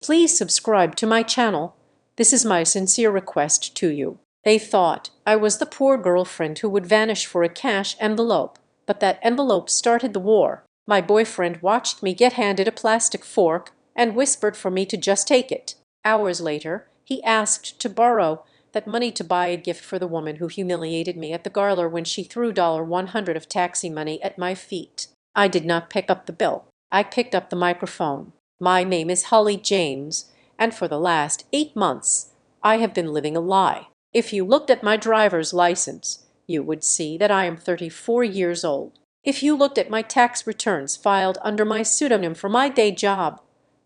Please subscribe to my channel. This is my sincere request to you. They thought I was the poor girlfriend who would vanish for a cash envelope, but that envelope started the war. My boyfriend watched me get handed a plastic fork and whispered for me to just take it. Hours later, he asked to borrow that money to buy a gift for the woman who humiliated me at the parlor when she threw $100 of taxi money at my feet. I did not pick up the bill. I picked up the microphone. My name is Holly James, and for the last 8 months, I have been living a lie. If you looked at my driver's license, you would see that I am 34 years old. If you looked at my tax returns filed under my pseudonym for my day job,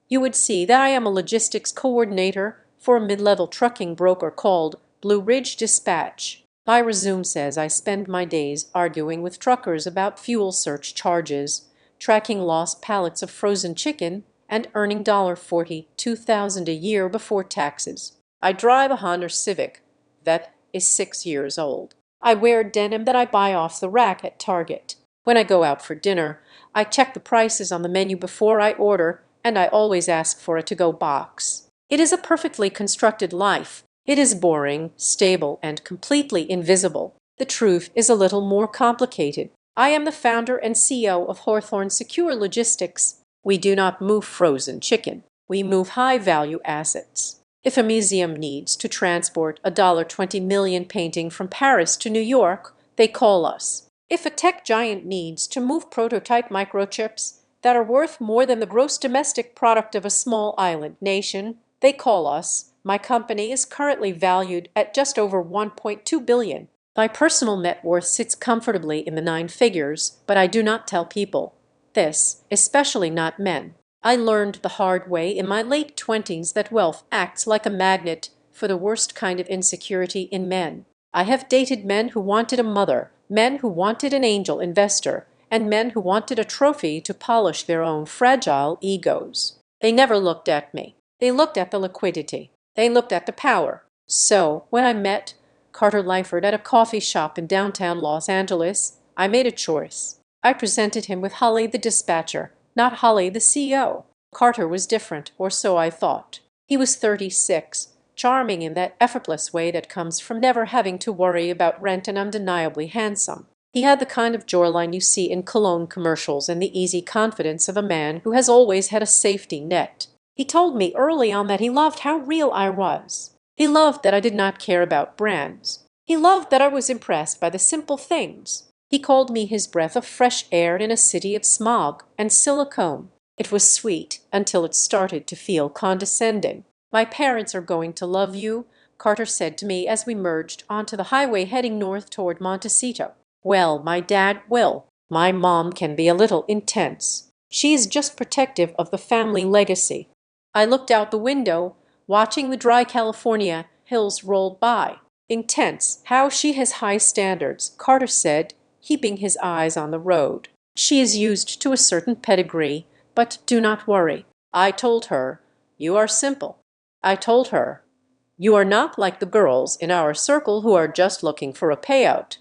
you would see that I am a logistics coordinator for a mid-level trucking broker called Blue Ridge Dispatch. My resume says I spend my days arguing with truckers about fuel surcharges, tracking lost pallets of frozen chicken, and earning $42,000 a year before taxes. I drive a Honda Civic that is 6 years old. I wear denim that I buy off the rack at Target. When I go out for dinner, I check the prices on the menu before I order, and I always ask for a to-go box. It is a perfectly constructed life. It is boring, stable, and completely invisible. The truth is a little more complicated. I am the founder and CEO of Hawthorne Secure Logistics. We do not move frozen chicken. We move high-value assets. If a museum needs to transport a $20 million painting from Paris to New York, they call us. If a tech giant needs to move prototype microchips that are worth more than the gross domestic product of a small island nation, they call us. My company is currently valued at just over $1.2 billion. My personal net worth sits comfortably in the 9 figures, but I do not tell people this, especially not men. I learned the hard way in my late 20s that wealth acts like a magnet for the worst kind of insecurity in men. I have dated men who wanted a mother, men who wanted an angel investor, and men who wanted a trophy to polish their own fragile egos. They never looked at me. They looked at the liquidity. They looked at the power. So, when I met Carter Lyford at a coffee shop in downtown Los Angeles, I made a choice. I presented him with Holly the dispatcher, not Holly the CEO. Carter was different, or so I thought. He was 36, charming in that effortless way that comes from never having to worry about rent, and undeniably handsome. He had the kind of jawline you see in cologne commercials and the easy confidence of a man who has always had a safety net. He told me early on that he loved how real I was. He loved that I did not care about brands. He loved that I was impressed by the simple things. He called me his breath of fresh air in a city of smog and silicone. It was sweet until it started to feel condescending. My parents are going to love you, Carter said to me as we merged onto the highway heading north toward Montecito. Well, my dad will. My mom can be a little intense. She is just protective of the family legacy. I looked out the window, watching the dry California hills roll by. Intense. How she has high standards, Carter said, keeping his eyes on the road. She is used to a certain pedigree, but do not worry. I told her, you are simple. I told her, you are not like the girls in our circle who are just looking for a payout.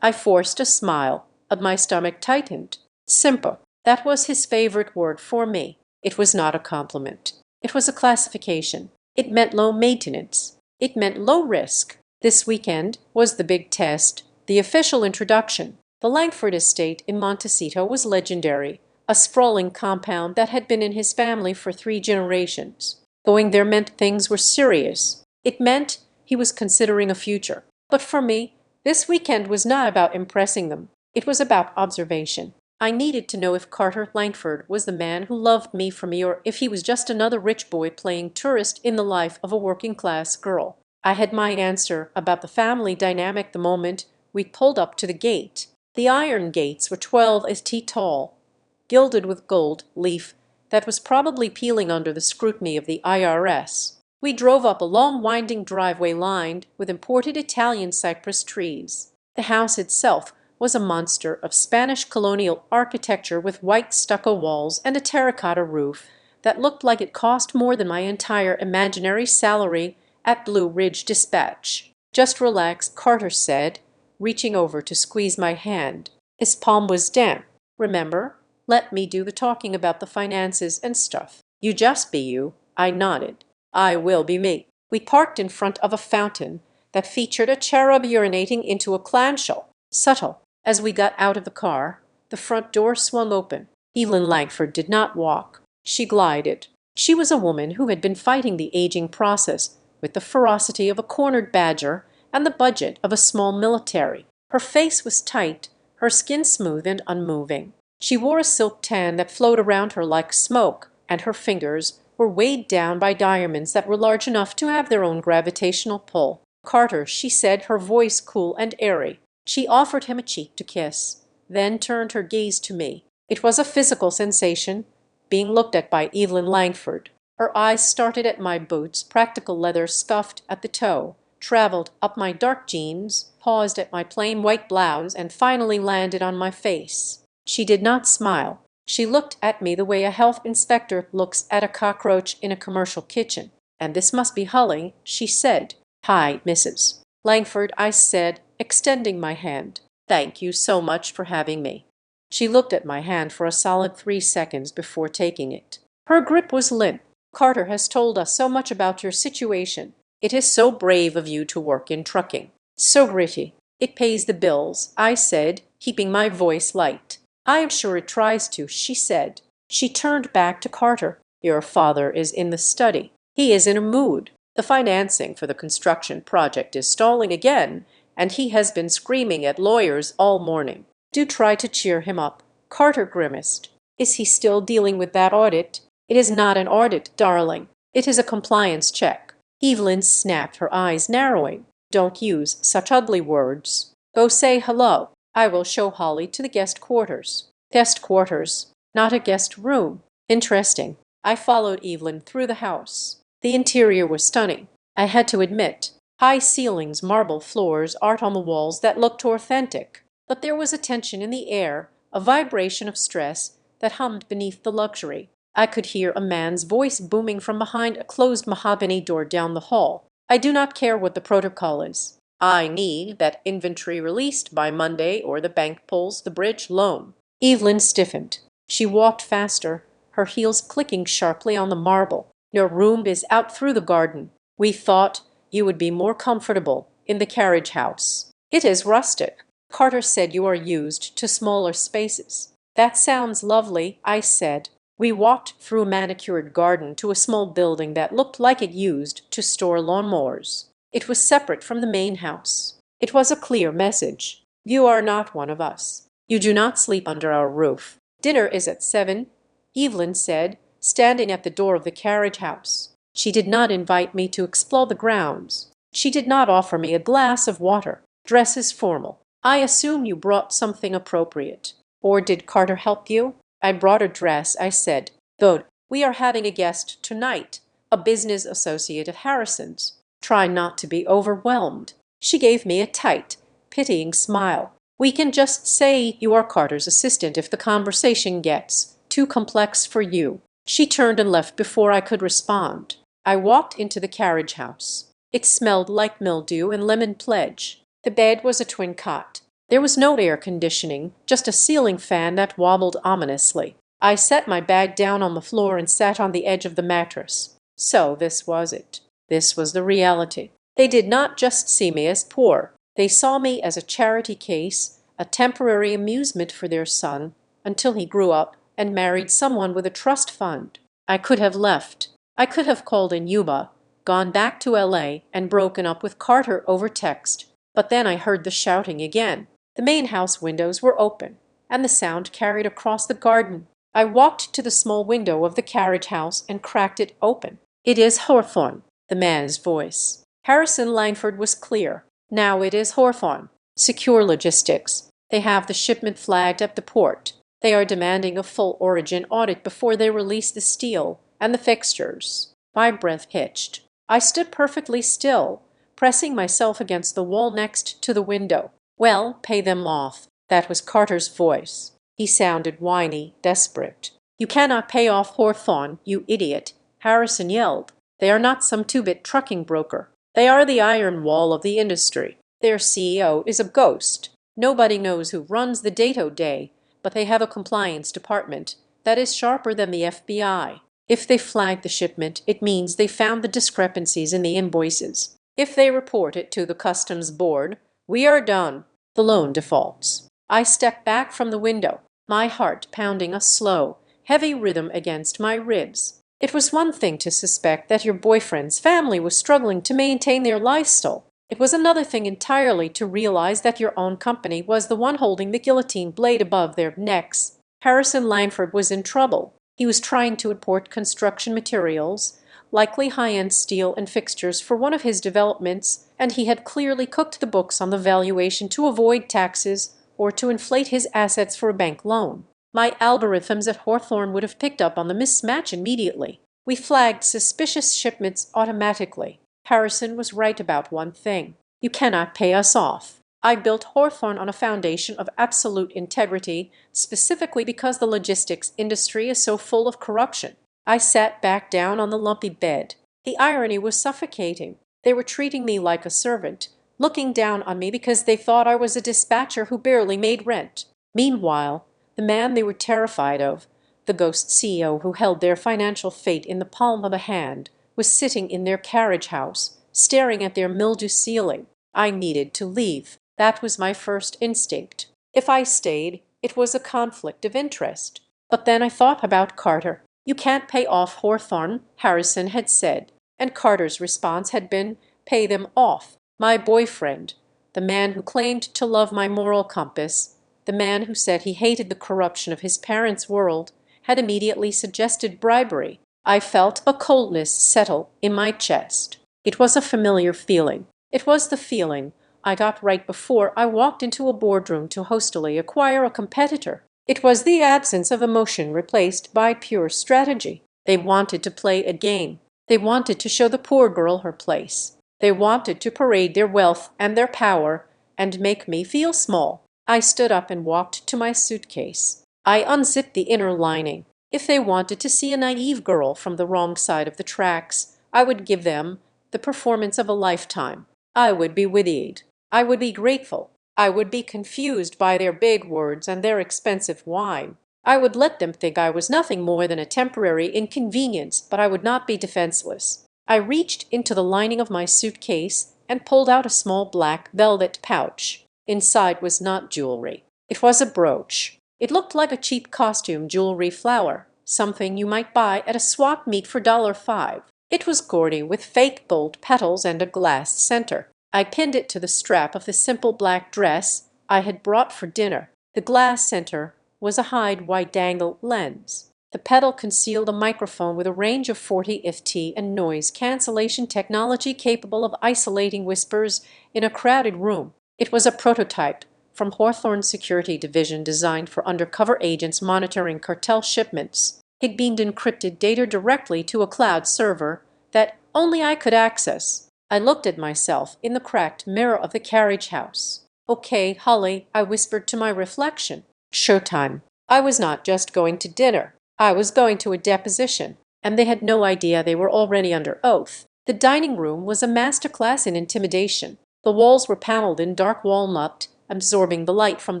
I forced a smile, and my stomach tightened. Simple. That was his favorite word for me. It was not a compliment. It was a classification. It meant low maintenance. It meant low risk. This weekend was the big test, the official introduction. The Langford estate in Montecito was legendary, a sprawling compound that had been in his family for 3 generations. Going there meant things were serious. It meant he was considering a future. But for me, this weekend was not about impressing them. It was about observation. I needed to know if Carter Langford was the man who loved me for me, or if he was just another rich boy playing tourist in the life of a working-class girl. I had my answer about the family dynamic the moment we pulled up to the gate. The iron gates were 12 feet tall, gilded with gold leaf that was probably peeling under the scrutiny of the IRS. We drove up a long winding driveway lined with imported Italian cypress trees. The house itself was a monster of Spanish colonial architecture with white stucco walls and a terracotta roof that looked like it cost more than my entire imaginary salary at Blue Ridge Dispatch. Just relax, Carter said, reaching over to squeeze my hand. His palm was damp. Remember? Let me do the talking about the finances and stuff. You just be you. I nodded. I will be me. We parked in front of a fountain that featured a cherub urinating into a clamshell. Subtle. As we got out of the car, the front door swung open. Evelyn Langford did not walk. She glided. She was a woman who had been fighting the aging process with the ferocity of a cornered badger and the budget of a small military. Her face was tight, her skin smooth and unmoving. She wore a silk tan that flowed around her like smoke, and her fingers were weighed down by diamonds that were large enough to have their own gravitational pull. "Carter," she said, her voice cool and airy. She offered him a cheek to kiss, then turned her gaze to me. It was a physical sensation, being looked at by Evelyn Langford. Her eyes started at my boots, practical leather scuffed at the toe, traveled up my dark jeans, paused at my plain white blouse, and finally landed on my face. She did not smile. She looked at me the way a health inspector looks at a cockroach in a commercial kitchen. "And this must be Hully," she said. "Hi, Mrs. Langford," I said, extending my hand. "Thank you so much for having me." She looked at my hand for a solid 3 seconds before taking it. Her grip was limp. "Carter has told us so much about your situation. It is so brave of you to work in trucking. So gritty. It pays the bills," I said, keeping my voice light. "I am sure it tries to," she said. She turned back to Carter. "Your father is in the study. He is in a mood. The financing for the construction project is stalling again, and he has been screaming at lawyers all morning. Do try to cheer him up." Carter grimaced. "Is he still dealing with that audit?" "It is not an audit, darling. It is a compliance check." Evelyn snapped, her eyes narrowing. "Don't use such ugly words. Go say hello. I will show Holly to the guest quarters." Guest quarters, not a guest room. Interesting. I followed Evelyn through the house. The interior was stunning, I had to admit. High ceilings, marble floors, art on the walls that looked authentic. But there was a tension in the air, a vibration of stress that hummed beneath the luxury. I could hear a man's voice booming from behind a closed mahogany door down the hall. "I do not care what the protocol is. I need that inventory released by Monday or the bank pulls the bridge loan." Evelyn stiffened. She walked faster, her heels clicking sharply on the marble. "Your room is out through the garden. We thought you would be more comfortable in the carriage house. It is rustic. Carter said you are used to smaller spaces." "That sounds lovely," I said. We walked through a manicured garden to a small building that looked like it used to store lawnmowers. It was separate from the main house. It was a clear message. "You are not one of us. You do not sleep under our roof. Dinner is at 7, Evelyn said, standing at the door of the carriage house. She did not invite me to explore the grounds. She did not offer me a glass of water. "Dress is formal. I assume you brought something appropriate. Or did Carter help you?" "I brought a dress," I said. "Though we are having a guest tonight, a business associate of Harrison's. Try not to be overwhelmed." She gave me a tight, pitying smile. "We can just say you are Carter's assistant if the conversation gets too complex for you." She turned and left before I could respond. I walked into the carriage house. It smelled like mildew and lemon pledge. The bed was a twin cot. There was no air conditioning, just a ceiling fan that wobbled ominously. I set my bag down on the floor and sat on the edge of the mattress. So this was it. This was the reality. They did not just see me as poor. They saw me as a charity case, a temporary amusement for their son, until he grew up and married someone with a trust fund. I could have left. I could have called in Yuba, gone back to LA, and broken up with Carter over text. But then I heard the shouting again. The main house windows were open, and the sound carried across the garden. I walked to the small window of the carriage house and cracked it open. "It is Hawthorne," the man's voice. Harrison Langford was clear. "Now it is Hawthorne. Secure logistics. They have the shipment flagged at the port. They are demanding a full origin audit before they release the steel and the fixtures." My breath hitched. I stood perfectly still, pressing myself against the wall next to the window. "Well, pay them off." That was Carter's voice. He sounded whiny, desperate. "You cannot pay off Hawthorne, you idiot," Harrison yelled. "They are not some two-bit trucking broker. They are the iron wall of the industry. Their CEO is a ghost. Nobody knows who runs the day-to-day, but they have a compliance department that is sharper than the FBI. If they flag the shipment, it means they found the discrepancies in the invoices. If they report it to the customs board, we are done. The loan defaults. I stepped back from the window, my heart pounding a slow, heavy rhythm against my ribs. It was one thing to suspect that your boyfriend's family was struggling to maintain their lifestyle. It was another thing entirely to realize that your own company was the one holding the guillotine blade above their necks. Harrison Langford was in trouble. He was trying to import construction materials, likely high-end steel and fixtures for one of his developments, and he had clearly cooked the books on the valuation to avoid taxes or to inflate his assets for a bank loan. My algorithms at Hawthorne would have picked up on the mismatch immediately. We flagged suspicious shipments automatically. Harrison was right about one thing. You cannot pay us off. I built Hawthorne on a foundation of absolute integrity, specifically because the logistics industry is so full of corruption. I sat back down on the lumpy bed. The irony was suffocating. They were treating me like a servant, looking down on me because they thought I was a dispatcher who barely made rent. Meanwhile, the man they were terrified of, the ghost CEO who held their financial fate in the palm of a hand, was sitting in their carriage house, staring at their mildew ceiling. I needed to leave. That was my first instinct. If I stayed, it was a conflict of interest. But then I thought about Carter. You can't pay off Hawthorne, Harrison had said, and Carter's response had been, pay them off. My boyfriend, the man who claimed to love my moral compass, the man who said he hated the corruption of his parents' world, had immediately suggested bribery. I felt a coldness settle in my chest. It was a familiar feeling. It was the feeling I got right before I walked into a boardroom to hostily acquire a competitor. It was the absence of emotion replaced by pure strategy. They wanted to play a game. They wanted to show the poor girl her place. They wanted to parade their wealth and their power and make me feel small. I stood up and walked to my suitcase. I unzipped the inner lining. If they wanted to see a naive girl from the wrong side of the tracks, I would give them the performance of a lifetime. I would be wittied. I would be grateful. I would be confused by their big words and their expensive wine. I would let them think I was nothing more than a temporary inconvenience, but I would not be defenseless. I reached into the lining of my suitcase and pulled out a small black velvet pouch. Inside was not jewelry. It was a brooch. It looked like a cheap costume jewelry flower, something you might buy at a swap meet for $5. It was gaudy with fake gold petals and a glass center. I pinned it to the strap of the simple black dress I had brought for dinner. The glass center was a hide wide-angle lens. The petal concealed a microphone with a range of 40 ft and noise cancellation technology capable of isolating whispers in a crowded room. It was a prototype from Hawthorne's security division designed for undercover agents monitoring cartel shipments. It beamed encrypted data directly to a cloud server that only I could access. I looked at myself in the cracked mirror of the carriage house. Okay, Holly, I whispered to my reflection. Showtime. I was not just going to dinner. I was going to a deposition, and they had no idea they were already under oath. The dining room was a masterclass in intimidation. The walls were paneled in dark walnut, absorbing the light from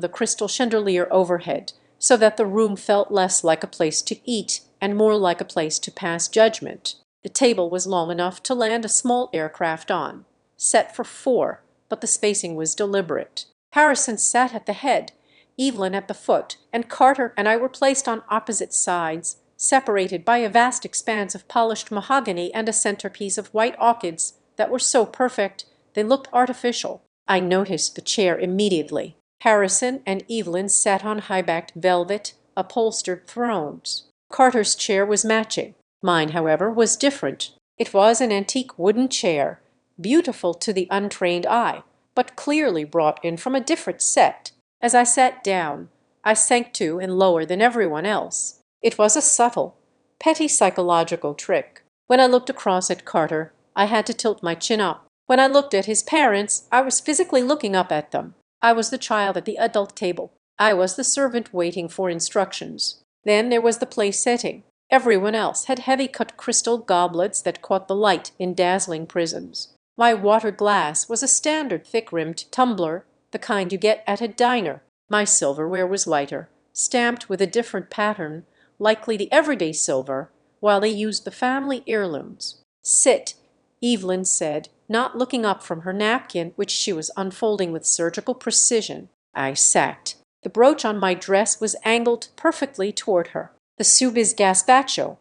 the crystal chandelier overhead, so that the room felt less like a place to eat and more like a place to pass judgment. The table was long enough to land a small aircraft on, set for 4, but the spacing was deliberate. Harrison sat at the head, Evelyn at the foot, and Carter and I were placed on opposite sides, separated by a vast expanse of polished mahogany and a centerpiece of white orchids that were so perfect they looked artificial. I noticed the chair immediately. Harrison and Evelyn sat on high-backed velvet, upholstered thrones. Carter's chair was matching. Mine, however, was different. It was an antique wooden chair, beautiful to the untrained eye, but clearly brought in from a different set. As I sat down, I sank to and lower than everyone else. It was a subtle, petty psychological trick. When I looked across at Carter, I had to tilt my chin up. When I looked at his parents, I was physically looking up at them. I was the child at the adult table. I was the servant waiting for instructions. Then there was the place setting. Everyone else had heavy-cut crystal goblets that caught the light in dazzling prisms. My water glass was a standard thick-rimmed tumbler, the kind you get at a diner. My silverware was lighter, stamped with a different pattern, likely the everyday silver, while they used the family heirlooms. "Sit," Evelyn said, not looking up from her napkin, which she was unfolding with surgical precision. I sat. The brooch on my dress was angled perfectly toward her. "The soup is gazpacho,"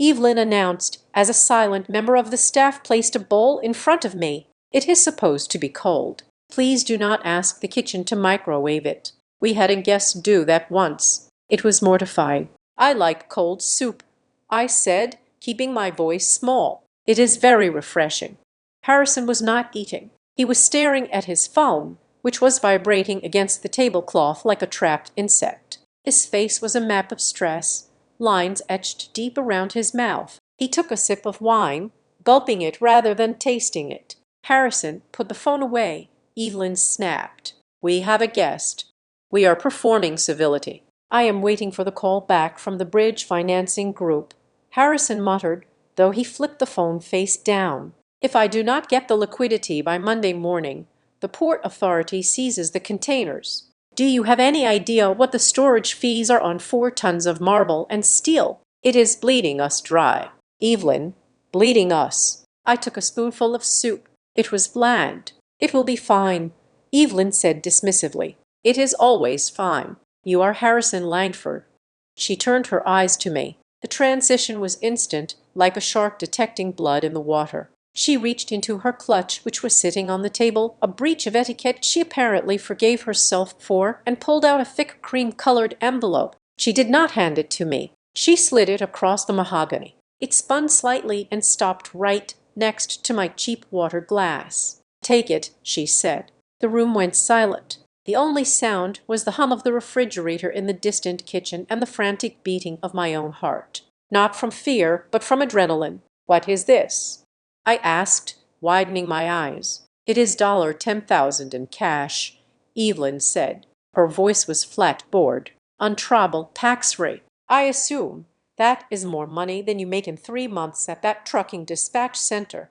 Evelyn announced, as a silent member of the staff placed a bowl in front of me. "It is supposed to be cold. Please do not ask the kitchen to microwave it. We had a guest do that once. It was mortifying." "I like cold soup," I said, keeping my voice small. "It is very refreshing." Harrison was not eating. He was staring at his phone, which was vibrating against the tablecloth like a trapped insect. His face was a map of stress, lines etched deep around his mouth. He took a sip of wine, gulping it rather than tasting it. "Harrison, put the phone away," Evelyn snapped. "We have a guest. We are performing civility." "I am waiting for the call back from the bridge financing group," Harrison muttered, though he flipped the phone face down. "If I do not get the liquidity by Monday morning, the port authority seizes the containers. Do you have any idea what the storage fees are on 4 tons of marble and steel? It is bleeding us dry." "Evelyn, bleeding us." I took a spoonful of soup. It was bland. "It will be fine," Evelyn said dismissively. "It is always fine. You are Harrison Langford." She turned her eyes to me. The transition was instant, like a shark detecting blood in the water. She reached into her clutch, which was sitting on the table, a breach of etiquette she apparently forgave herself for, and pulled out a thick cream-colored envelope. She did not hand it to me. She slid it across the mahogany. It spun slightly and stopped right next to my cheap water glass. "Take it," she said. The room went silent. The only sound was the hum of the refrigerator in the distant kitchen and the frantic beating of my own heart. Not from fear, but from adrenaline. "What is this?" I asked, widening my eyes. "It is $10,000 in cash," Evelyn said. Her voice was flat bored. "On trouble, tax-free. I assume that is more money than you make in 3 months at that trucking dispatch center."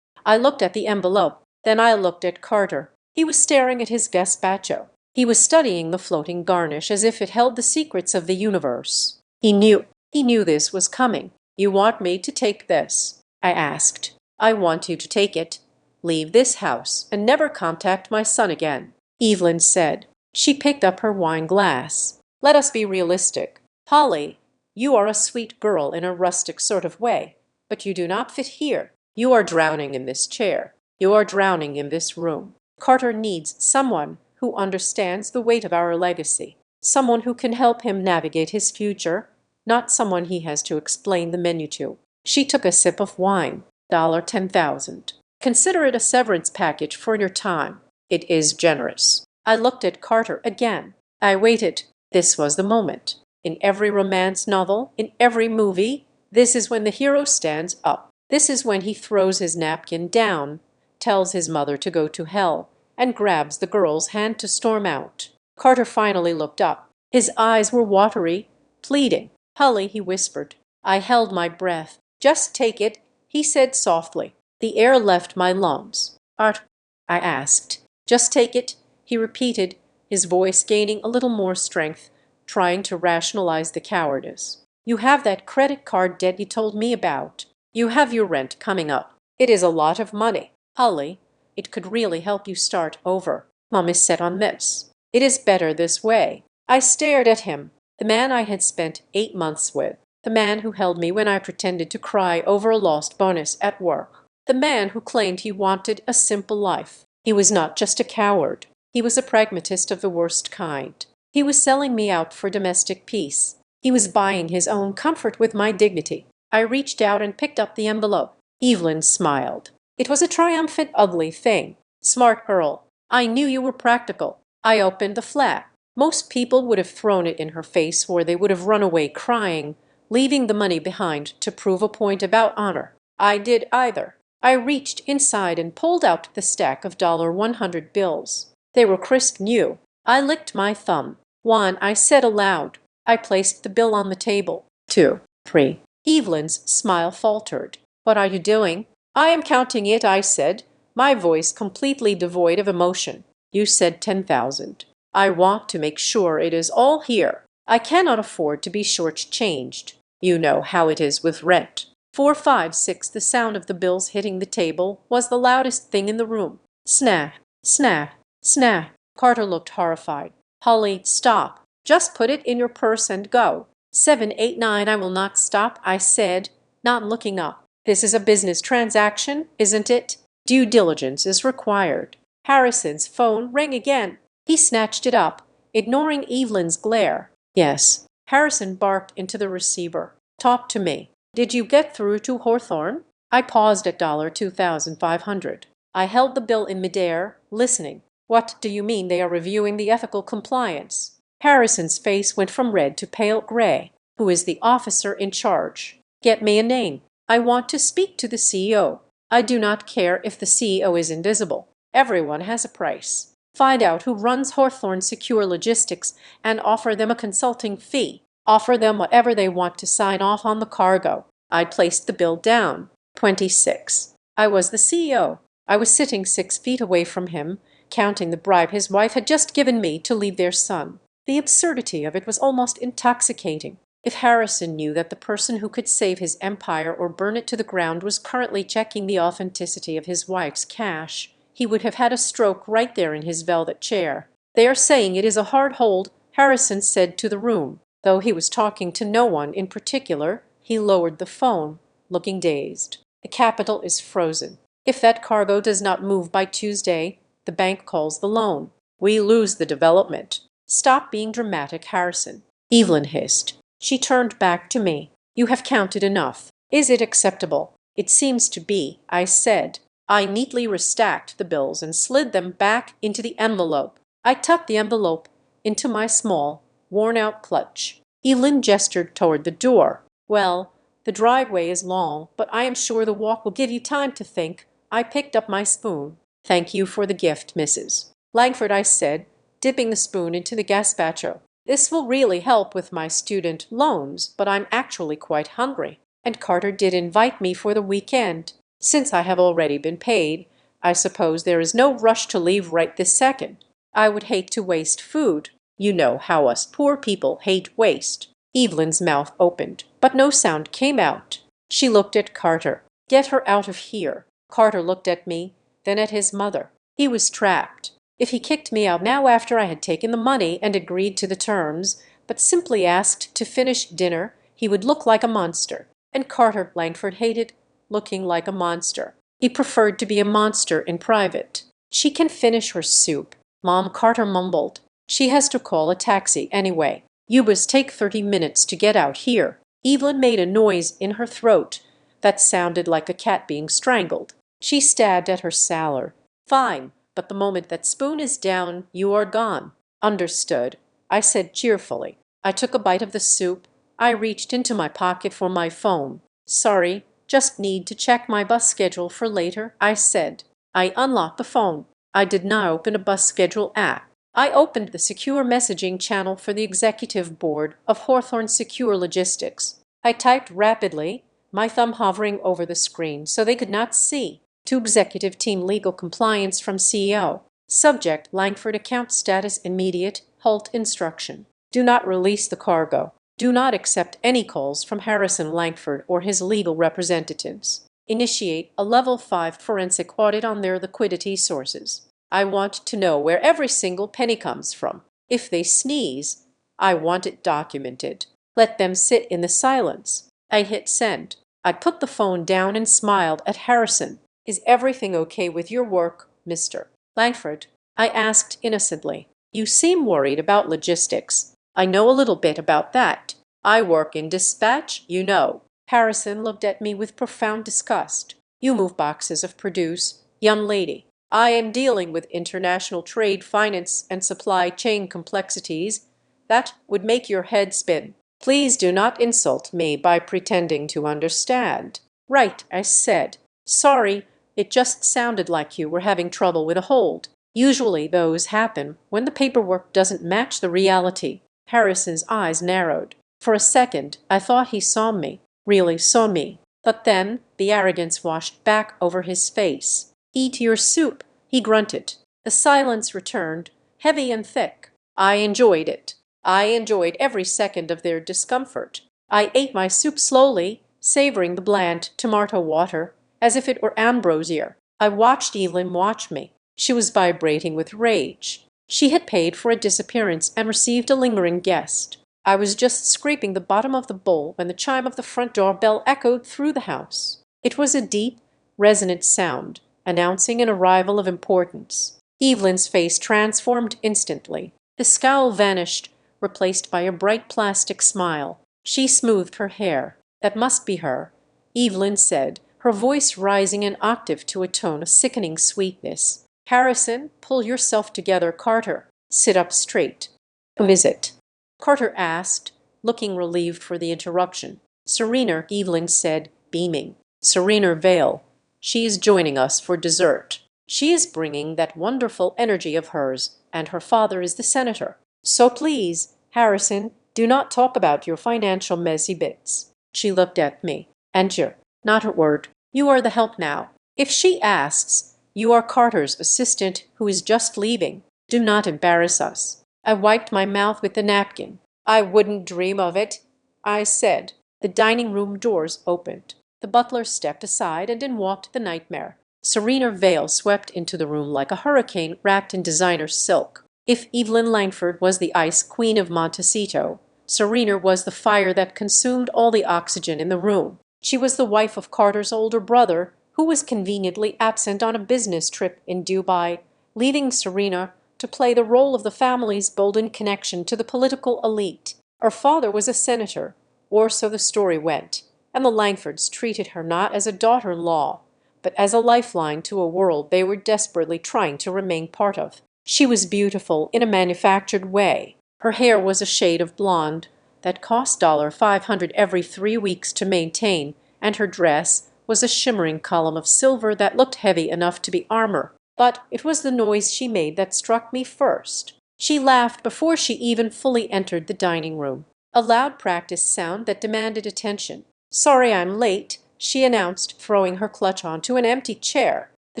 I looked at the envelope. Then I looked at Carter. He was staring at his gazpacho. He was studying the floating garnish as if it held the secrets of the universe. He knew this was coming. "You want me to take this?" I asked. "I want you to take it, leave this house, and never contact my son again," Evelyn said. She picked up her wine glass. "Let us be realistic. Polly, you are a sweet girl in a rustic sort of way, but you do not fit here. You are drowning in this chair. You are drowning in this room. Carter needs someone who understands the weight of our legacy, someone who can help him navigate his future, not someone he has to explain the menu to." She took a sip of wine. $10,000. Consider it a severance package for your time. It is generous." I looked at Carter again. I waited. This was the moment. In every romance novel, in every movie, this is when the hero stands up. This is when he throws his napkin down, tells his mother to go to hell, and grabs the girl's hand to storm out. Carter finally looked up. His eyes were watery, pleading. "Polly," he whispered. I held my breath. "Just take it," he said softly. The air left my lungs. "Art?" I asked. "Just take it," he repeated, his voice gaining a little more strength, trying to rationalize the cowardice. "You have that credit card debt you told me about. You have your rent coming up. It is a lot of money. Polly, it could really help you start over. Mom is set on this. It is better this way." I stared at him, the man I had spent 8 months with. The man who held me when I pretended to cry over a lost bonus at work. The man who claimed he wanted a simple life. He was not just a coward. He was a pragmatist of the worst kind. He was selling me out for domestic peace. He was buying his own comfort with my dignity. I reached out and picked up the envelope. Evelyn smiled. It was a triumphant, ugly thing. "Smart girl. I knew you were practical." I opened the flap. Most people would have thrown it in her face, or they would have run away crying, leaving the money behind to prove a point about honor. I did either. I reached inside and pulled out the stack of $100 bills. They were crisp new. I licked my thumb. "1," I said aloud. I placed the bill on the table. 2, 3. Evelyn's smile faltered. "What are you doing?" "I am counting it," I said, my voice completely devoid of emotion. "You said 10,000. I want to make sure it is all here. I cannot afford to be short-changed." You know how it is with rent. 456. The sound of the bills hitting the table was the loudest thing in the room. Snap, snap, snap. Carter looked horrified. Holly, stop. Just put it in your purse and go. 789. I will not stop, I said, not looking up. This is a business transaction, isn't it? Due diligence is required. Harrison's phone rang again. He snatched it up, ignoring Evelyn's glare. Yes. Harrison barked into the receiver. Talk to me. Did you get through to Hawthorne? I paused at $2,500. I held the bill in midair, listening. What do you mean they are reviewing the ethical compliance? Harrison's face went from red to pale gray. Who is the officer in charge? Get me a name. I want to speak to the CEO. I do not care if the CEO is invisible. Everyone has a price. Find out who runs Hawthorne Secure Logistics and offer them a consulting fee. Offer them whatever they want to sign off on the cargo. I placed the bill down. 26. I was the CEO. I was sitting 6 feet away from him, counting the bribe his wife had just given me to leave their son. The absurdity of it was almost intoxicating. If Harrison knew that the person who could save his empire or burn it to the ground was currently checking the authenticity of his wife's cash, he would have had a stroke right there in his velvet chair. They are saying it is a hard hold, Harrison said to the room. Though he was talking to no one in particular, he lowered the phone, looking dazed. The capital is frozen. If that cargo does not move by Tuesday, the bank calls the loan. We lose the development. Stop being dramatic, Harrison. Evelyn hissed. She turned back to me. You have counted enough. Is it acceptable? It seems to be, I said. I neatly restacked the bills and slid them back into the envelope. I tucked the envelope into my small, worn-out clutch. Evelyn gestured toward the door. Well, the driveway is long, but I am sure the walk will give you time to think. I picked up my spoon. Thank you for the gift, Mrs. Langford, I said, dipping the spoon into the gazpacho. This will really help with my student loans, but I'm actually quite hungry. And Carter did invite me for the weekend. Since I have already been paid, I suppose there is no rush to leave right this second. I would hate to waste food. You know how us poor people hate waste. Evelyn's mouth opened, but no sound came out. She looked at Carter. Get her out of here. Carter looked at me, then at his mother. He was trapped. If he kicked me out now after I had taken the money and agreed to the terms, but simply asked to finish dinner, he would look like a monster. And Carter Langford hated looking like a monster. He preferred to be a monster in private. She can finish her soup, Mom, Carter mumbled. She has to call a taxi anyway. You must take 30 minutes to get out here. Evelyn made a noise in her throat that sounded like a cat being strangled. She stabbed at her salad. Fine, but the moment that spoon is down, you are gone. Understood, I said cheerfully. I took a bite of the soup. I reached into my pocket for my phone. Sorry, just need to check my bus schedule for later, I said. I unlocked the phone. I did not open a bus schedule app. I opened the secure messaging channel for the executive board of Hawthorne Secure Logistics. I typed rapidly, my thumb hovering over the screen so they could not see. To executive team legal compliance from CEO. Subject Langford account status immediate, halt instruction. Do not release the cargo. Do not accept any calls from Harrison Langford or his legal representatives. Initiate a level 5 forensic audit on their liquidity sources. I want to know where every single penny comes from. If they sneeze, I want it documented. Let them sit in the silence. I hit send. I put the phone down and smiled at Harrison. Is everything okay with your work, Mr. Langford? I asked innocently. You seem worried about logistics. I know a little bit about that. I work in dispatch, you know. Harrison looked at me with profound disgust. You move boxes of produce, young lady. I am dealing with international trade, finance, and supply chain complexities. That would make your head spin. Please do not insult me by pretending to understand. Right, I said. Sorry, it just sounded like you were having trouble with a hold. Usually those happen when the paperwork doesn't match the reality. Harrison's eyes narrowed. For a second, I thought he saw me, really saw me. But then the arrogance washed back over his face. Eat your soup, he grunted. The silence returned, heavy and thick. I enjoyed it. I enjoyed every second of their discomfort. I ate my soup slowly, savoring the bland tomato water as if it were ambrosia. I watched Evelyn watch me. She was vibrating with rage. She had paid for a disappearance and received a lingering guest. I was just scraping the bottom of the bowl when the chime of the front door bell echoed through the house. It was a deep, resonant sound, announcing an arrival of importance. Evelyn's face transformed instantly. The scowl vanished, replaced by a bright plastic smile. She smoothed her hair. "That must be her," Evelyn said, her voice rising an octave to a tone of sickening sweetness. "Harrison, pull yourself together, Carter. Sit up straight." "Who is it?" Carter asked, looking relieved for the interruption. "Serena," Evelyn said, beaming. "Serena Vale. She is joining us for dessert. She is bringing that wonderful energy of hers, and her father is the senator. So please, Harrison, do not talk about your financial messy bits." She looked at me. "And you're not a word. You are the help now. If she asks, you are Carter's assistant who is just leaving. Do not embarrass us." I wiped my mouth with the napkin. "I wouldn't dream of it," I said. The dining room doors opened. The butler stepped aside and in walked the nightmare. Serena Vale swept into the room like a hurricane wrapped in designer silk. If Evelyn Langford was the ice queen of Montecito, Serena was the fire that consumed all the oxygen in the room. She was the wife of Carter's older brother, who was conveniently absent on a business trip in Dubai, leaving Serena to play the role of the family's bolden connection to the political elite. Her father was a senator, or so the story went, and the Langfords treated her not as a daughter-in-law, but as a lifeline to a world they were desperately trying to remain part of. She was beautiful in a manufactured way. Her hair was a shade of blonde that cost $500 every 3 weeks to maintain, and her dress was a shimmering column of silver that looked heavy enough to be armor. But it was the noise she made that struck me first. She laughed before she even fully entered the dining room, a loud practice sound that demanded attention. "Sorry I'm late," she announced, throwing her clutch onto an empty chair. The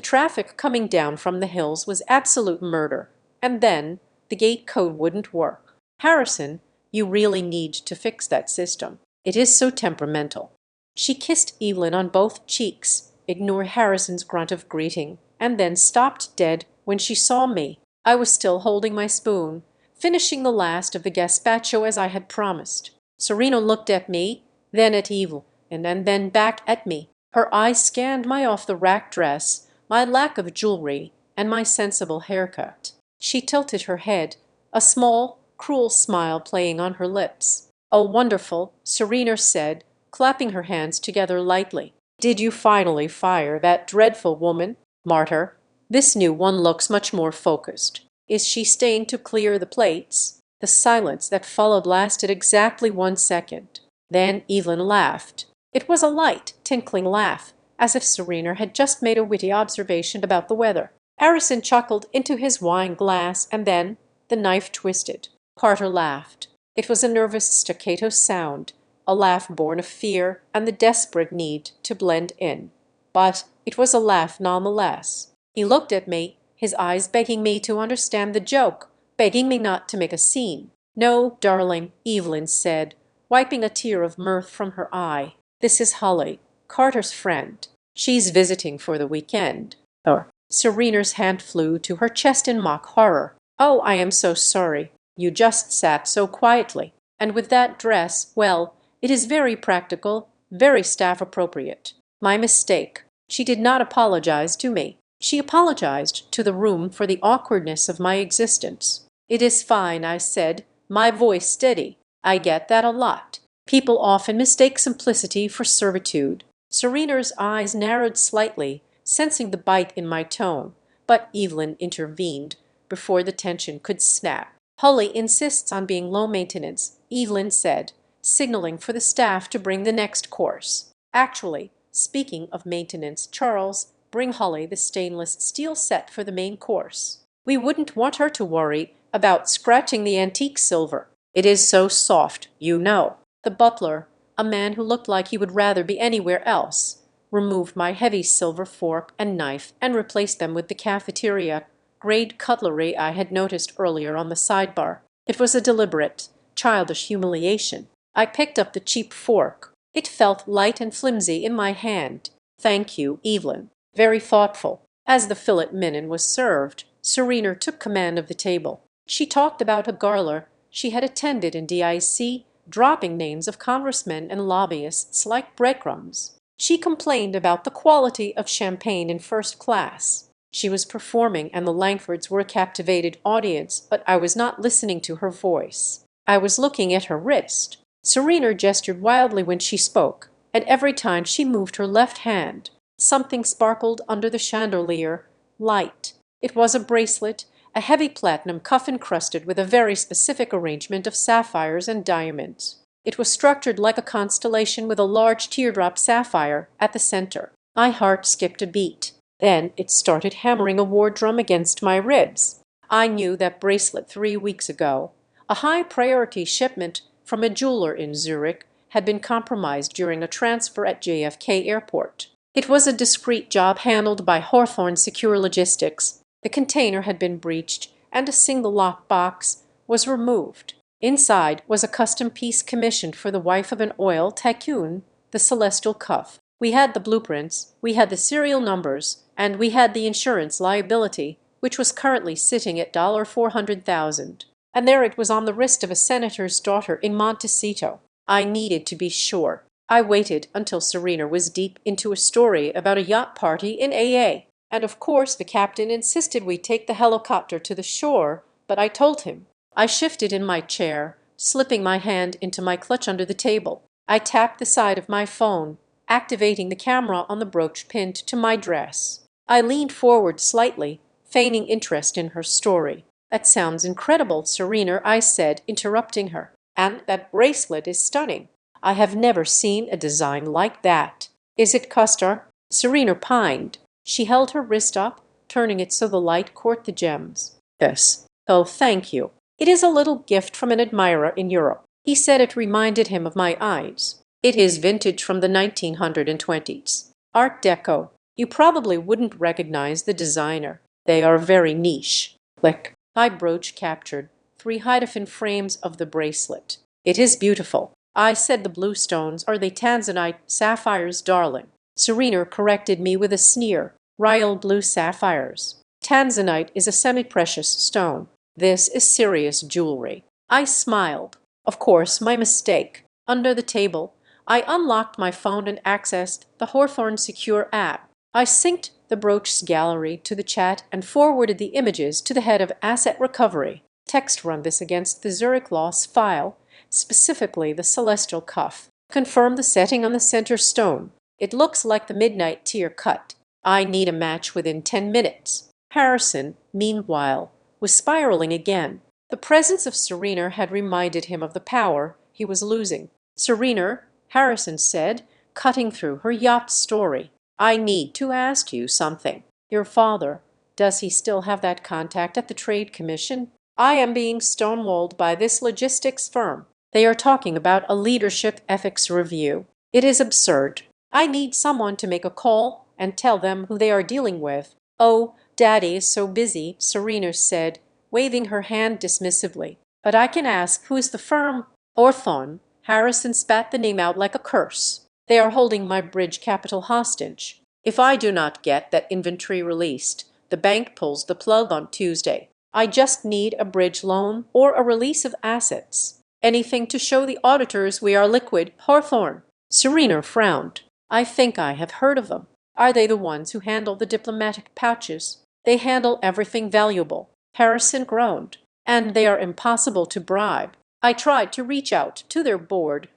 traffic coming down from the hills was absolute murder. And then the gate code wouldn't work. "Harrison, you really need to fix that system. It is so temperamental." She kissed Evelyn on both cheeks, ignored Harrison's grunt of greeting, and then stopped dead when she saw me. I was still holding my spoon, finishing the last of the gazpacho as I had promised. Serena looked at me, then at Evelyn, and then back at me. Her eyes scanned my off-the-rack dress, my lack of jewelry, and my sensible haircut. She tilted her head, a small, cruel smile playing on her lips. "Oh, wonderful," Serena said, clapping her hands together lightly. "Did you finally fire that dreadful woman, Martyr? This new one looks much more focused. Is she staying to clear the plates?" The silence that followed lasted exactly 1 second. Then Evelyn laughed. It was a light, tinkling laugh, as if Serena had just made a witty observation about the weather. Harrison chuckled into his wine glass, and then the knife twisted. Carter laughed. It was a nervous staccato sound, a laugh born of fear and the desperate need to blend in. But it was a laugh nonetheless. He looked at me, his eyes begging me to understand the joke, begging me not to make a scene. "No, darling," Evelyn said, wiping a tear of mirth from her eye. "This is Holly, Carter's friend. She's visiting for the weekend." Or Serena's hand flew to her chest in mock horror. "Oh, I am so sorry. You just sat so quietly. And with that dress, well, it is very practical, very staff appropriate. My mistake." She did not apologize to me. She apologized to the room for the awkwardness of my existence. "It is fine," I said, my voice steady. "I get that a lot. People often mistake simplicity for servitude." Serena's eyes narrowed slightly, sensing the bite in my tone, but Evelyn intervened before the tension could snap. "Holly insists on being low maintenance," Evelyn said, signaling for the staff to bring the next course. "Actually, speaking of maintenance, Charles, bring Holly the stainless steel set for the main course. We wouldn't want her to worry about scratching the antique silver. It is so soft, you know." The butler, a man who looked like he would rather be anywhere else, removed my heavy silver fork and knife and replaced them with the cafeteria-grade cutlery I had noticed earlier on the sidebar. It was a deliberate, childish humiliation. I picked up the cheap fork. It felt light and flimsy in my hand. "Thank you, Evelyn. Very thoughtful." As the filet mignon was served, Serena took command of the table. She talked about a gala she had attended in DIC, dropping names of congressmen and lobbyists like breadcrumbs. She complained about the quality of champagne in first class. She was performing and the Langfords were a captivated audience, but I was not listening to her voice. I was looking at her wrist. Serena gestured wildly when she spoke, and every time she moved her left hand, something sparkled under the chandelier, light. It was a bracelet, a heavy platinum cuff encrusted with a very specific arrangement of sapphires and diamonds. It was structured like a constellation with a large teardrop sapphire at the center. My heart skipped a beat. Then it started hammering a war drum against my ribs. I knew that bracelet 3 weeks ago. A high-priority shipment from a jeweler in Zurich had been compromised during a transfer at JFK Airport. It was a discreet job handled by Hawthorne Secure Logistics. The container had been breached, and a single lockbox was removed. Inside was a custom piece commissioned for the wife of an oil tycoon, the celestial cuff. We had the blueprints, we had the serial numbers, and we had the insurance liability, which was currently sitting at $400,000. And there it was on the wrist of a senator's daughter in Montecito. I needed to be sure. I waited until Serena was deep into a story about a yacht party in AA. And of course the captain insisted we take the helicopter to the shore, but I told him. I shifted in my chair, slipping my hand into my clutch under the table. I tapped the side of my phone, activating the camera on the brooch pinned to my dress. I leaned forward slightly, feigning interest in her story. "That sounds incredible, Serena," I said, interrupting her. "And that bracelet is stunning. I have never seen a design like that. Is it Custer?" Serena pined. She held her wrist up, turning it so the light caught the gems. "Yes. Oh, thank you. It is a little gift from an admirer in Europe." He said it reminded him of my eyes. "It is vintage from the 1920s. Art Deco. You probably wouldn't recognize the designer. They are very niche." Click. My brooch captured 3 Hiedefen frames of the bracelet. "It is beautiful." I said the blue stones are the tanzanite sapphires, darling. Serena corrected me with a sneer. "Royal blue sapphires. Tanzanite is a semi-precious stone. This is serious jewelry." I smiled. Of course, my mistake. Under the table, I unlocked my phone and accessed the Hawthorne Secure app. I synced the brooch's gallery to the chat and forwarded the images to the head of Asset Recovery. "Text run this against the Zurich loss file, specifically the celestial cuff. Confirm the setting on the center stone. It looks like the midnight tear cut. I need a match within 10 minutes." Harrison, meanwhile, was spiraling again. The presence of Serena had reminded him of the power he was losing. "Serena," Harrison said, cutting through her yacht story, "I need to ask you something. Your father, does he still have that contact at the Trade Commission? I am being stonewalled by this logistics firm. They are talking about a leadership ethics review. It is absurd. I need someone to make a call and tell them who they are dealing with." "Oh, Daddy is so busy," Serena said, waving her hand dismissively. "But I can ask, who is the firm?" "Hawthorne." Harrison spat the name out like a curse. "They are holding my bridge capital hostage. If I do not get that inventory released, the bank pulls the plug on Tuesday. I just need a bridge loan or a release of assets. Anything to show the auditors we are liquid, Hawthorne." Serena frowned. "I think I have heard of them. Are they the ones who handle the diplomatic pouches?" "They handle everything valuable," Harrison groaned. "And they are impossible to bribe. I tried to reach out to their board,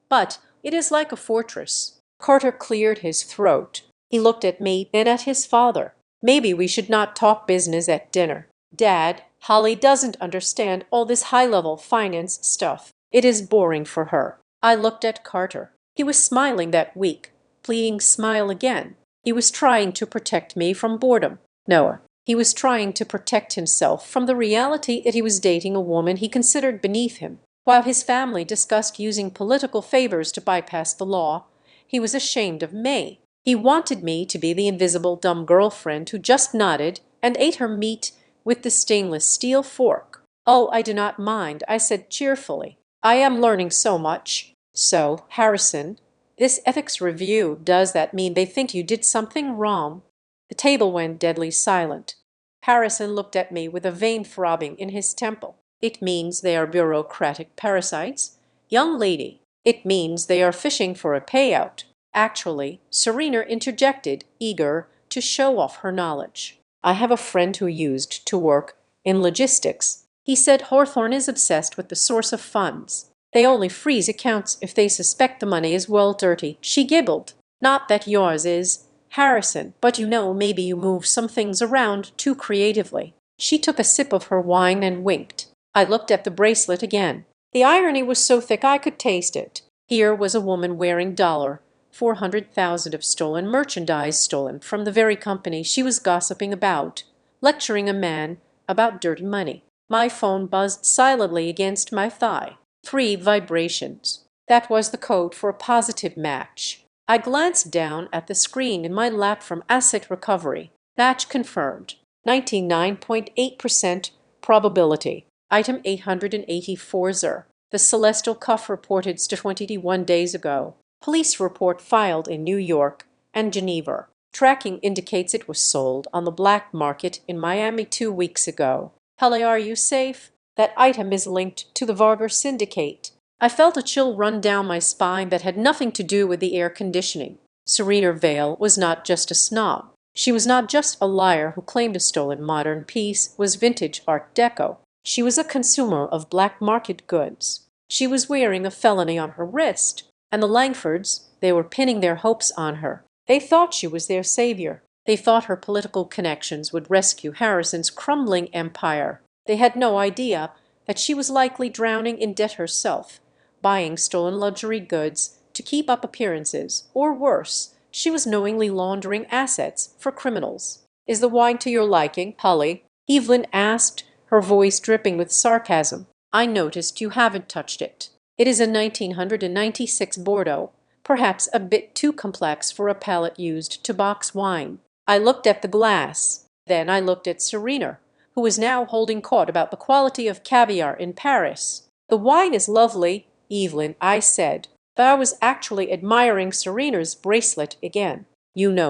but it is like a fortress." Carter cleared his throat. He looked at me, then at his father. "Maybe we should not talk business at dinner. Dad, Holly doesn't understand all this high-level finance stuff. It is boring for her." I looked at Carter. He was smiling that weak, pleading smile again. He was trying to protect me from boredom. Noah. He was trying to protect himself from the reality that he was dating a woman he considered beneath him. While his family discussed using political favors to bypass the law, he was ashamed of me. He wanted me to be the invisible dumb girlfriend who just nodded and ate her meat with the stainless steel fork. "Oh, I do not mind," I said cheerfully. I am learning so much. So, Harrison, this ethics review, does that mean they think you did something wrong? The table went deadly silent. Harrison looked at me with a vein throbbing in his temple. It means they are bureaucratic parasites. Young lady, it means they are fishing for a payout. Actually, Serena interjected, eager to show off her knowledge. I have a friend who used to work in logistics. He said Hawthorne is obsessed with the source of funds. They only freeze accounts if they suspect the money is well dirty. She giggled. Not that yours is, Harrison, but maybe you move some things around too creatively. She took a sip of her wine and winked. I looked at the bracelet again. The irony was so thick I could taste it. Here was a woman wearing $400,000 of stolen merchandise, stolen from the very company she was gossiping about, lecturing a man about dirty money. My phone buzzed silently against my thigh. 3 vibrations. That was the code for a positive match. I glanced down at the screen in my lap from Asset Recovery. Match confirmed. 99.8% probability. Item 884 Zer. The Celestial Cuff reported 21 days ago. Police report filed in New York and Geneva. Tracking indicates it was sold on the black market in Miami 2 weeks ago. Hello, are you safe? That item is linked to the Varber Syndicate. I felt a chill run down my spine that had nothing to do with the air conditioning. Serena Vale was not just a snob. She was not just a liar who claimed a stolen modern piece was vintage Art Deco. She was a consumer of black market goods. She was wearing a felony on her wrist, and the Langfords, they were pinning their hopes on her. They thought she was their savior. They thought her political connections would rescue Harrison's crumbling empire. They had no idea that she was likely drowning in debt herself, buying stolen luxury goods to keep up appearances, or worse, she was knowingly laundering assets for criminals. Is the wine to your liking, Polly? Evelyn asked, her voice dripping with sarcasm. I noticed you haven't touched it. It is a 1996 Bordeaux, perhaps a bit too complex for a palate used to box wine. I looked at the glass. Then I looked at Serena, who was now holding court about the quality of caviar in Paris. The wine is lovely, Evelyn, I said, but I was actually admiring Serena's bracelet again.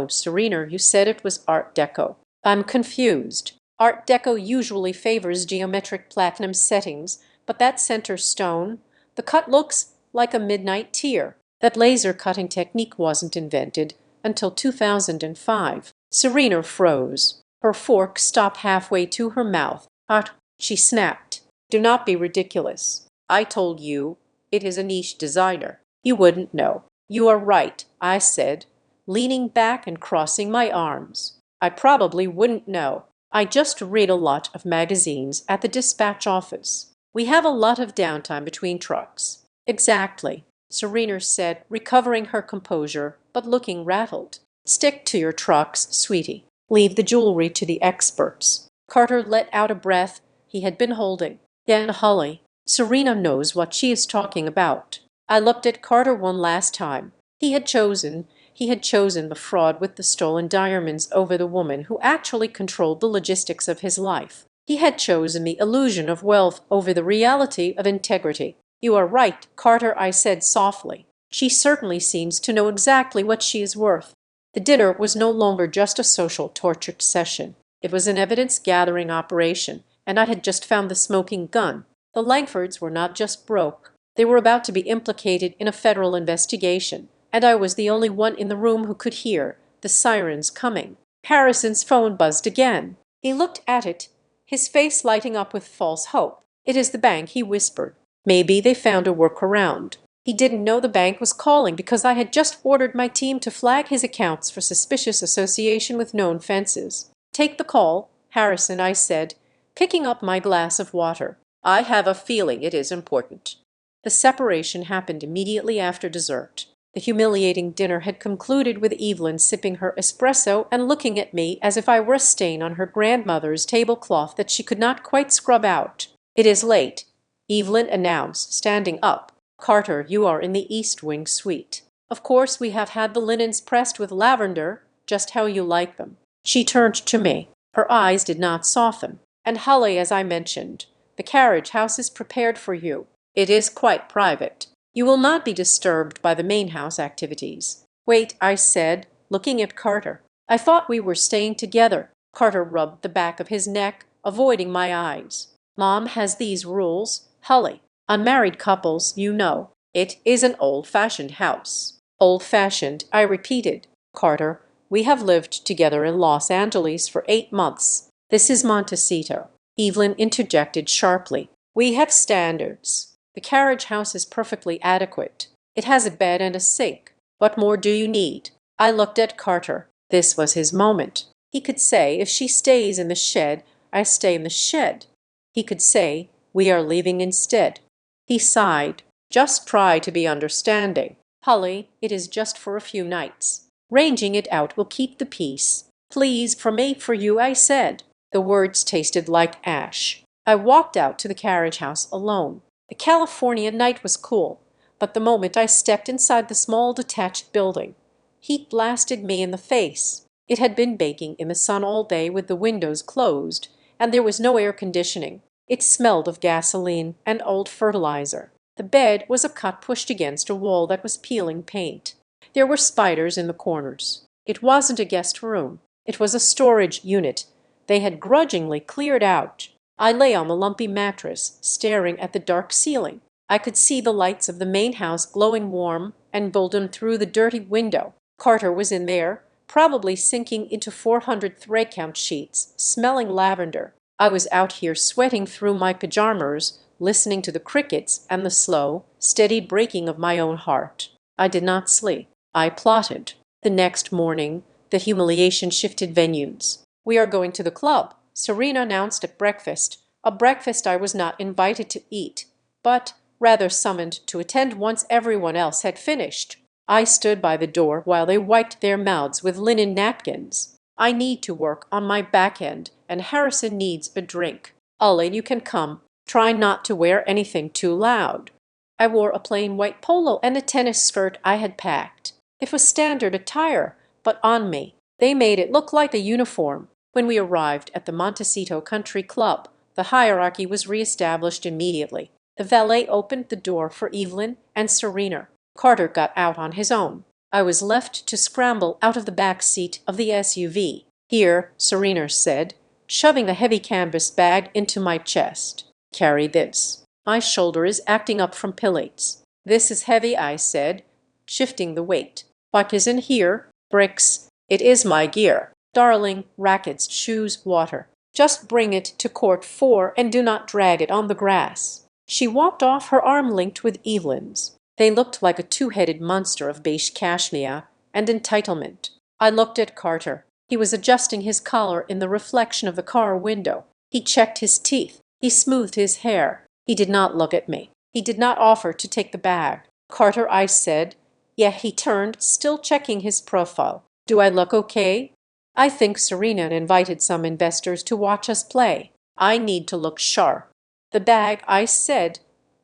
Serena, you said it was Art Deco. I'm confused. Art Deco usually favors geometric platinum settings, but that center stone, the cut looks like a midnight tear. That laser cutting technique wasn't invented until 2005. Serena froze. Her fork stopped halfway to her mouth. Art, she snapped. Do not be ridiculous. I told you it is a niche designer. You wouldn't know. You are right, I said, leaning back and crossing my arms. I probably wouldn't know. I just read a lot of magazines at the dispatch office. We have a lot of downtime between trucks. Exactly, Serena said, recovering her composure, but looking rattled. Stick to your trucks, sweetie. Leave the jewelry to the experts. Carter let out a breath he had been holding. Then Holly, Serena knows what she is talking about. I looked at Carter one last time. He had chosen the fraud with the stolen diamonds over the woman who actually controlled the logistics of his life. He had chosen the illusion of wealth over the reality of integrity. You are right, Carter, I said softly. She certainly seems to know exactly what she is worth. The dinner was no longer just a social torture session. It was an evidence-gathering operation, and I had just found the smoking gun. The Langfords were not just broke. They were about to be implicated in a federal investigation, and I was the only one in the room who could hear the sirens coming. Harrison's phone buzzed again. He looked at it, his face lighting up with false hope. It is the bank, he whispered. Maybe they found a workaround. He didn't know the bank was calling because I had just ordered my team to flag his accounts for suspicious association with known fences. Take the call, Harrison, I said, picking up my glass of water. I have a feeling it is important. The separation happened immediately after dessert. The humiliating dinner had concluded with Evelyn sipping her espresso and looking at me as if I were a stain on her grandmother's tablecloth that she could not quite scrub out. It is late, Evelyn announced, standing up. Carter, you are in the East Wing suite. Of course, we have had the linens pressed with lavender, just how you like them. She turned to me. Her eyes did not soften. And Holly, as I mentioned, the carriage house is prepared for you. It is quite private. You will not be disturbed by the main house activities. Wait, I said, looking at Carter. I thought we were staying together. Carter rubbed the back of his neck, avoiding my eyes. Mom has these rules, Holly. Unmarried couples, you know. It is an old-fashioned house. Old-fashioned, I repeated. Carter, we have lived together in Los Angeles for 8 months. This is Montecito. Evelyn interjected sharply. We have standards. The carriage house is perfectly adequate. It has a bed and a sink. What more do you need? I looked at Carter. This was his moment. He could say, if she stays in the shed, I stay in the shed. He could say, we are leaving instead. He sighed. Just try to be understanding. Holly, it is just for a few nights. Ranging it out will keep the peace. Please, for me, for you, I said. The words tasted like ash. I walked out to the carriage house alone. The California night was cool, but the moment I stepped inside the small detached building, heat blasted me in the face. It had been baking in the sun all day with the windows closed, and there was no air conditioning. It smelled of gasoline and old fertilizer. The bed was a cut pushed against a wall that was peeling paint. There were spiders in the corners. It wasn't a guest room. It was a storage unit they had grudgingly cleared out. I lay on the lumpy mattress, staring at the dark ceiling. I could see the lights of the main house glowing warm and golden through the dirty window. Carter was in there, probably sinking into 400 three-count sheets, smelling lavender. I was out here sweating through my pajamas, listening to the crickets and the slow, steady breaking of my own heart. I did not sleep. I plotted. The next morning, the humiliation shifted venues. We are going to the club, Serena announced at breakfast, a breakfast I was not invited to eat, but rather summoned to attend once everyone else had finished. I stood by the door while they wiped their mouths with linen napkins. I need to work on my back end, and Harrison needs a drink. Ollie, you can come. Try not to wear anything too loud. I wore a plain white polo and a tennis skirt I had packed. It was standard attire, but on me, they made it look like a uniform. When we arrived at the Montecito Country Club, the hierarchy was reestablished immediately. The valet opened the door for Evelyn and Serena. Carter got out on his own. I was left to scramble out of the back seat of the SUV. Here, Serena said, shoving the heavy canvas bag into my chest. Carry this. My shoulder is acting up from pilates. This is heavy, I said, shifting the weight. What is in here? Bricks. It is my gear. Darling, rackets, shoes, water. Just bring it to court 4 and do not drag it on the grass. She walked off, her arm linked with Evelyn's. They looked like a two-headed monster of beige cashmere and entitlement. I looked at Carter. He was adjusting his collar in the reflection of the car window. He checked his teeth. He smoothed his hair. He did not look at me. He did not offer to take the bag. Carter, I said. Yeah, he turned, still checking his profile. Do I look okay? I think Serena invited some investors to watch us play. I need to look sharp. The bag, I said,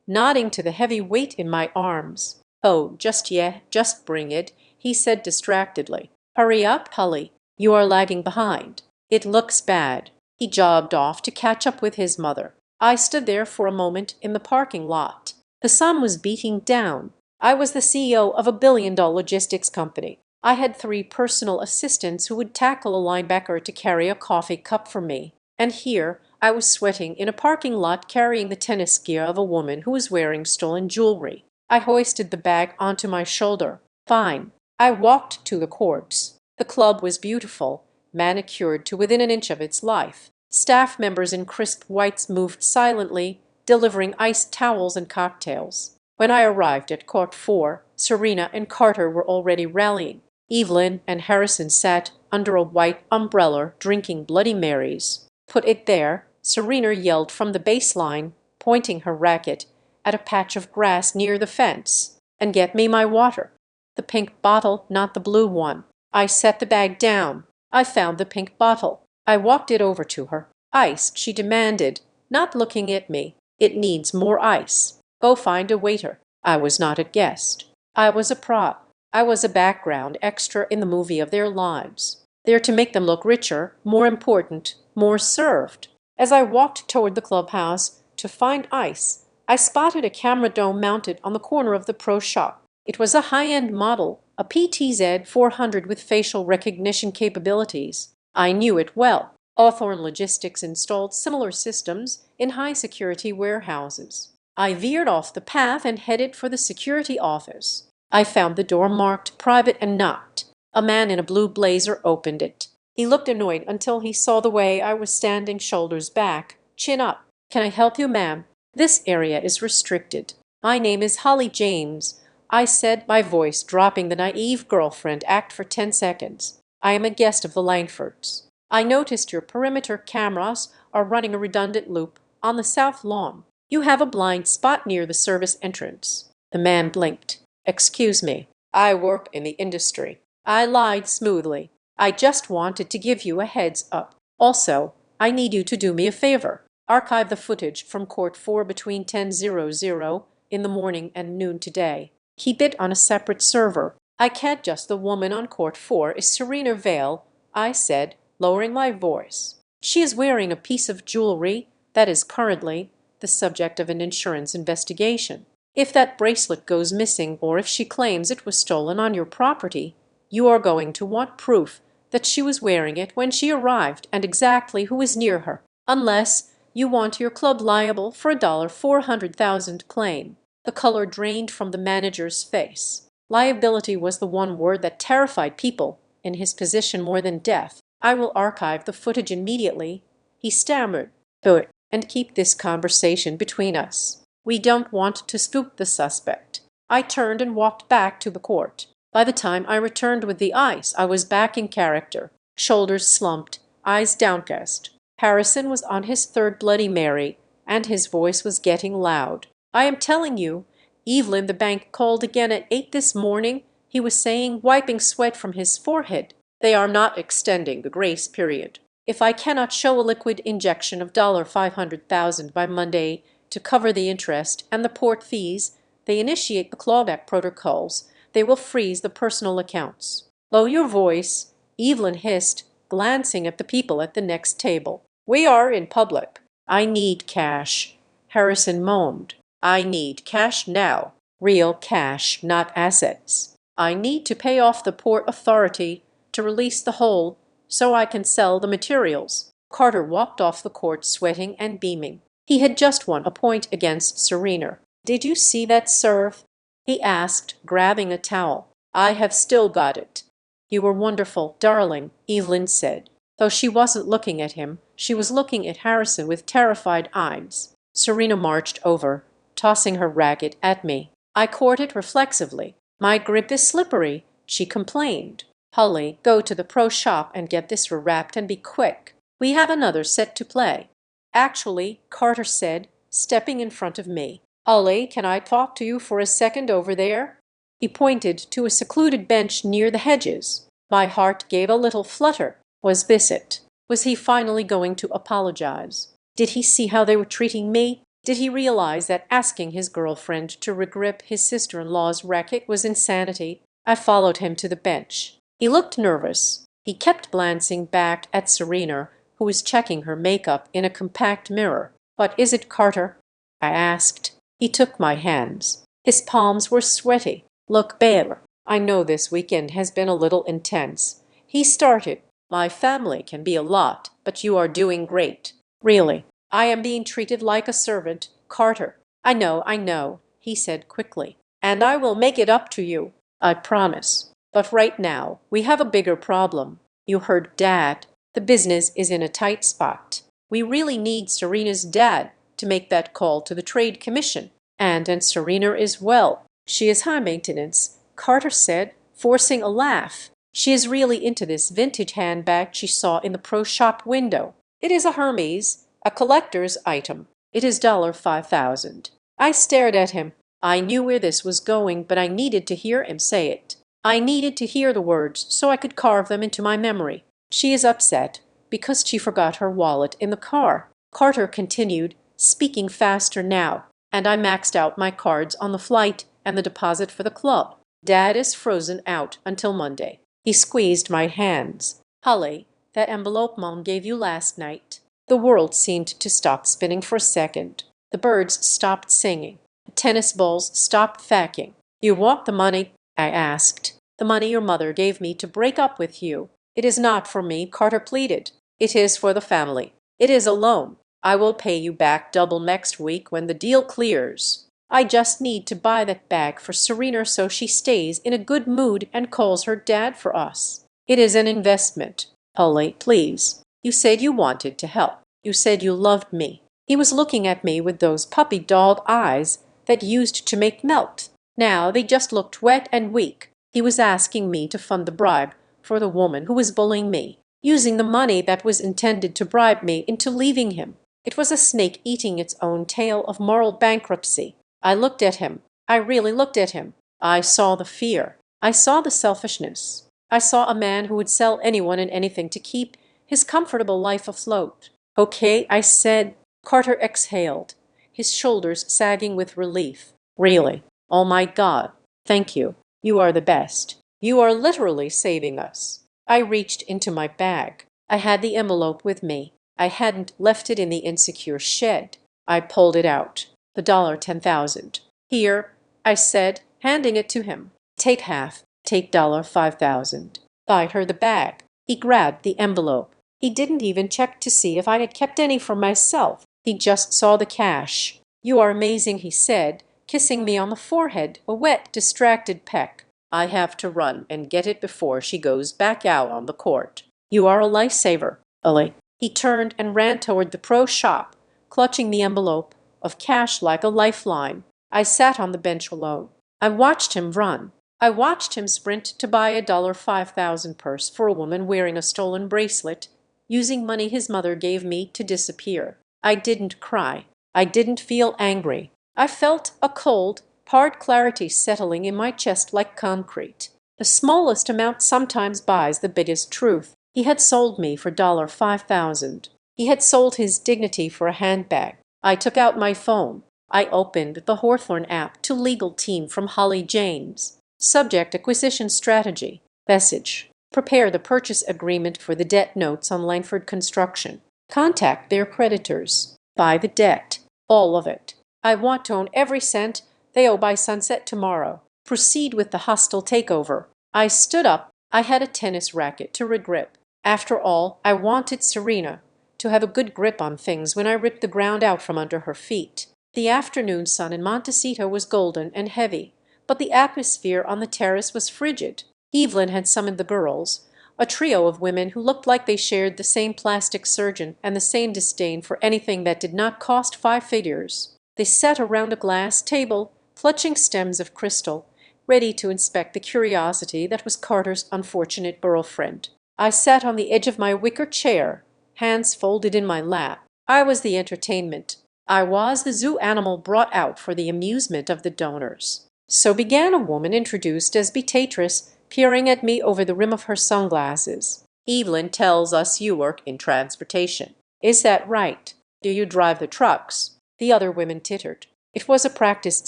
nodding to the heavy weight in my arms. Oh, just bring it, he said distractedly. Hurry up, Holly. You are lagging behind. It looks bad. He jogged off to catch up with his mother. I stood there for a moment in the parking lot. The sun was beating down. I was the CEO of a billion-dollar logistics company. I had 3 personal assistants who would tackle a linebacker to carry a coffee cup for me. And here I was sweating in a parking lot carrying the tennis gear of a woman who was wearing stolen jewelry. I hoisted the bag onto my shoulder. Fine. I walked to the courts. The club was beautiful, manicured to within an inch of its life. Staff members in crisp whites moved silently, delivering iced towels and cocktails. When I arrived at Court 4, Serena and Carter were already rallying. Evelyn and Harrison sat under a white umbrella drinking Bloody Marys. Put it there, Serena yelled from the baseline, pointing her racket at a patch of grass near the fence. And get me my water. The pink bottle, not the blue one. I set the bag down. I found the pink bottle. I walked it over to her. Ice, she demanded, not looking at me. It needs more ice. Go find a waiter. I was not a guest. I was a prop. I was a background extra in the movie of their lives. There to make them look richer, more important, more served. As I walked toward the clubhouse to find ice, I spotted a camera dome mounted on the corner of the pro shop. It was a high-end model, a PTZ 400 with facial recognition capabilities. I knew it well. Hawthorne Logistics installed similar systems in high-security warehouses. I veered off the path and headed for the security office. I found the door marked private and knocked. A man in a blue blazer opened it. He looked annoyed until he saw the way I was standing, shoulders back, chin up. "Can I help you, ma'am? This area is restricted." "My name is Holly James," I said, my voice dropping the naive girlfriend act for 10 seconds. "I am a guest of the Langfords. I noticed your perimeter cameras are running a redundant loop on the south lawn. You have a blind spot near the service entrance." The man blinked. "Excuse me. I work in the industry." I lied smoothly. "I just wanted to give you a heads up. Also, I need you to do me a favor. Archive the footage from Court 4 between 10:00 in the morning and noon today. Keep it on a separate server." "I can't. Just the woman on Court 4 is Serena Vale," I said, lowering my voice. "She is wearing a piece of jewelry that is currently the subject of an insurance investigation. If that bracelet goes missing or if she claims it was stolen on your property, you are going to want proof that she was wearing it when she arrived and exactly who is near her, unless you want your club liable for a $400,000 claim." The color drained from the manager's face. Liability was the one word that terrified people in his position more than death. "I will archive the footage immediately," he stammered. "Do it, and keep this conversation between us. We don't want to spook the suspect." I turned and walked back to the court. By the time I returned with the ice, I was back in character, shoulders slumped, eyes downcast. Harrison was on his third Bloody Mary, and his voice was getting loud. "I am telling you, Evelyn, the bank called again at 8 this morning," he was saying, wiping sweat from his forehead. "They are not extending the grace period. If I cannot show a liquid injection of $500,000 by Monday to cover the interest and the port fees, they initiate the clawback protocols. They will freeze the personal accounts." "Lower your voice," Evelyn hissed, glancing at the people at the next table. "We are in public." "I need cash," Harrison moaned. "I need cash now. Real cash, not assets. I need to pay off the Port Authority to release the hold so I can sell the materials." Carter walked off the court sweating and beaming. He had just won a point against Serena. "Did you see that serve?" he asked, grabbing a towel. "I have still got it." "You were wonderful, darling," Evelyn said. Though she wasn't looking at him, she was looking at Harrison with terrified eyes. Serena marched over, tossing her racket at me. I caught it reflexively. "My grip is slippery," she complained. "Holly, go to the pro shop and get this rewrapped and be quick. We have another set to play." "Actually," Carter said, stepping in front of me. "Holly, can I talk to you for a second over there?" He pointed to a secluded bench near the hedges. My heart gave a little flutter. Was this it? Was he finally going to apologize? Did he see how they were treating me? Did he realize that asking his girlfriend to regrip his sister-in-law's racket was insanity? I followed him to the bench. He looked nervous. He kept glancing back at Serena, who was checking her makeup in a compact mirror. "What is it, Carter?" I asked. He took my hands. His palms were sweaty. "Look, Baylor, I know this weekend has been a little intense." He started. "My family can be a lot, but you are doing great. Really, I am being treated like a servant, Carter." I know," he said quickly. "And I will make it up to you. I promise. But right now, we have a bigger problem. You heard Dad. The business is in a tight spot. We really need Serena's dad to make that call to the Trade Commission. And Serena is well. She is high maintenance," Carter said, forcing a laugh. "She is really into this vintage handbag she saw in the pro shop window. It is a Hermes, a collector's item. It is $5,000. I stared at him. I knew where this was going, but I needed to hear him say it. I needed to hear the words so I could carve them into my memory. "She is upset because she forgot her wallet in the car," Carter continued, speaking faster now. "And I maxed out my cards on the flight and the deposit for the club. Dad is frozen out until Monday." He squeezed my hands. "Holly, that envelope Mom gave you last night." The world seemed to stop spinning for a second. The birds stopped singing. The tennis balls stopped thwacking. "You want the money?" I asked. "The money your mother gave me to break up with you." "It is not for me," Carter pleaded. "It is for the family. It is a loan. I will pay you back double next week when the deal clears. I just need to buy that bag for Serena so she stays in a good mood and calls her dad for us. It is an investment. Holly, please. You said you wanted to help. You said you loved me." He was looking at me with those puppy dog eyes that used to make melt. Now they just looked wet and weak. He was asking me to fund the bribe for the woman who was bullying me, using the money that was intended to bribe me into leaving him. It was a snake eating its own tail of moral bankruptcy. I looked at him. I really looked at him. I saw the fear. I saw the selfishness. I saw a man who would sell anyone and anything to keep his comfortable life afloat. "Okay," I said. Carter exhaled, his shoulders sagging with relief. "Really? Oh my God. Thank you. You are the best. You are literally saving us." I reached into my bag. I had the envelope with me. I hadn't left it in the insecure shed. I pulled it out. The $10,000. "Here," I said, handing it to him. "Take half. Take $5,000. Buy her the bag." He grabbed the envelope. He didn't even check to see if I had kept any for myself. He just saw the cash. "You are amazing," he said, kissing me on the forehead, a wet, distracted peck. "I have to run and get it before she goes back out on the court. You are a lifesaver, Ollie." He turned and ran toward the pro shop, clutching the envelope of cash like a lifeline. I sat on the bench alone. I watched him run. I watched him sprint to buy a $5,000 purse for a woman wearing a stolen bracelet, using money his mother gave me to disappear. I didn't cry. I didn't feel angry. I felt a cold, hard clarity settling in my chest like concrete. The smallest amount sometimes buys the biggest truth. He had sold me for $5,000. He had sold his dignity for a handbag. I took out my phone. I opened the Hawthorne app to legal team from Holly James. Subject acquisition strategy. Message. Prepare the purchase agreement for the debt notes on Langford Construction. Contact their creditors. Buy the debt. All of it. I want to own every cent they owe by sunset tomorrow. Proceed with the hostile takeover. I stood up. I had a tennis racket to regrip. After all, I wanted Serena to have a good grip on things when I ripped the ground out from under her feet. The afternoon sun in Montecito was golden and heavy, but the atmosphere on the terrace was frigid. Evelyn had summoned the girls, a trio of women who looked like they shared the same plastic surgeon and the same disdain for anything that did not cost 5 figures. They sat around a glass table, clutching stems of crystal, ready to inspect the curiosity that was Carter's unfortunate girlfriend. I sat on the edge of my wicker chair, hands folded in my lap. I was the entertainment. I was the zoo animal brought out for the amusement of the donors. So began a woman introduced as Beatrice, peering at me over the rim of her sunglasses. "Evelyn tells us you work in transportation. Is that right? Do you drive the trucks?" The other women tittered. It was a practiced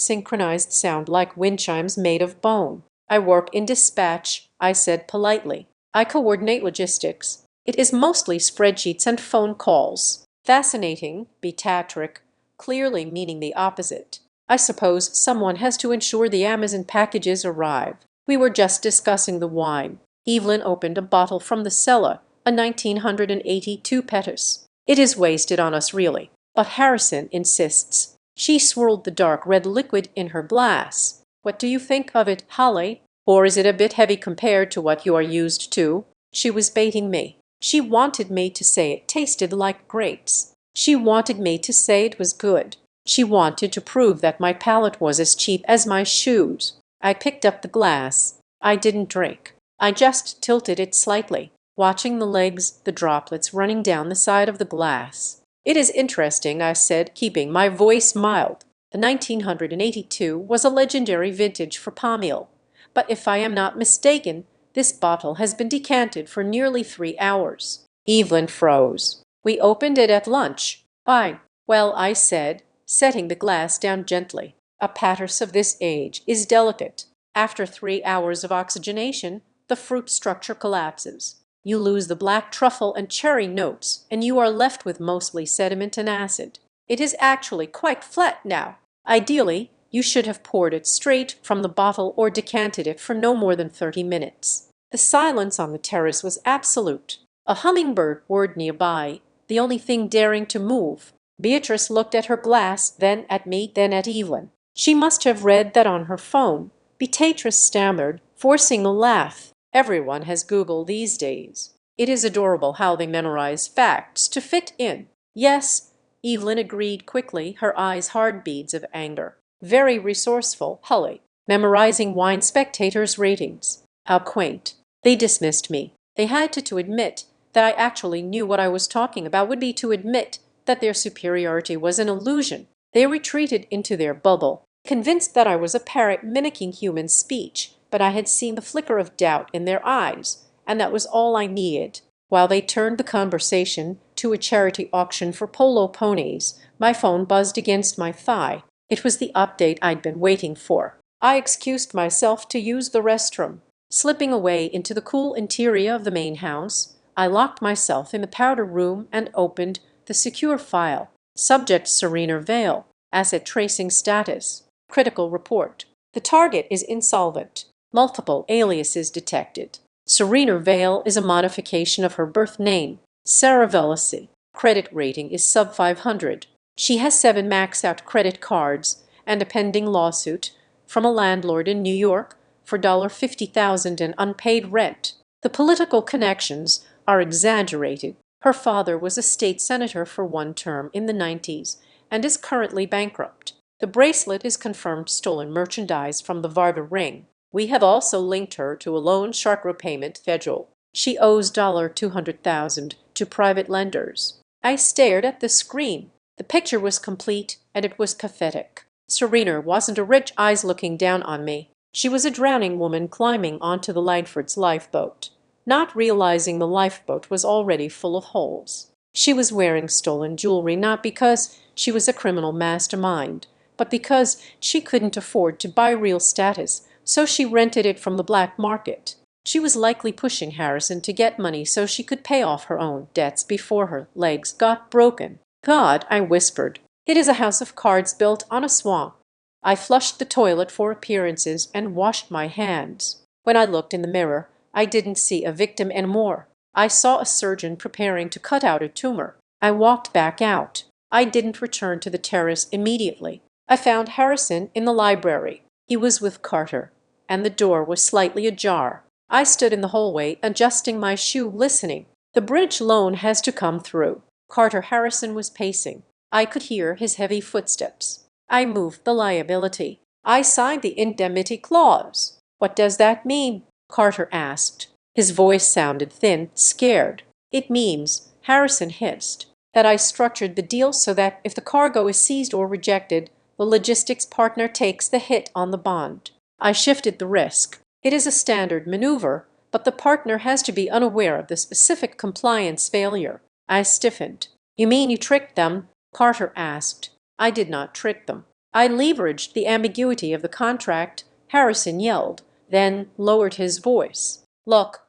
synchronized sound like wind chimes made of bone. "I work in dispatch," I said politely. "I coordinate logistics. It is mostly spreadsheets and phone calls." Fascinating, Beatrice, clearly meaning the opposite. "I suppose someone has to ensure the Amazon packages arrive." We were just discussing the wine. Evelyn opened a bottle from the cellar, a 1982 Pettus. "It is wasted on us, really, but Harrison insists." She swirled the dark red liquid in her glass. "What do you think of it, Holly? Or is it a bit heavy compared to what you are used to?" She was baiting me. She wanted me to say it tasted like grapes. She wanted me to say it was good. She wanted to prove that my palate was as cheap as my shoes. I picked up the glass. I didn't drink. I just tilted it slightly, watching the legs, the droplets running down the side of the glass. "It is interesting," I said, keeping my voice mild. "The 1982 was a legendary vintage for Pamil. But if I am not mistaken, this bottle has been decanted for nearly 3 hours." Evelyn froze. "We opened it at lunch." Well," I said, setting the glass down gently. "A Patterson of this age is delicate. After 3 hours of oxygenation, the fruit structure collapses. You lose the black truffle and cherry notes, and you are left with mostly sediment and acid. It is actually quite flat now. Ideally, you should have poured it straight from the bottle or decanted it for no more than 30 minutes. The silence on the terrace was absolute. A hummingbird whirred nearby, the only thing daring to move. Beatrice looked at her glass, then at me, then at Evelyn. She must have read that on her phone. Beatrice stammered, forcing a laugh. Everyone has Google these days. It is adorable how they memorize facts to fit in. Yes, Evelyn agreed quickly, her eyes hard beads of anger. Very resourceful, Hully. Memorizing wine spectators' ratings. How quaint. They dismissed me. They had to admit that I actually knew what I was talking about would be to admit that their superiority was an illusion. They retreated into their bubble, convinced that I was a parrot mimicking human speech, but I had seen the flicker of doubt in their eyes, and that was all I needed. While they turned the conversation to a charity auction for polo ponies, my phone buzzed against my thigh. It was the update I'd been waiting for. I excused myself to use the restroom. Slipping away into the cool interior of the main house, I locked myself in the powder room and opened the secure file. Subject Serena Vale. Asset tracing status. Critical report. The target is insolvent. Multiple aliases detected. Serena Vale is a modification of her birth name, Sarah Velasi. Credit rating is sub 500. She has 7 max-out credit cards and a pending lawsuit from a landlord in New York for $50,000 in unpaid rent. The political connections are exaggerated. Her father was a state senator for one term in the 90s and is currently bankrupt. The bracelet is confirmed stolen merchandise from the Varga ring. We have also linked her to a loan shark repayment federal. She owes $200,000 to private lenders. I stared at the screen. The picture was complete, and it was pathetic. Serena wasn't a rich eyes looking down on me. She was a drowning woman climbing onto the Langford's lifeboat, not realizing the lifeboat was already full of holes. She was wearing stolen jewelry not because she was a criminal mastermind, but because she couldn't afford to buy real status, so she rented it from the black market. She was likely pushing Harrison to get money so she could pay off her own debts before her legs got broken. God, I whispered. It is a house of cards built on a swamp. I flushed the toilet for appearances and washed my hands. When I looked in the mirror, I didn't see a victim anymore. I saw a surgeon preparing to cut out a tumor. I walked back out. I didn't return to the terrace immediately. I found Harrison in the library. He was with Carter, and the door was slightly ajar. I stood in the hallway, adjusting my shoe, listening. The bridge loan has to come through. Carter Harrison was pacing. I could hear his heavy footsteps. I moved the liability. I signed the indemnity clause. What does that mean? Carter asked. His voice sounded thin, scared. It means, Harrison hissed, that I structured the deal so that if the cargo is seized or rejected, the logistics partner takes the hit on the bond. I shifted the risk. It is a standard maneuver, but the partner has to be unaware of the specific compliance failure. I stiffened. You mean you tricked them? Carter asked. I did not trick them. I leveraged the ambiguity of the contract, Harrison yelled, then lowered his voice. Look,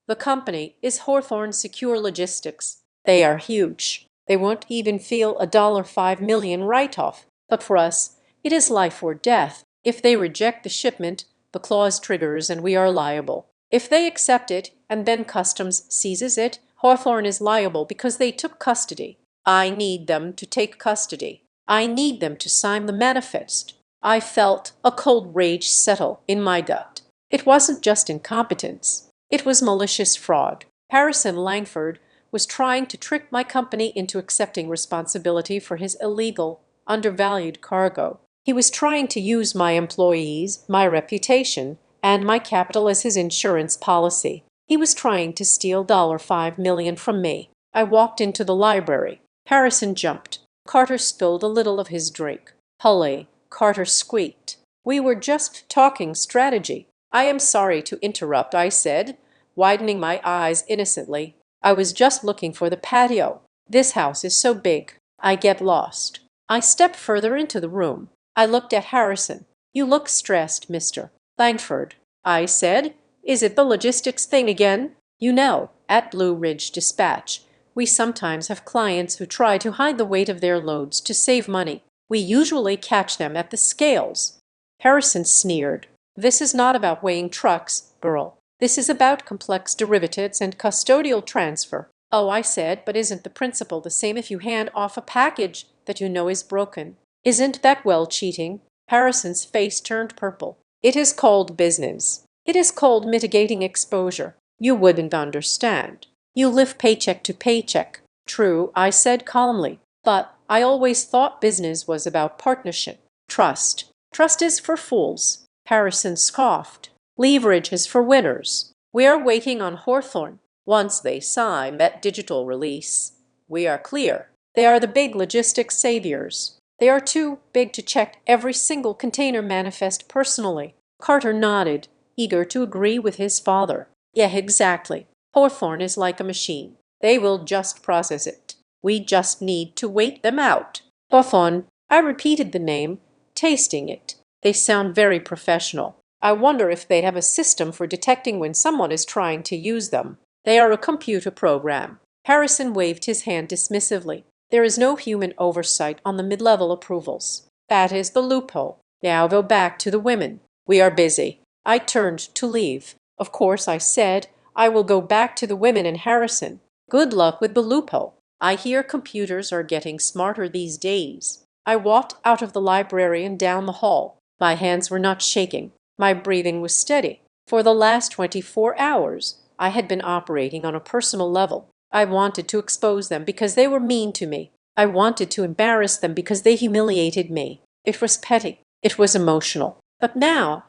the company is Hawthorne Secure Logistics. They are huge. They won't even feel a $5 million write-off. But for us, it is life or death. If they reject the shipment, the clause triggers and we are liable. If they accept it and then customs seizes it, Hawthorne is liable because they took custody. I need them to take custody. I need them to sign the manifest. I felt a cold rage settle in my gut. It wasn't just incompetence. It was malicious fraud. Harrison Langford was trying to trick my company into accepting responsibility for his illegal, undervalued cargo. He was trying to use my employees, my reputation, and my capital as his insurance policy. He was trying to steal $5 million from me. I walked into the library. Harrison jumped. Carter spilled a little of his drink. Hully, Carter squeaked. We were just talking strategy. I am sorry to interrupt, I said, widening my eyes innocently. I was just looking for the patio. This house is so big. I get lost. I stepped further into the room. I looked at Harrison. You look stressed, Mr. Langford. I said, is it the logistics thing again? You know, at Blue Ridge Dispatch, We sometimes have clients who try to hide the weight of their loads to save money. We usually catch them at the scales." Harrison sneered. "This is not about weighing trucks, girl. This is about complex derivatives and custodial transfer." "Oh," I said, "but isn't the principle the same if you hand off a package that you know is broken? Isn't that well cheating?" Harrison's face turned purple. "It is called business. It is called mitigating exposure. You wouldn't understand. You live paycheck to paycheck." "True," I said calmly, "but I always thought business was about partnership. Trust. Trust is for fools." Harrison scoffed. "Leverage is for winners. We are waiting on Hawthorne. Once they sign that digital release, we are clear. They are the big logistics saviors. They are too big to check every single container manifest personally." Carter nodded, eager to agree with his father. "Yeah, exactly. Hawthorne is like a machine. They will just process it. We just need to wait them out." "Hawthorne." I repeated the name, tasting it. They sound very professional. I wonder if they have a system for detecting when someone is trying to use them. "They are a computer program." Harrison waved his hand dismissively. "There is no human oversight on the mid-level approvals. That is the loophole. Now go back to the women. We are busy." I turned to leave. "Of course," I said, "I will go back to the women and Harrison. Good luck with the loophole. I hear computers are getting smarter these days." I walked out of the library and down the hall. My hands were not shaking. My breathing was steady. For the last 24 hours, I had been operating on a personal level. I wanted to expose them because they were mean to me. I wanted to embarrass them because they humiliated me. It was petty. It was emotional. But now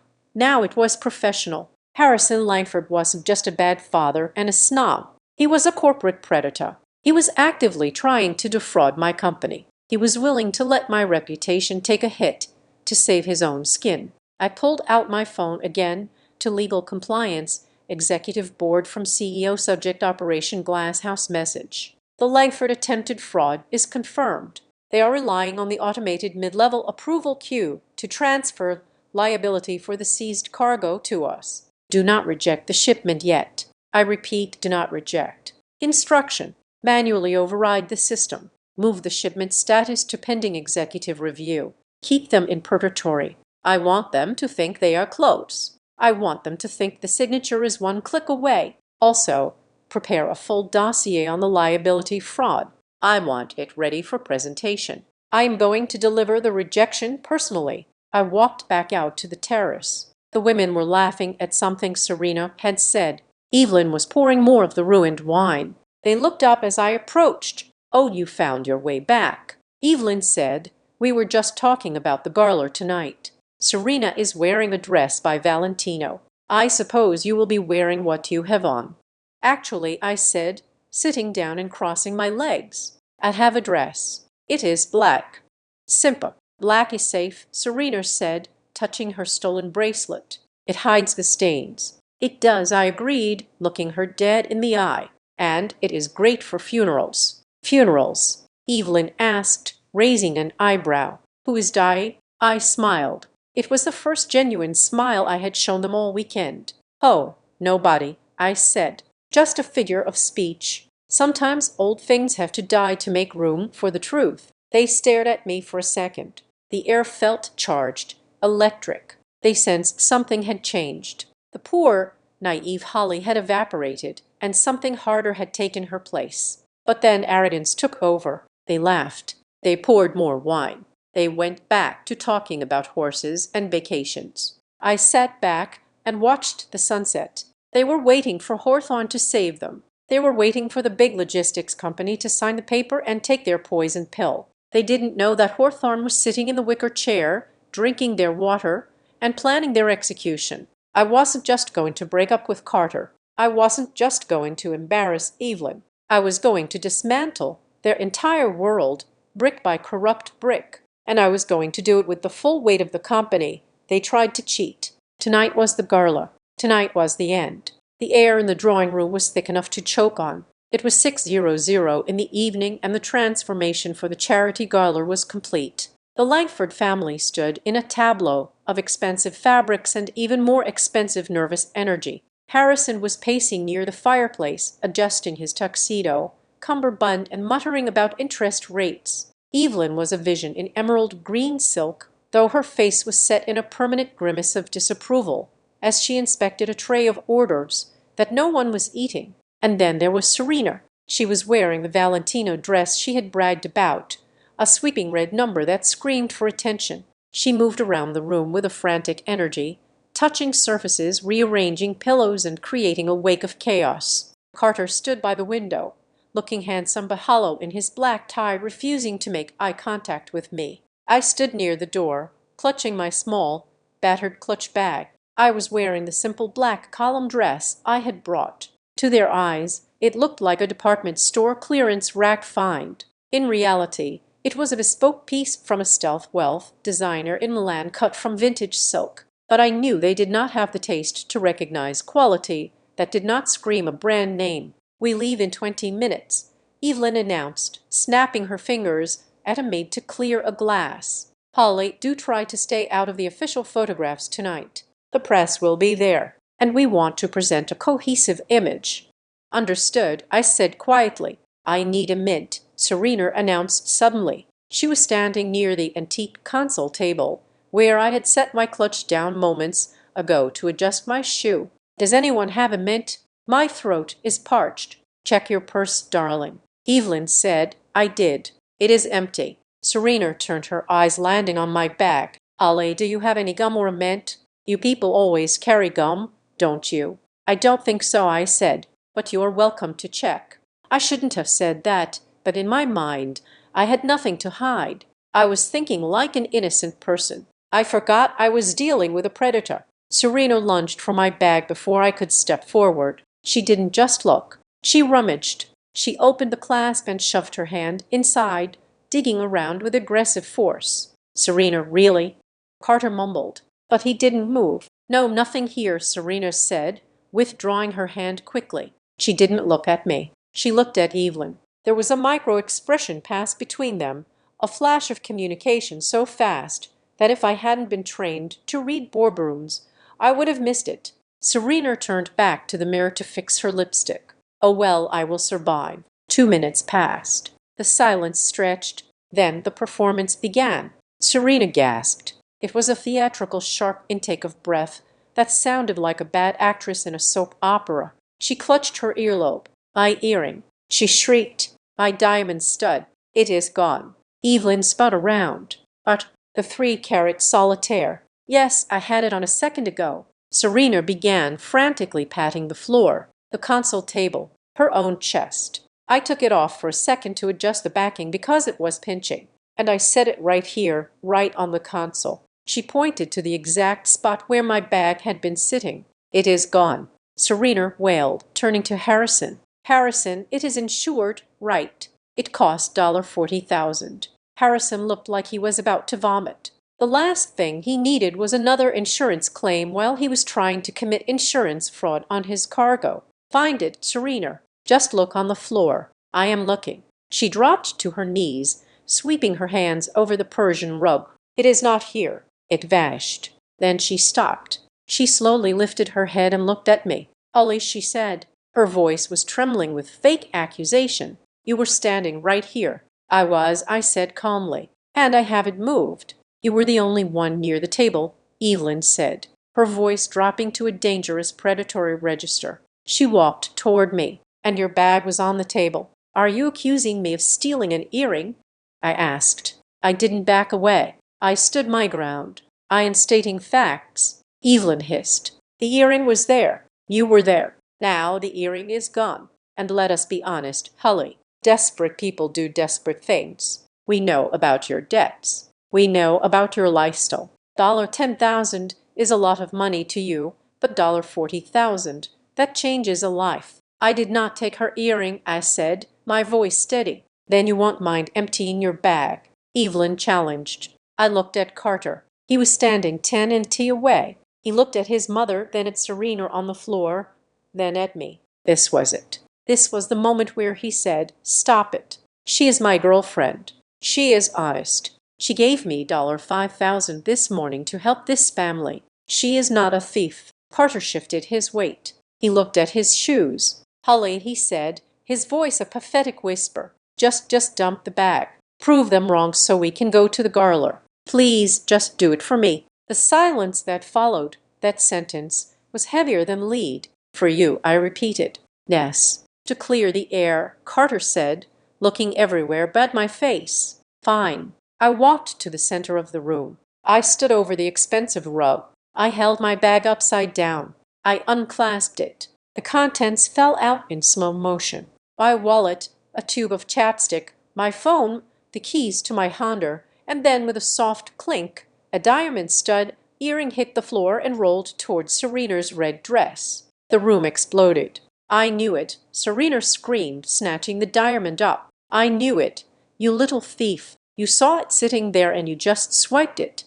it was professional. Harrison Langford wasn't just a bad father and a snob. He was a corporate predator. He was actively trying to defraud my company. He was willing to let my reputation take a hit to save his own skin. I pulled out my phone again to legal compliance, executive board from CEO subject Operation Glasshouse message. "The Langford attempted fraud is confirmed. They are relying on the automated mid-level approval queue to transfer liability for the seized cargo to us. Do not reject the shipment yet." I repeat, do not reject. Instruction: manually override the system. Move the shipment status to pending executive review. Keep them in purgatory. I want them to think they are close. I want them to think the signature is one click away. Also, prepare a full dossier on the liability fraud. I want it ready for presentation. I am going to deliver the rejection personally. I walked back out to the terrace. The women were laughing at something Serena had said. Evelyn was pouring more of the ruined wine. They looked up as I approached. "Oh, you found your way back." Evelyn said, "We were just talking about the Garler tonight. Serena is wearing a dress by Valentino. I suppose you will be wearing what you have on." "Actually," I said, sitting down and crossing my legs, "I have a dress. It is black." "Simple. Black is safe," Serena said, touching her stolen bracelet. "It hides the stains." "It does," I agreed, looking her dead in the eye. "And it is great for funerals." "Funerals?" Evelyn asked, raising an eyebrow. "Who is dying?" I smiled. It was the first genuine smile I had shown them all weekend. "Oh, nobody," I said. "Just a figure of speech. Sometimes old things have to die to make room for the truth." They stared at me for a second. The air felt charged, electric. They sensed something had changed. The poor, naive Holly had evaporated, and something harder had taken her place. But then arrogance took over. They laughed. They poured more wine. They went back to talking about horses and vacations. I sat back and watched the sunset. They were waiting for Hawthorne to save them. They were waiting for the big logistics company to sign the paper and take their poison pill. They didn't know that Hawthorne was sitting in the wicker chair, drinking their water, and planning their execution. I wasn't just going to break up with Carter. I wasn't just going to embarrass Evelyn. I was going to dismantle their entire world, brick by corrupt brick. And I was going to do it with the full weight of the company. They tried to cheat. Tonight was the gala. Tonight was the end. The air in the drawing room was thick enough to choke on. It was 6:00 in the evening, and the transformation for the charity gala was complete. The Langford family stood in a tableau of expensive fabrics and even more expensive nervous energy. Harrison was pacing near the fireplace, adjusting his tuxedo, cummerbund and muttering about interest rates. Evelyn was a vision in emerald green silk, though her face was set in a permanent grimace of disapproval as she inspected a tray of orders that no one was eating. And then there was Serena. She was wearing the Valentino dress she had bragged about, a sweeping red number that screamed for attention. She moved around the room with a frantic energy, touching surfaces, rearranging pillows, and creating a wake of chaos. Carter stood by the window, looking handsome but hollow in his black tie, refusing to make eye contact with me. I stood near the door, clutching my small, battered clutch bag. I was wearing the simple black column dress I had brought. To their eyes, it looked like a department store clearance rack find. In reality, it was a bespoke piece from a stealth wealth designer in Milan, cut from vintage silk. But I knew they did not have the taste to recognize quality that did not scream a brand name. "We leave in 20 minutes, Evelyn announced, snapping her fingers at a maid to clear a glass. "Polly, do try to stay out of the official photographs tonight. The press will be there, and we want to present a cohesive image." "Understood," I said quietly. "I need a mint," Serena announced suddenly. She was standing near the antique console table, where I had set my clutch down moments ago to adjust my shoe. "Does anyone have a mint? My throat is parched." "Check your purse, darling," Evelyn said. I did. "It is empty." Serena turned, her eyes landing on my bag. "Ollie, do you have any gum or a mint? You people always carry gum, don't you?" "I don't think so," I said, "but you're welcome to check." I shouldn't have said that, but in my mind I had nothing to hide. I was thinking like an innocent person. I forgot I was dealing with a predator. Serena lunged for my bag before I could step forward. She didn't just look. She rummaged. She opened the clasp and shoved her hand inside, digging around with aggressive force. "Serena, really?" Carter mumbled, but he didn't move. "No, nothing here," Serena said, withdrawing her hand quickly. She didn't look at me. She looked at Evelyn. There was a micro-expression pass between them, a flash of communication so fast that if I hadn't been trained to read boardrooms, I would have missed it. Serena turned back to the mirror to fix her lipstick. "Oh well, I will survive." 2 minutes passed. The silence stretched. Then the performance began. Serena gasped. It was a theatrical, sharp intake of breath that sounded like a bad actress in a soap opera. She clutched her earlobe. "My earring!" She shrieked. "My diamond stud! It is gone!" Evelyn spun around. "But the 3-carat solitaire." "Yes, I had it on a second ago." Serena began frantically patting the floor, the console table, her own chest. "I took it off for a second to adjust the backing because it was pinching. And I set it right here, right on the console." She pointed to the exact spot where my bag had been sitting. "It is gone," Serena wailed, turning to Harrison. "Harrison, it is insured, right? It cost $40,000. Harrison looked like he was about to vomit. The last thing he needed was another insurance claim while he was trying to commit insurance fraud on his cargo. "Find it, Serena. Just look on the floor." "I am looking." She dropped to her knees, sweeping her hands over the Persian rug. "It is not here." It vanished. Then she stopped. She slowly lifted her head and looked at me. "Ollie," she said. Her voice was trembling with fake accusation. "You were standing right here." "I was," I said calmly. "And I haven't moved." "You were the only one near the table," Evelyn said, her voice dropping to a dangerous predatory register. She walked toward me. "And your bag was on the table. Are you accusing me of stealing an earring?" I asked. I didn't back away. I stood my ground. "I am stating facts," Evelyn hissed. "The earring was there. You were there. Now the earring is gone. And let us be honest, Hully. Desperate people do desperate things. We know about your debts. We know about your lifestyle. $10,000 is a lot of money to you, but $40,000, that changes a life." "I did not take her earring," I said, my voice steady. "Then you won't mind emptying your bag," Evelyn challenged. I looked at Carter. He was standing 10 and T away. He looked at his mother, then at Serena on the floor, then at me. This was it. This was the moment where he said, "Stop it. She is my girlfriend. She is honest. She gave me $5,000 this morning to help this family. She is not a thief." Carter shifted his weight. He looked at his shoes. "Hully," he said, his voice a pathetic whisper. Just dump the bag. Prove them wrong so we can go to the garler. Please, just do it for me." The silence that followed that sentence was heavier than lead. "For you," I repeated. "Yes." To clear the air, Carter said, looking everywhere but my face. "Fine." I walked to the center of the room. I stood over the expensive rug. I held my bag upside down. I unclasped it. The contents fell out in slow motion. My wallet, a tube of chapstick, my phone, the keys to my Honda, and then with a soft clink, a diamond stud earring hit the floor and rolled towards Serena's red dress. The room exploded. I knew it. Serena screamed, snatching the diamond up. "I knew it. You little thief. You saw it sitting there and you just swiped it."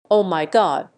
"Oh my God!"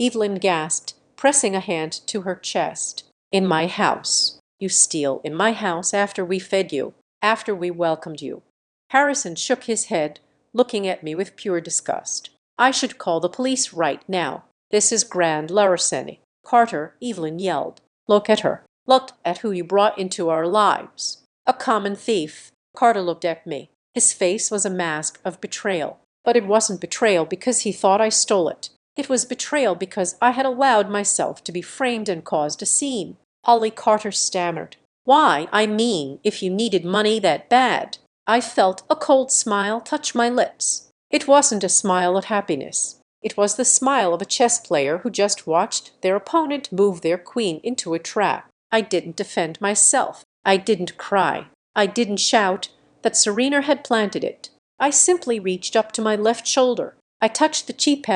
Evelyn gasped, pressing a hand to her chest. "In my house. You steal in my house after we fed you, after we welcomed you." Harrison shook his head, looking at me with pure disgust. "I should call the police right now. This is grand larceny." "Carter," Evelyn yelled. "Look at her. Look at who you brought into our lives." "A common thief." Carter looked at me. His face was a mask of betrayal. But it wasn't betrayal because he thought I stole it. It was betrayal because I had allowed myself to be framed and caused a scene. Ollie, Carter stammered. "Why, I mean, if you needed money that bad." I felt a cold smile touch my lips. It wasn't a smile of happiness. It was the smile of a chess player who just watched their opponent move their queen into a trap. I didn't defend myself. I didn't cry. I didn't shout that Serena had planted it. I simply reached up to my left shoulder. I touched the cheap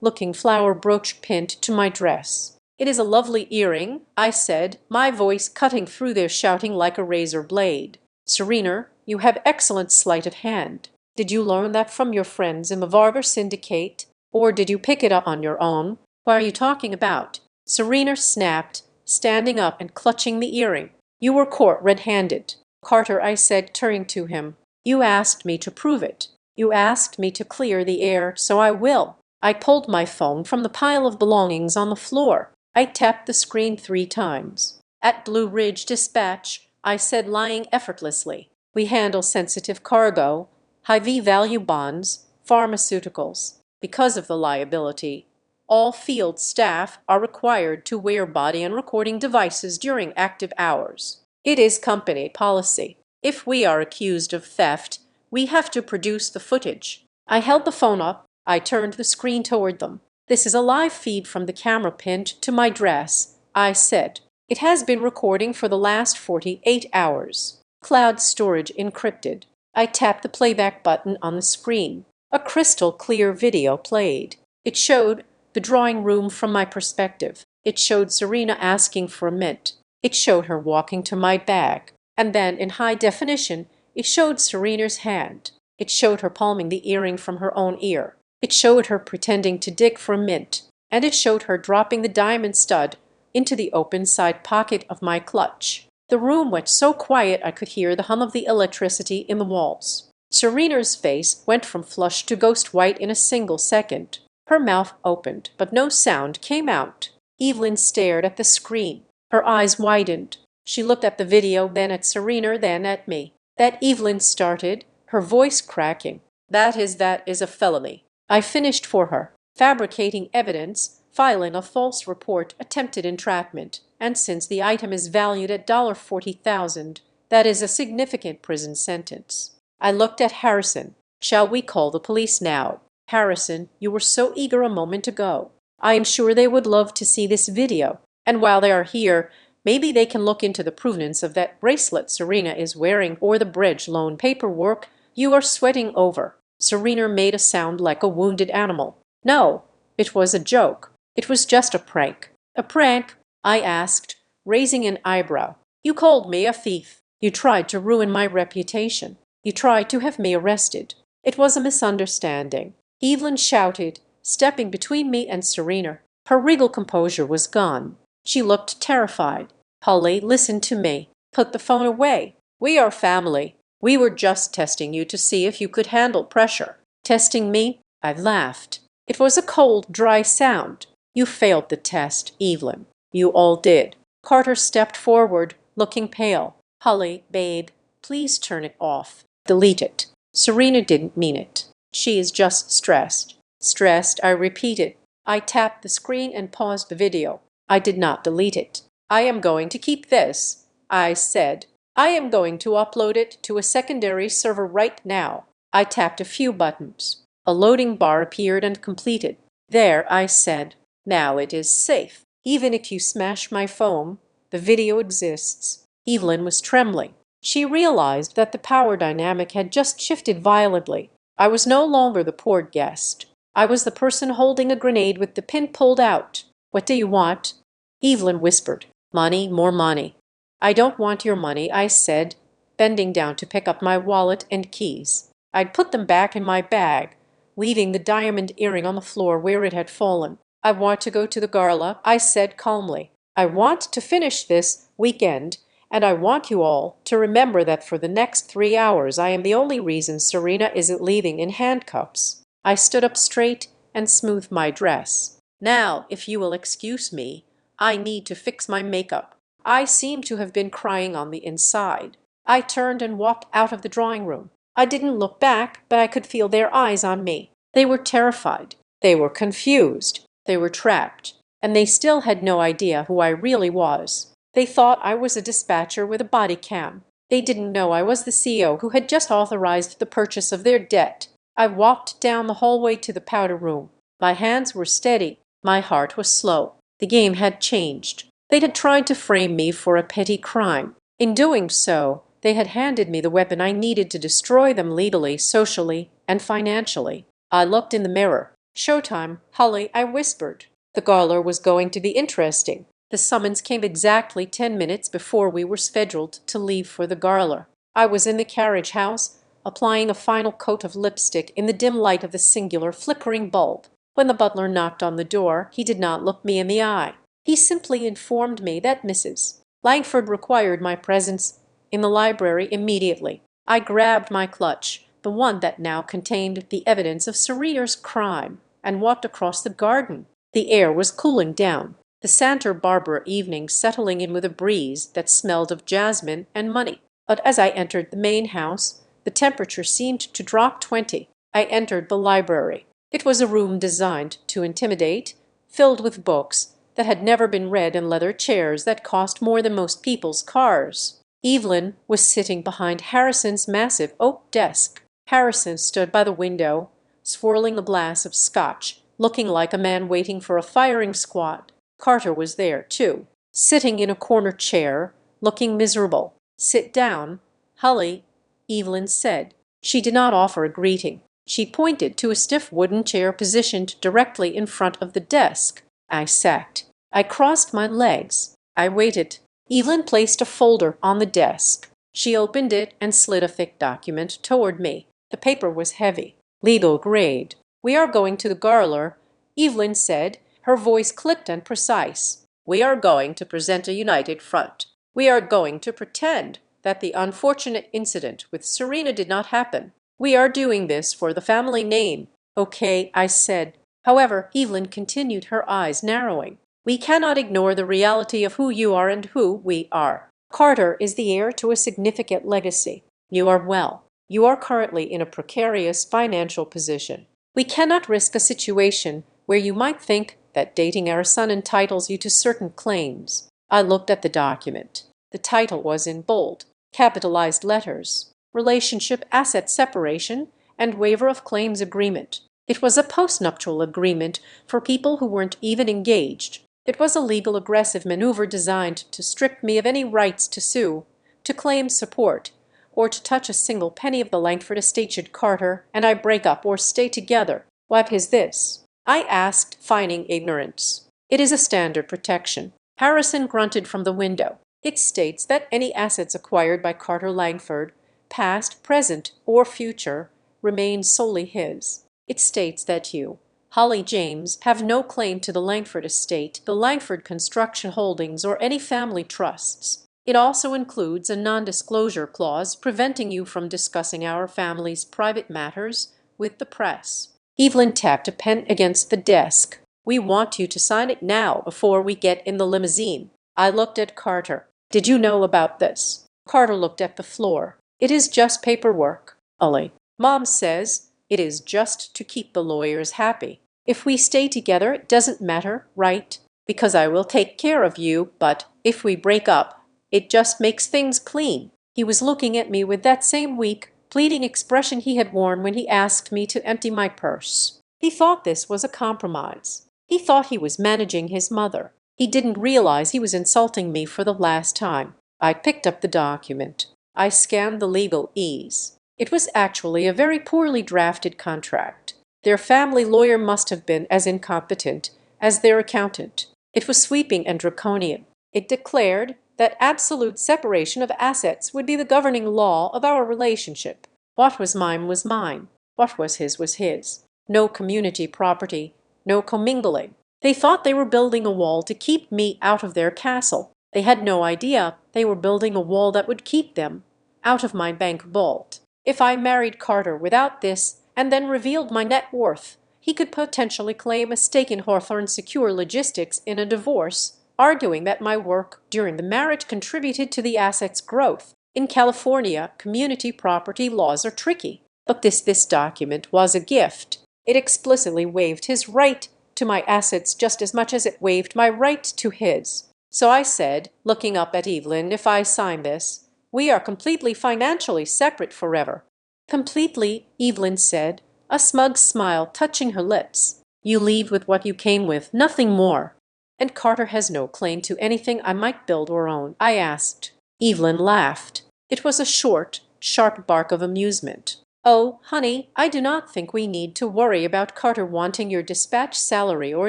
looking flower brooch pinned to my dress. "It is a lovely earring," I said, my voice cutting through their shouting like a razor blade. "Serena, you have excellent sleight of hand. Did you learn that from your friends in the Varver Syndicate, or did you pick it up on your own? What are you talking about?" Serena snapped, standing up and clutching the earring. "You were caught red-handed." "Carter," I said, turning to him, "you asked me to prove it. You asked me to clear the air, so I will." I pulled my phone from the pile of belongings on the floor. I tapped the screen 3 times. "At Blue Ridge Dispatch," I said, lying effortlessly. "We handle sensitive cargo, high-value bonds, pharmaceuticals. Because of the liability, all field staff are required to wear body and recording devices during active hours. It is company policy. If we are accused of theft, we have to produce the footage." I held the phone up. I turned the screen toward them. "This is a live feed from the camera pinned to my dress," I said. "It has been recording for the last 48 hours. Cloud storage encrypted." I tapped the playback button on the screen. A crystal clear video played. It showed the drawing room from my perspective. It showed Serena asking for a mint. It showed her walking to my bag. And then, in high definition, it showed Serena's hand. It showed her palming the earring from her own ear. It showed her pretending to dig for a mint. And it showed her dropping the diamond stud into the open side pocket of my clutch. The room went so quiet I could hear the hum of the electricity in the walls. Serena's face went from flush to ghost white in a single second. Her mouth opened, but no sound came out. Evelyn stared at the screen. Her eyes widened. She looked at the video, then at Serena, then at me. "That," Evelyn started, her voice cracking. That is a felony." I finished for her. "Fabricating evidence, filing a false report, attempted entrapment, and since the item is valued at $40,000, that is a significant prison sentence." I looked at Harrison. "Shall we call the police now?" "Harrison, you were so eager a moment ago. I am sure they would love to see this video. And while they are here, maybe they can look into the provenance of that bracelet Serena is wearing or the bridge loan paperwork you are sweating over." Serena made a sound like a wounded animal. "No, it was a joke. It was just a prank." "A prank?" I asked, raising an eyebrow. "You called me a thief. You tried to ruin my reputation. You tried to have me arrested. It was a misunderstanding." Evelyn shouted, stepping between me and Serena. Her regal composure was gone. She looked terrified. "Polly, listen to me. Put the phone away. We are family. We were just testing you to see if you could handle pressure." "Testing me?" I laughed. It was a cold, dry sound. "You failed the test, Evelyn. You all did." Carter stepped forward, looking pale. "Polly, babe, Please turn it off. Delete it. Serena didn't mean it. She is just stressed. Stressed, I repeated. I tapped the screen and paused the video. I did not delete it. I am going to keep this, I said. I am going to upload it to a secondary server right now. I tapped a few buttons. A loading bar appeared and completed. There, I said. Now it is safe. Even if you smash my phone, the video exists. Evelyn was trembling. She realized that the power dynamic had just shifted violently. I was no longer the poor guest. I was the person holding a grenade with the pin pulled out. What do you want? Evelyn whispered. Money, more money. I don't want your money, I said, bending down to pick up my wallet and keys. I'd put them back in my bag, leaving the diamond earring on the floor where it had fallen. I want to go to the gala, I said calmly. I want to finish this weekend, and I want you all to remember that for the next 3 hours I am the only reason Serena isn't leaving in handcuffs. I stood up straight and smoothed my dress. Now, if you will excuse me, I need to fix my makeup. I seem to have been crying on the inside. I turned and walked out of the drawing room. I didn't look back, but I could feel their eyes on me. They were terrified. They were confused. They were trapped. And they still had no idea who I really was. They thought I was a dispatcher with a body cam. They didn't know I was the CEO who had just authorized the purchase of their debt. I walked down the hallway to the powder room. My hands were steady. My heart was slow. The game had changed. They had tried to frame me for a petty crime. In doing so, they had handed me the weapon I needed to destroy them legally, socially, and financially. I looked in the mirror. Showtime, Holly, I whispered. The gala was going to be interesting. The summons came exactly 10 minutes before we were scheduled to leave for the gala. I was in the carriage house, applying a final coat of lipstick in the dim light of the singular flickering bulb. When the butler knocked on the door, he did not look me in the eye. He simply informed me that Mrs. Langford required my presence in the library immediately. I grabbed my clutch, the one that now contained the evidence of Serena's crime, and walked across the garden. The air was cooling down, the Santa Barbara evening settling in with a breeze that smelled of jasmine and money. But as I entered the main house, the temperature seemed to drop 20. I entered the library. It was a room designed to intimidate, filled with books that had never been read and leather chairs that cost more than most people's cars. Evelyn was sitting behind Harrison's massive oak desk. Harrison stood by the window, swirling a glass of scotch, looking like a man waiting for a firing squad. Carter was there, too, sitting in a corner chair, looking miserable. Sit down, Holly, Evelyn said. She did not offer a greeting. She pointed to a stiff wooden chair positioned directly in front of the desk. I sat. I crossed my legs. I waited. Evelyn placed a folder on the desk. She opened it and slid a thick document toward me. The paper was heavy. Legal grade. We are going to the gala, Evelyn said. Her voice clipped and precise. We are going to present a united front. We are going to pretend that the unfortunate incident with Serena did not happen. We are doing this for the family name. Okay, I said. However, Evelyn continued, her eyes narrowing. We cannot ignore the reality of who you are and who we are. Carter is the heir to a significant legacy. You are well. You are currently in a precarious financial position. We cannot risk a situation where you might think that dating our son entitles you to certain claims. I looked at the document. The title was in bold, capitalized letters. Relationship asset separation and waiver of claims agreement. It was a postnuptial agreement for people who weren't even engaged. It was a legal aggressive maneuver designed to strip me of any rights to sue, to claim support, or to touch a single penny of the Langford estate should Carter and I break up or stay together. What is this? I asked, feigning ignorance. It is a standard protection. Harrison grunted from the window. It states that any assets acquired by Carter Langford, past, present, or future, remain solely his. It states that you, Holly James, have no claim to the Langford estate, the Langford Construction Holdings, or any family trusts. It also includes a non-disclosure clause preventing you from discussing our family's private matters with the press. Evelyn tapped a pen against the desk. We want you to sign it now before we get in the limousine. I looked at Carter. Did you know about this? Carter looked at the floor. It is just paperwork, Ollie. Mom says it is just to keep the lawyers happy. If we stay together, it doesn't matter, right? Because I will take care of you, but if we break up, it just makes things clean. He was looking at me with that same weak, pleading expression he had worn when he asked me to empty my purse. He thought this was a compromise. He thought he was managing his mother. He didn't realize he was insulting me for the last time. I picked up the document. I scanned the legalese. It was actually a very poorly drafted contract. Their family lawyer must have been as incompetent as their accountant. It was sweeping and draconian. It declared that absolute separation of assets would be the governing law of our relationship. What was mine was mine. What was his was his. No community property, no commingling. They thought they were building a wall to keep me out of their castle. They had no idea they were building a wall that would keep them out of my bank vault. If I married Carter without this and then revealed my net worth, he could potentially claim a stake in Hawthorne Secure Logistics in a divorce, arguing that my work during the marriage contributed to the asset's growth. In California, community property laws are tricky, but this document was a gift. It explicitly waived his right to my assets just as much as it waived my right to his. So I said, looking up at Evelyn, if I sign this, we are completely financially separate forever. Completely, Evelyn said, a smug smile touching her lips. You leave with what you came with, nothing more. And Carter has no claim to anything I might build or own, I asked. Evelyn laughed. It was a short, sharp bark of amusement. Oh, honey, I do not think we need to worry about Carter wanting your dispatch salary or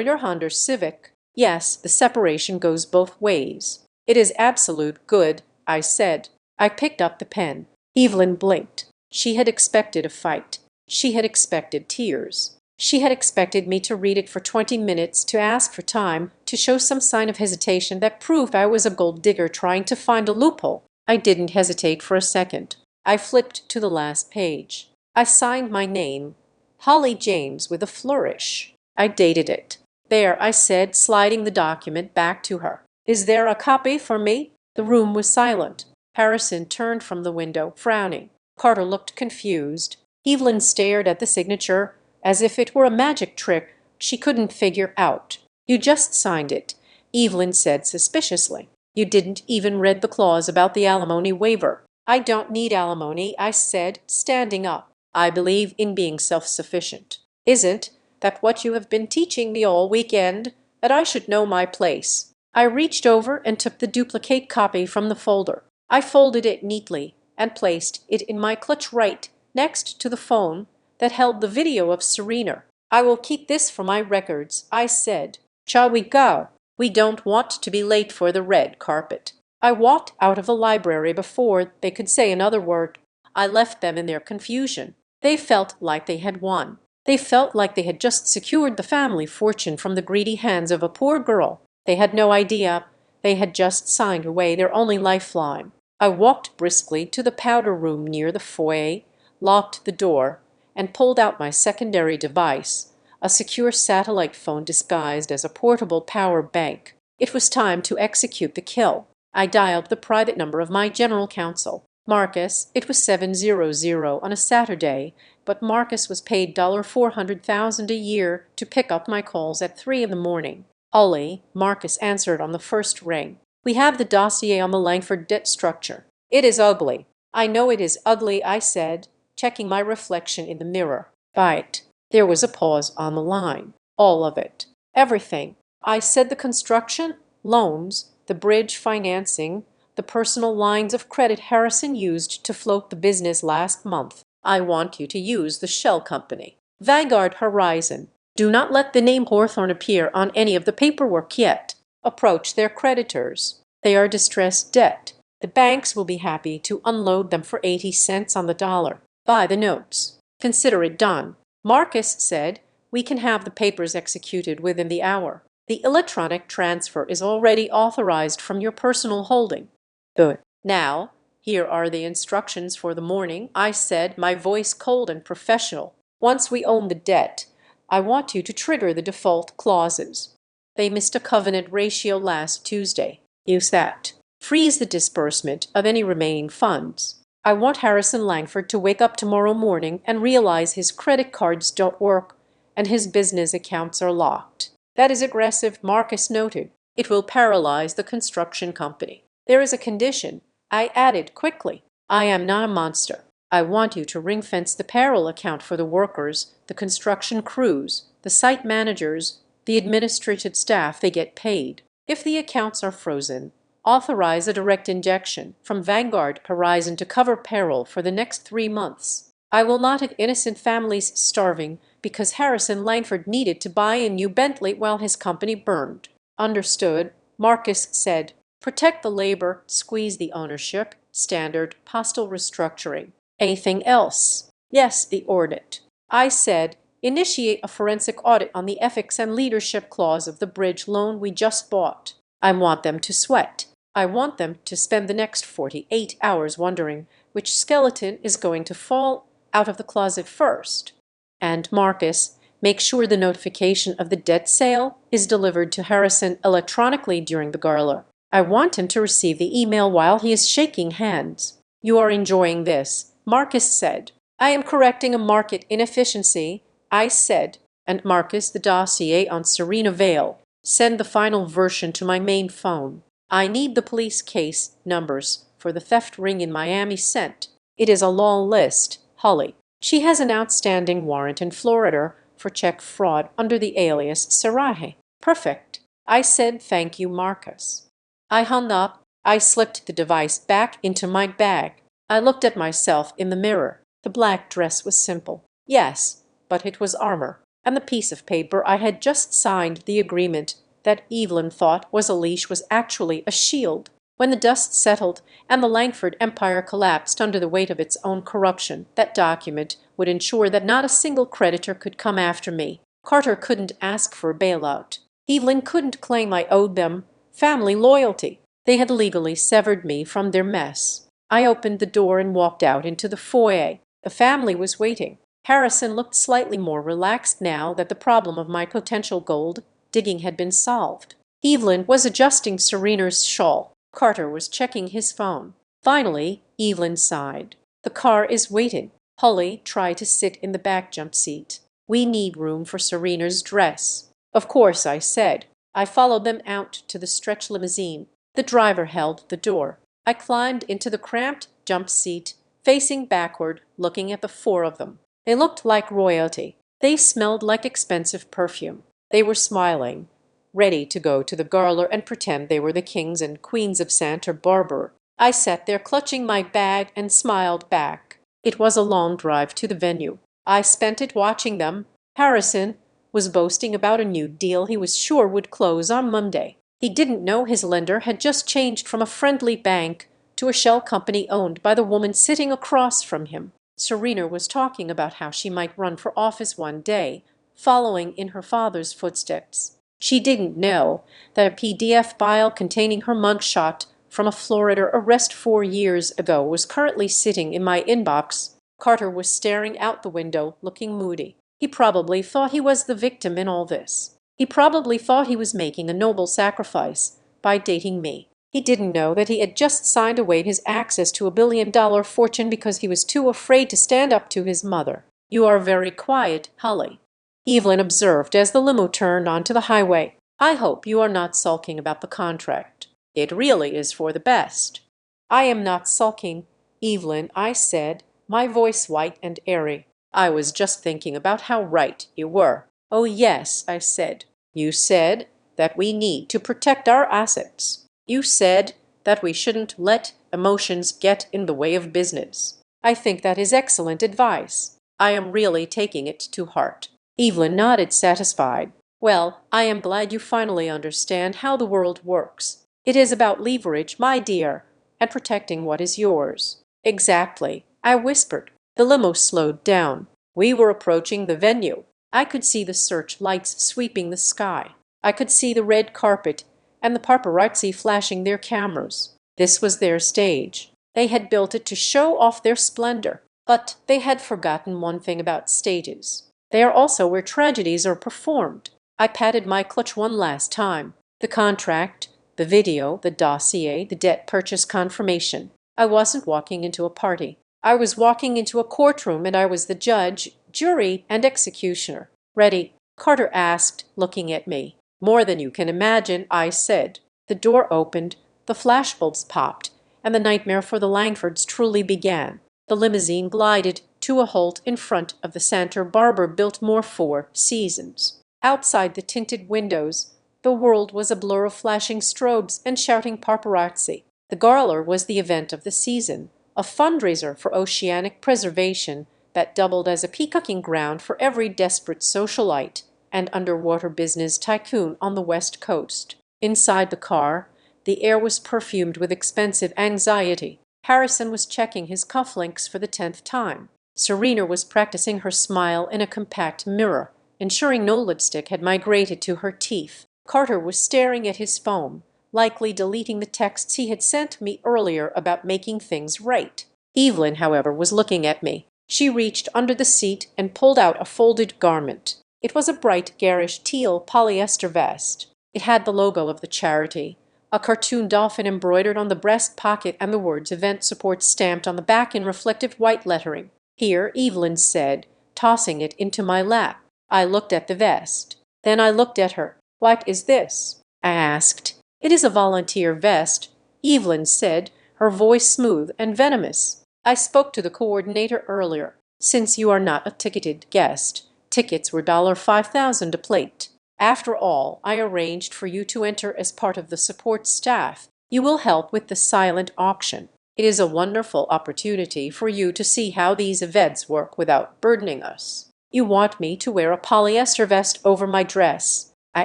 your Honda Civic. Yes, the separation goes both ways. It is absolute good, I said. I picked up the pen. Evelyn blinked. She had expected a fight. She had expected tears. She had expected me to read it for 20 minutes, to ask for time, to show some sign of hesitation that proved I was a gold digger trying to find a loophole. I didn't hesitate for a second. I flipped to the last page. I signed my name, Holly James, with a flourish. I dated it. There, I said, sliding the document back to her. Is there a copy for me? The room was silent. Harrison turned from the window, frowning. Carter looked confused. Evelyn stared at the signature as if it were a magic trick she couldn't figure out. You just signed it, Evelyn said suspiciously. You didn't even read the clause about the alimony waiver. I don't need alimony, I said, standing up. I believe in being self-sufficient. Isn't that what you have been teaching me all weekend? That I should know my place. I reached over and took the duplicate copy from the folder. I folded it neatly and placed it in my clutch right next to the phone that held the video of Serena. I will keep this for my records, I said. Shall we go? We don't want to be late for the red carpet. I walked out of the library before they could say another word. I left them in their confusion. They felt like they had won. They felt like they had just secured the family fortune from the greedy hands of a poor girl. They had no idea they had just signed away their only lifeline. I walked briskly to the powder room near the foyer, locked the door, and pulled out my secondary device, a secure satellite phone disguised as a portable power bank. It was time to execute the kill. I dialed the private number of my general counsel, Marcus. It was 700 on a Saturday, but Marcus was paid $400,000 a year to pick up my calls at 3 in the morning. Ollie, Marcus answered on the first ring. We have the dossier on the Langford debt structure. It is ugly. I know it is ugly, I said, checking my reflection in the mirror. Right. There was a pause on the line. All of it. Everything. I said the construction, loans, the bridge financing, the personal lines of credit Harrison used to float the business last month. I want you to use the shell company. Vanguard Horizon. Do not let the name Hawthorne appear on any of the paperwork yet. Approach their creditors. They are distressed debt. The banks will be happy to unload them for 80 cents on the dollar. Buy the notes. Consider it done. Marcus said, we can have the papers executed within the hour. The electronic transfer is already authorized from your personal holding. Good. Now, here are the instructions for the morning, I said, my voice cold and professional. Once we own the debt, I want you to trigger the default clauses. They missed a covenant ratio last Tuesday. Use that. Freeze the disbursement of any remaining funds. I want Harrison Langford to wake up tomorrow morning and realize his credit cards don't work and his business accounts are locked. That is aggressive, Marcus noted. It will paralyze the construction company. There is a condition, I added quickly. I am not a monster. I want you to ring-fence the payroll account for the workers, the construction crews, the site managers, the administrative staff. They get paid. If the accounts are frozen, authorize a direct injection from Vanguard Horizon to cover payroll for the next 3 months. I will not have innocent families starving because Harrison Langford needed to buy a new Bentley while his company burned. Understood, Marcus said. Protect the labor, squeeze the ownership, standard, postal restructuring. Anything else? Yes, the audit. I said, initiate a forensic audit on the ethics and leadership clause of the bridge loan we just bought. I want them to sweat. I want them to spend the next 48 hours wondering which skeleton is going to fall out of the closet first. And Marcus, make sure the notification of the debt sale is delivered to Harrison electronically during the gala. I want him to receive the email while he is shaking hands. You are enjoying this, Marcus said. I am correcting a market inefficiency, I said. And Marcus, the dossier on Serena Vale. Send the final version to my main phone. I need the police case numbers for the theft ring in Miami sent. It is a long list, Holly. She has an outstanding warrant in Florida for check fraud under the alias Saraje. Perfect. I said thank you, Marcus. I hung up. I slipped the device back into my bag. I looked at myself in the mirror. The black dress was simple. Yes, but it was armor. And the piece of paper I had just signed, the agreement that Evelyn thought was a leash, was actually a shield. When the dust settled and the Langford empire collapsed under the weight of its own corruption, that document would ensure that not a single creditor could come after me. Carter couldn't ask for a bailout. Evelyn couldn't claim I owed them family loyalty. They had legally severed me from their mess. I opened the door and walked out into the foyer. The family was waiting. Harrison looked slightly more relaxed now that the problem of my potential gold digging had been solved. Evelyn was adjusting Serena's shawl. Carter was checking his phone. Finally, Evelyn sighed. The car is waiting. Holly tried to sit in the back jump seat. We need room for Serena's dress. Of course, I said. I followed them out to the stretch limousine. The driver held the door. I climbed into the cramped jump seat, facing backward, looking at the 4 of them. They looked like royalty. They smelled like expensive perfume. They were smiling, ready to go to the gala and pretend they were the kings and queens of Santa Barbara. I sat there clutching my bag and smiled back. It was a long drive to the venue. I spent it watching them. Harrison was boasting about a new deal he was sure would close on Monday. He didn't know his lender had just changed from a friendly bank to a shell company owned by the woman sitting across from him. Serena was talking about how she might run for office one day, following in her father's footsteps. She didn't know that a PDF file containing her mugshot from a Florida arrest 4 years ago was currently sitting in my inbox. Carter was staring out the window, looking moody. He probably thought he was the victim in all this. He probably thought he was making a noble sacrifice by dating me. He didn't know that he had just signed away his access to $1 billion fortune because he was too afraid to stand up to his mother. You are very quiet, Holly, Evelyn observed as the limo turned onto the highway. I hope you are not sulking about the contract. It really is for the best. I am not sulking, Evelyn, I said, my voice white and airy. I was just thinking about how right you were. Oh yes, I said. You said that we need to protect our assets. You said that we shouldn't let emotions get in the way of business. I think that is excellent advice. I am really taking it to heart. Evelyn nodded, satisfied. Well, I am glad you finally understand how the world works. It is about leverage, my dear, and protecting what is yours. Exactly, I whispered. The limo slowed down. We were approaching the venue. I could see the searchlights sweeping the sky. I could see the red carpet and the paparazzi flashing their cameras. This was their stage. They had built it to show off their splendor. But they had forgotten one thing about stages. They are also where tragedies are performed. I patted my clutch one last time. The contract, the video, the dossier, the debt purchase confirmation. I wasn't walking into a party. I was walking into a courtroom, and I was the judge, jury, and executioner. Ready? Carter asked, looking at me. More than you can imagine, I said. The door opened, the flashbulbs popped, and the nightmare for the Langfords truly began. The limousine glided to a halt in front of the Santa Barbara-built Four Seasons. Outside the tinted windows, the world was a blur of flashing strobes and shouting paparazzi. The Gala was the event of the season, a fundraiser for oceanic preservation that doubled as a peacocking ground for every desperate socialite and underwater business tycoon on the West Coast. Inside the car, the air was perfumed with expensive anxiety. Harrison was checking his cufflinks for the 10th time. Serena was practicing her smile in a compact mirror, ensuring no lipstick had migrated to her teeth. Carter was staring at his phone, likely deleting the texts he had sent me earlier about making things right. Evelyn, however, was looking at me. She reached under the seat and pulled out a folded garment. It was a bright, garish teal polyester vest. It had the logo of the charity, a cartoon dolphin embroidered on the breast pocket, and the words "Event Support" stamped on the back in reflective white lettering. "Here," Evelyn said, tossing it into my lap. I looked at the vest. Then I looked at her. "What is this?" I asked. "It is a volunteer vest," Evelyn said, her voice smooth and venomous. "I spoke to the coordinator earlier. Since you are not a ticketed guest, tickets were $5,000 a plate. After all, I arranged for you to enter as part of the support staff. You will help with the silent auction. It is a wonderful opportunity for you to see how these events work without burdening us." "You want me to wear a polyester vest over my dress?" I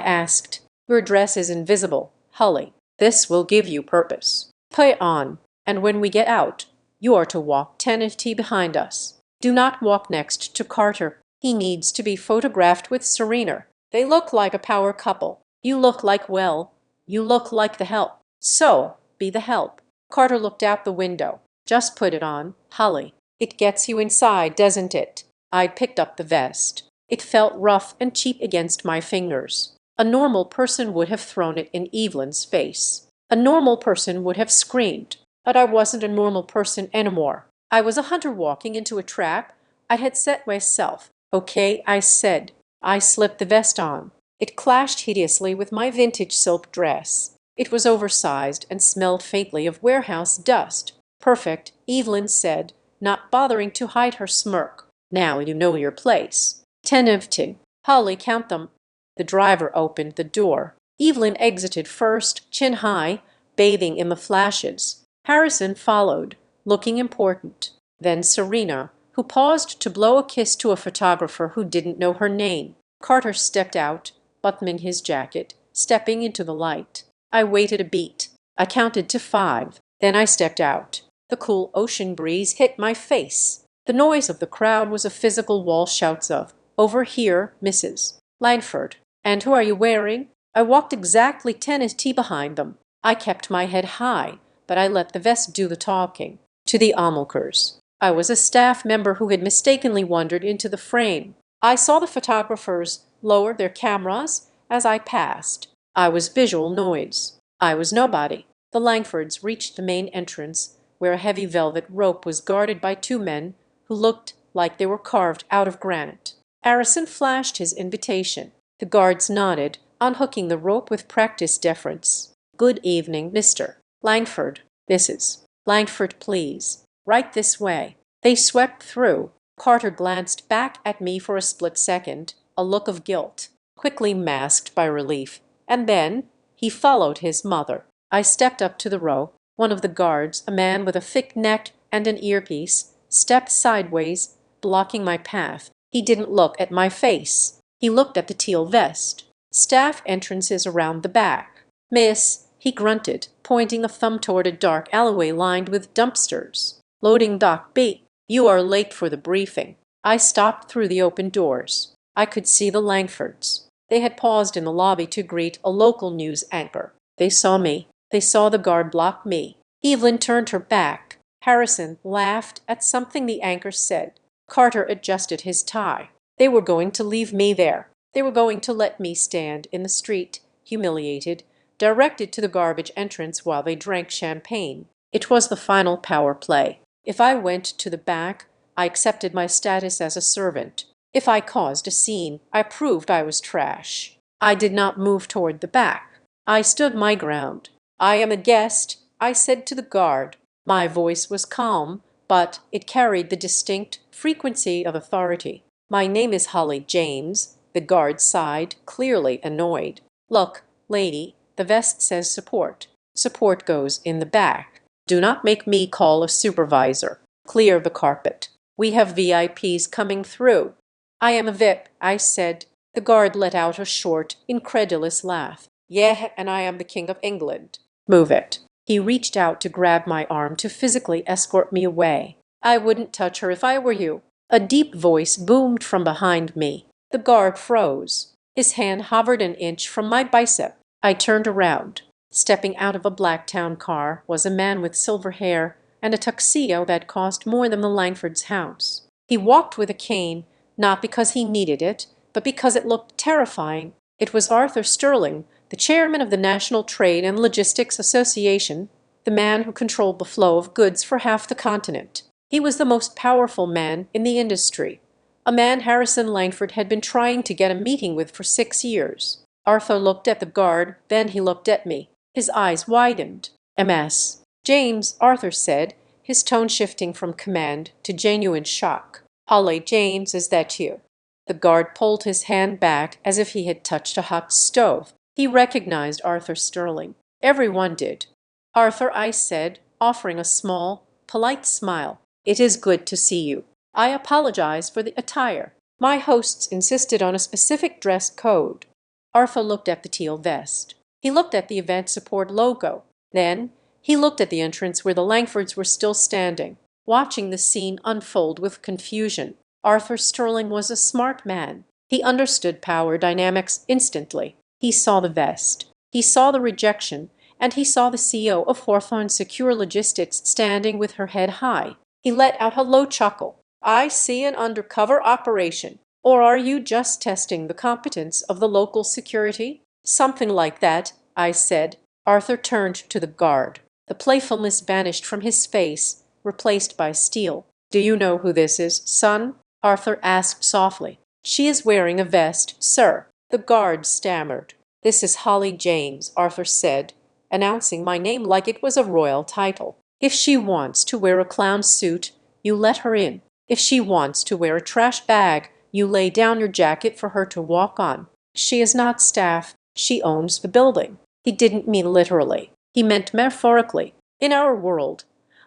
asked. "Your dress is invisible, Holly. This will give you purpose. Put it on, and when we get out, you are to walk 10 feet behind us. Do not walk next to Carter. He needs to be photographed with Serena. They look like a power couple. You look like the help. So, be the help." Carter looked out the window. "Just put it on, Holly. It gets you inside, doesn't it?" I picked up the vest. It felt rough and cheap against my fingers. A normal person would have thrown it in Evelyn's face. A normal person would have screamed. But I wasn't a normal person anymore. I was a hunter walking into a trap I had set myself. "Okay," I said. I slipped the vest on. It clashed hideously with my vintage silk dress. It was oversized and smelled faintly of warehouse dust. "Perfect," Evelyn said, not bothering to hide her smirk. "Now you know your place." 10 of 10. Holly, count them. The driver opened the door. Evelyn exited first, chin high, bathing in the flashes. Harrison followed, looking important. Then Serena, who paused to blow a kiss to a photographer who didn't know her name. Carter stepped out, buttoning his jacket, stepping into the light. I waited a beat. I counted to 5. Then I stepped out. The cool ocean breeze hit my face. The noise of the crowd was a physical wall shouts of, "Over here, Mrs. Langford. And who are you wearing?" I walked exactly 10 feet behind them. I kept my head high, but I let the vest do the talking. To the onlookers, I was a staff member who had mistakenly wandered into the frame. I saw the photographers lower their cameras as I passed. I was visual noise. I was nobody. The Langfords reached the main entrance, where a heavy velvet rope was guarded by 2 men who looked like they were carved out of granite. Harrison flashed his invitation. The guards nodded, unhooking the rope with practiced deference. "Good evening, Mr. Langford. Mrs. Langford, please. Right this way." They swept through. Carter glanced back at me for a split second, a look of guilt, quickly masked by relief, and then he followed his mother. I stepped up to the row. One of the guards, a man with a thick neck and an earpiece, stepped sideways, blocking my path. He didn't look at my face. He looked at the teal vest. "Staff entrances around the back." "Miss," he grunted, pointing a thumb toward a dark alleyway lined with dumpsters. "Loading dock B. You are late for the briefing." I stopped through the open doors. I could see the Langfords. They had paused in the lobby to greet a local news anchor. They saw me. They saw the guard block me. Evelyn turned her back. Harrison laughed at something the anchor said. Carter adjusted his tie. They were going to leave me there. They were going to let me stand in the street, humiliated, directed to the garbage entrance while they drank champagne. It was the final power play. If I went to the back, I accepted my status as a servant. If I caused a scene, I proved I was trash. I did not move toward the back. I stood my ground. "I am a guest," I said to the guard. My voice was calm, but it carried the distinct frequency of authority. "My name is Holly James." The guard sighed, clearly annoyed. "Look, lady, the vest says support. Support goes in the back. Do not make me call a supervisor. Clear the carpet. We have VIPs coming through." "I am a VIP," I said. The guard let out a short, incredulous laugh. "Yeah, and I am the King of England." "Move it." He reached out to grab my arm to physically escort me away. "I wouldn't touch her if I were you." A deep voice boomed from behind me. The guard froze. His hand hovered an inch from my bicep. I turned around. Stepping out of a Blacktown car was a man with silver hair and a tuxedo that cost more than the Langfords' house. He walked with a cane, not because he needed it, but because it looked terrifying. It was Arthur Sterling, the chairman of the National Trade and Logistics Association, the man who controlled the flow of goods for half the continent. He was the most powerful man in the industry, a man Harrison Langford had been trying to get a meeting with for 6 years. Arthur looked at the guard, then he looked at me. His eyes widened. "MS. James," Arthur said, his tone shifting from command to genuine shock. "Holly James, is that you?" The guard pulled his hand back as if he had touched a hot stove. He recognized Arthur Sterling. Everyone did. "Arthur," I said, offering a small, polite smile. "It is good to see you. I apologize for the attire. My hosts insisted on a specific dress code." Arthur looked at the teal vest. He looked at the event support logo. Then he looked at the entrance where the Langfords were still standing, watching the scene unfold with confusion. Arthur Sterling was a smart man. He understood power dynamics instantly. He saw the vest. He saw the rejection, and he saw the CEO of Hawthorne Secure Logistics standing with her head high. He let out a low chuckle. "I see an undercover operation. Or are you just testing the competence of the local security?" "Something like that," I said. Arthur turned to the guard. The playfulness vanished from his face, replaced by steel. "Do you know who this is, son?" Arthur asked softly. "She is wearing a vest, sir." The guard stammered. "This is Holly James," Arthur said, announcing my name like it was a royal title. "If she wants to wear a clown suit, you let her in. If she wants to wear a trash bag, you lay down your jacket for her to walk on. She is not staff. She owns the building." He didn't mean literally. He meant metaphorically. In our world,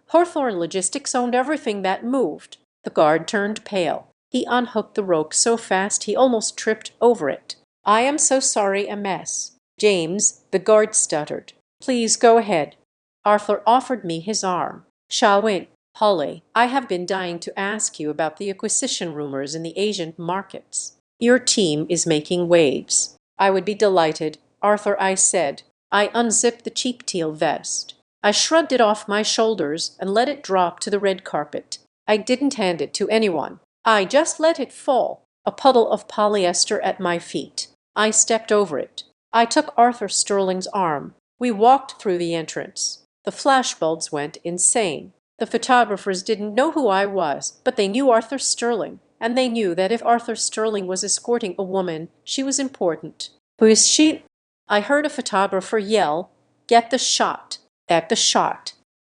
Hawthorne Logistics owned everything that moved. The guard turned pale. He unhooked the rope so fast he almost tripped over it. "I am so sorry, MS. James," the guard stuttered. "Please go ahead." Arthur offered me his arm. "Shall we?" "Holly, I have been dying to ask you about the acquisition rumors in the Asian markets. Your team is making waves." "I would be delighted," Arthur, I said. I unzipped the cheap teal vest. I shrugged it off my shoulders and let it drop to the red carpet. I didn't hand it to anyone. I just let it fall, a puddle of polyester at my feet. I stepped over it. I took Arthur Sterling's arm. We walked through the entrance. The flashbulbs went insane. The photographers didn't know who I was, but they knew Arthur Sterling, and they knew that if Arthur Sterling was escorting a woman, she was important. "Who is she?" I heard a photographer yell, "Get the shot! Get the shot!"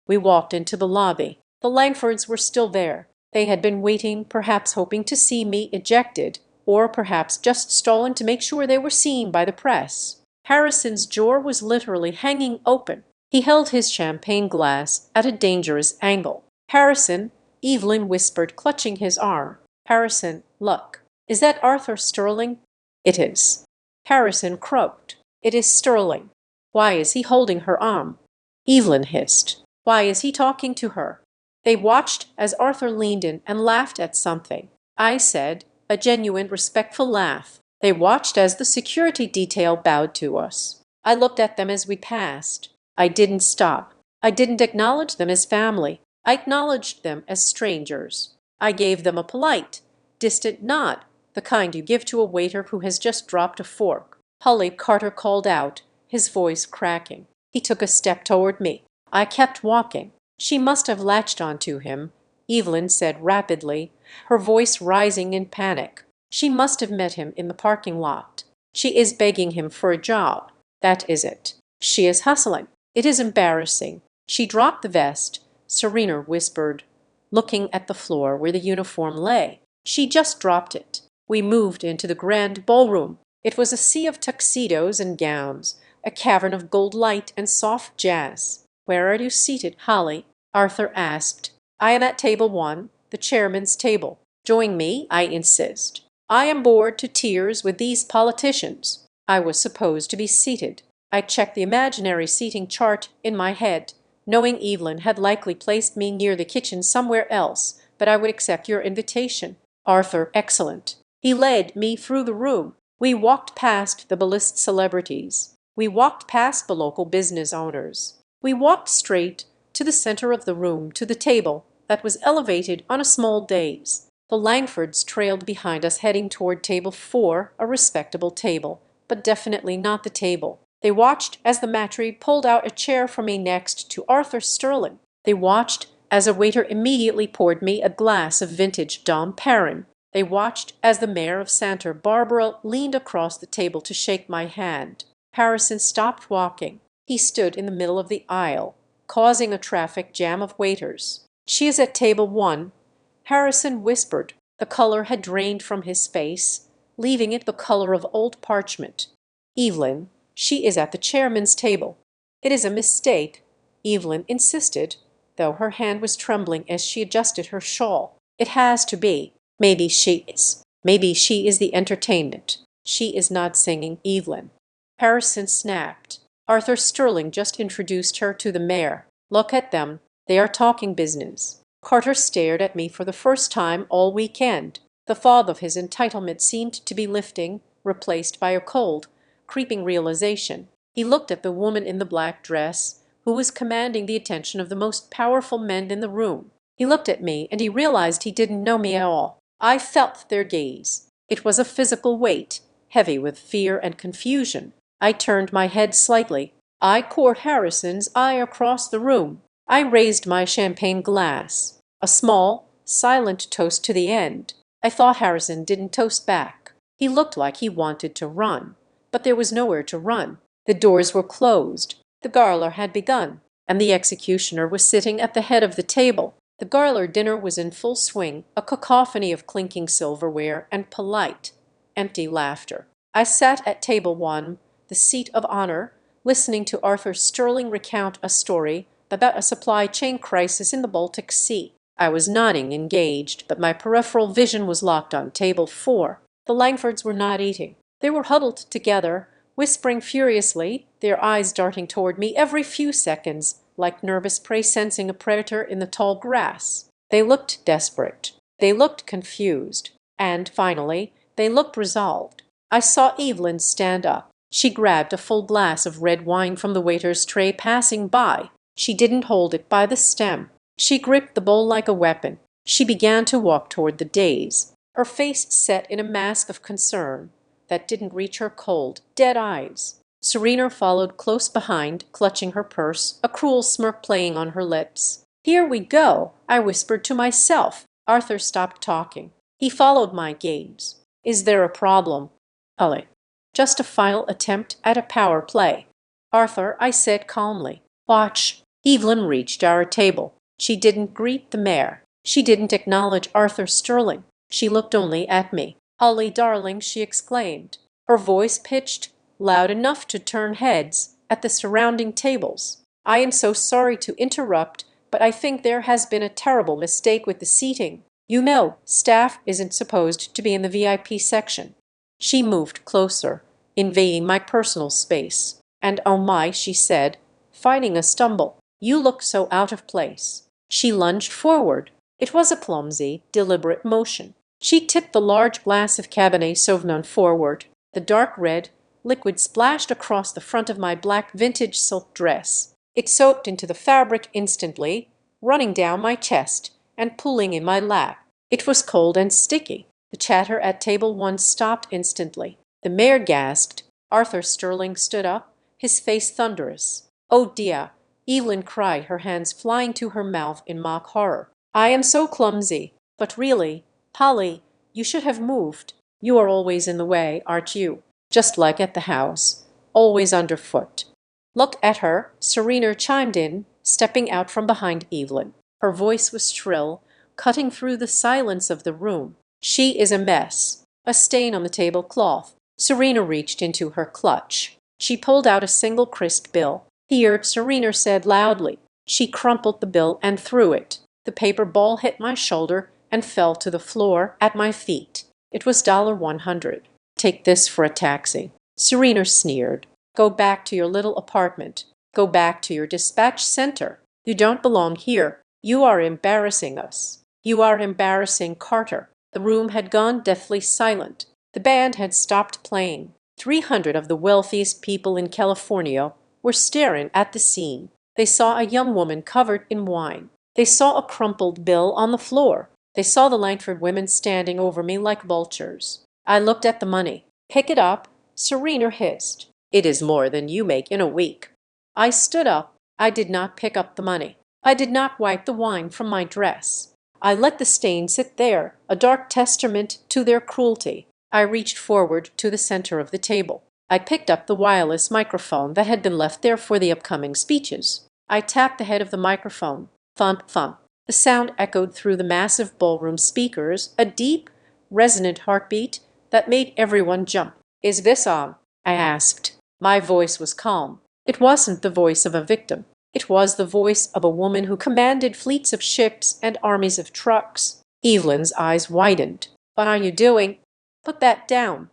We walked into the lobby. The Langfords were still there. They had been waiting, perhaps hoping to see me ejected, or perhaps just stalling to make sure they were seen by the press. Harrison's jaw was literally hanging open. He held his champagne glass at a dangerous angle. "Harrison," Evelyn whispered, clutching his arm. "Harrison, look. Is that Arthur Sterling?" "It is." Harrison croaked. "It is Sterling." "Why is he holding her arm?" Evelyn hissed. "Why is he talking to her?" They watched as Arthur leaned in and laughed at something. I said, a genuine, respectful laugh. They watched as the security detail bowed to us. I looked at them as we passed. I didn't stop. I didn't acknowledge them as family. I acknowledged them as strangers. I gave them a polite, distant nod, the kind you give to a waiter who has just dropped a fork. "Holly," Carter called out, his voice cracking. He took a step toward me. I kept walking. She must have latched onto him, Evelyn said rapidly, her voice rising in panic. She must have met him in the parking lot. She is begging him for a job. That is it. She is hustling. It is embarrassing. She dropped the vest, Serena whispered, looking at the floor where the uniform lay. She just dropped it. We moved into the grand ballroom. It was a sea of tuxedos and gowns, a cavern of gold light and soft jazz. "Where are you seated, Holly?" Arthur asked. "I am at table 1, the chairman's table." "Join me," I insist. "I am bored to tears with these politicians." I was supposed to be seated. I checked the imaginary seating chart in my head, knowing Evelyn had likely placed me near the kitchen somewhere else, but I would accept your invitation. Arthur, excellent. He led me through the room. We walked past the B-list celebrities. We walked past the local business owners. We walked straight to the center of the room, to the table that was elevated on a small dais. The Langfords trailed behind us, heading toward table 4, a respectable table, but definitely not the table. They watched as the maitre pulled out a chair for me next to Arthur Sterling. They watched as a waiter immediately poured me a glass of vintage Dom Perignon. They watched as the mayor of Santa Barbara leaned across the table to shake my hand. Harrison stopped walking. He stood in the middle of the aisle, causing a traffic jam of waiters. "She is at table 1," Harrison whispered. The color had drained from his face, leaving it the color of old parchment. "Evelyn, she is at the chairman's table." "It is a mistake," Evelyn insisted, though her hand was trembling as she adjusted her shawl. "It has to be. Maybe she is. Maybe she is the entertainment. She is not singing, Evelyn." Harrison snapped. "Arthur Sterling just introduced her to the mayor. Look at them. They are talking business." Carter stared at me for the first time all weekend. The fog of his entitlement seemed to be lifting, replaced by a cold, creeping realization. He looked at the woman in the black dress, who was commanding the attention of the most powerful men in the room. He looked at me, and he realized he didn't know me at all. I felt their gaze. It was a physical weight, heavy with fear and confusion. I turned my head slightly. I caught Harrison's eye across the room. I raised my champagne glass. A small, silent toast to the end. I thought Harrison didn't toast back. He looked like he wanted to run, but there was nowhere to run. The doors were closed. The gala had begun, and the executioner was sitting at the head of the table. The gala dinner was in full swing, a cacophony of clinking silverware and polite, empty laughter. I sat at table 1, the seat of honor, listening to Arthur Sterling recount a story about a supply chain crisis in the Baltic Sea. I was nodding, engaged, but my peripheral vision was locked on table 4. The Langfords were not eating. They were huddled together, whispering furiously, their eyes darting toward me every few seconds, like nervous prey sensing a predator in the tall grass. They looked desperate. They looked confused. And finally, they looked resolved. I saw Evelyn stand up. She grabbed a full glass of red wine from the waiter's tray passing by. She didn't hold it by the stem. She gripped the bowl like a weapon. She began to walk toward the dais, her face set in a mask of concern that didn't reach her cold, dead eyes. Serena followed close behind, clutching her purse, a cruel smirk playing on her lips. "Here we go," I whispered to myself. Arthur stopped talking. He followed my gaze. "Is there a problem?" "Holly." "Just a final attempt at a power play." "Arthur," I said calmly. "Watch." Evelyn reached our table. She didn't greet the mayor. She didn't acknowledge Arthur Sterling. She looked only at me. "Holly, darling," she exclaimed, her voice pitched, loud enough to turn heads at the surrounding tables. "I am so sorry to interrupt, but I think there has been a terrible mistake with the seating. You know, staff isn't supposed to be in the VIP section." She moved closer, invading my personal space. "And oh my," she said, fighting a stumble, "you look so out of place." She lunged forward. It was a clumsy, deliberate motion. She tipped the large glass of Cabernet Sauvignon forward. The dark red liquid splashed across the front of my black vintage silk dress. It soaked into the fabric instantly, running down my chest and pooling in my lap. It was cold and sticky. The chatter at table 1 stopped instantly. The mayor gasped. Arthur Sterling stood up, his face thunderous. "Oh dear, Evelyn cried, her hands flying to her mouth in mock horror. I am so clumsy. But really, Polly, you should have moved. You are always in the way, aren't you? Just like at the house. Always underfoot. Look at her, Serena chimed in, stepping out from behind Evelyn. Her voice was shrill, cutting through the silence of the room. She is a mess. A stain on the tablecloth. Serena reached into her clutch. She pulled out a single crisp bill. Here, Serena said loudly. She crumpled the bill and threw it. The paper ball hit my shoulder and fell to the floor at my feet. It was $100. Take this for a taxi. Serena sneered. Go back to your little apartment. Go back to your dispatch center. You don't belong here. You are embarrassing us. You are embarrassing Carter. The room had gone deathly silent. The band had stopped playing. 300 of the wealthiest people in California were staring at the scene. They saw a young woman covered in wine. They saw a crumpled bill on the floor. They saw the Langford women standing over me like vultures. I looked at the money. Pick it up, Serena hissed. It is more than you make in a week. I stood up. I did not pick up the money. I did not wipe the wine from my dress. I let the stain sit there, a dark testament to their cruelty. I reached forward to the center of the table. I picked up the wireless microphone that had been left there for the upcoming speeches. I tapped the head of the microphone. Thump, thump. The sound echoed through the massive ballroom speakers, a deep, resonant heartbeat that made everyone jump. Is this on? I asked. My voice was calm. It wasn't the voice of a victim. It was the voice of a woman who commanded fleets of ships and armies of trucks. Evelyn's eyes widened. What are you doing? Put that down.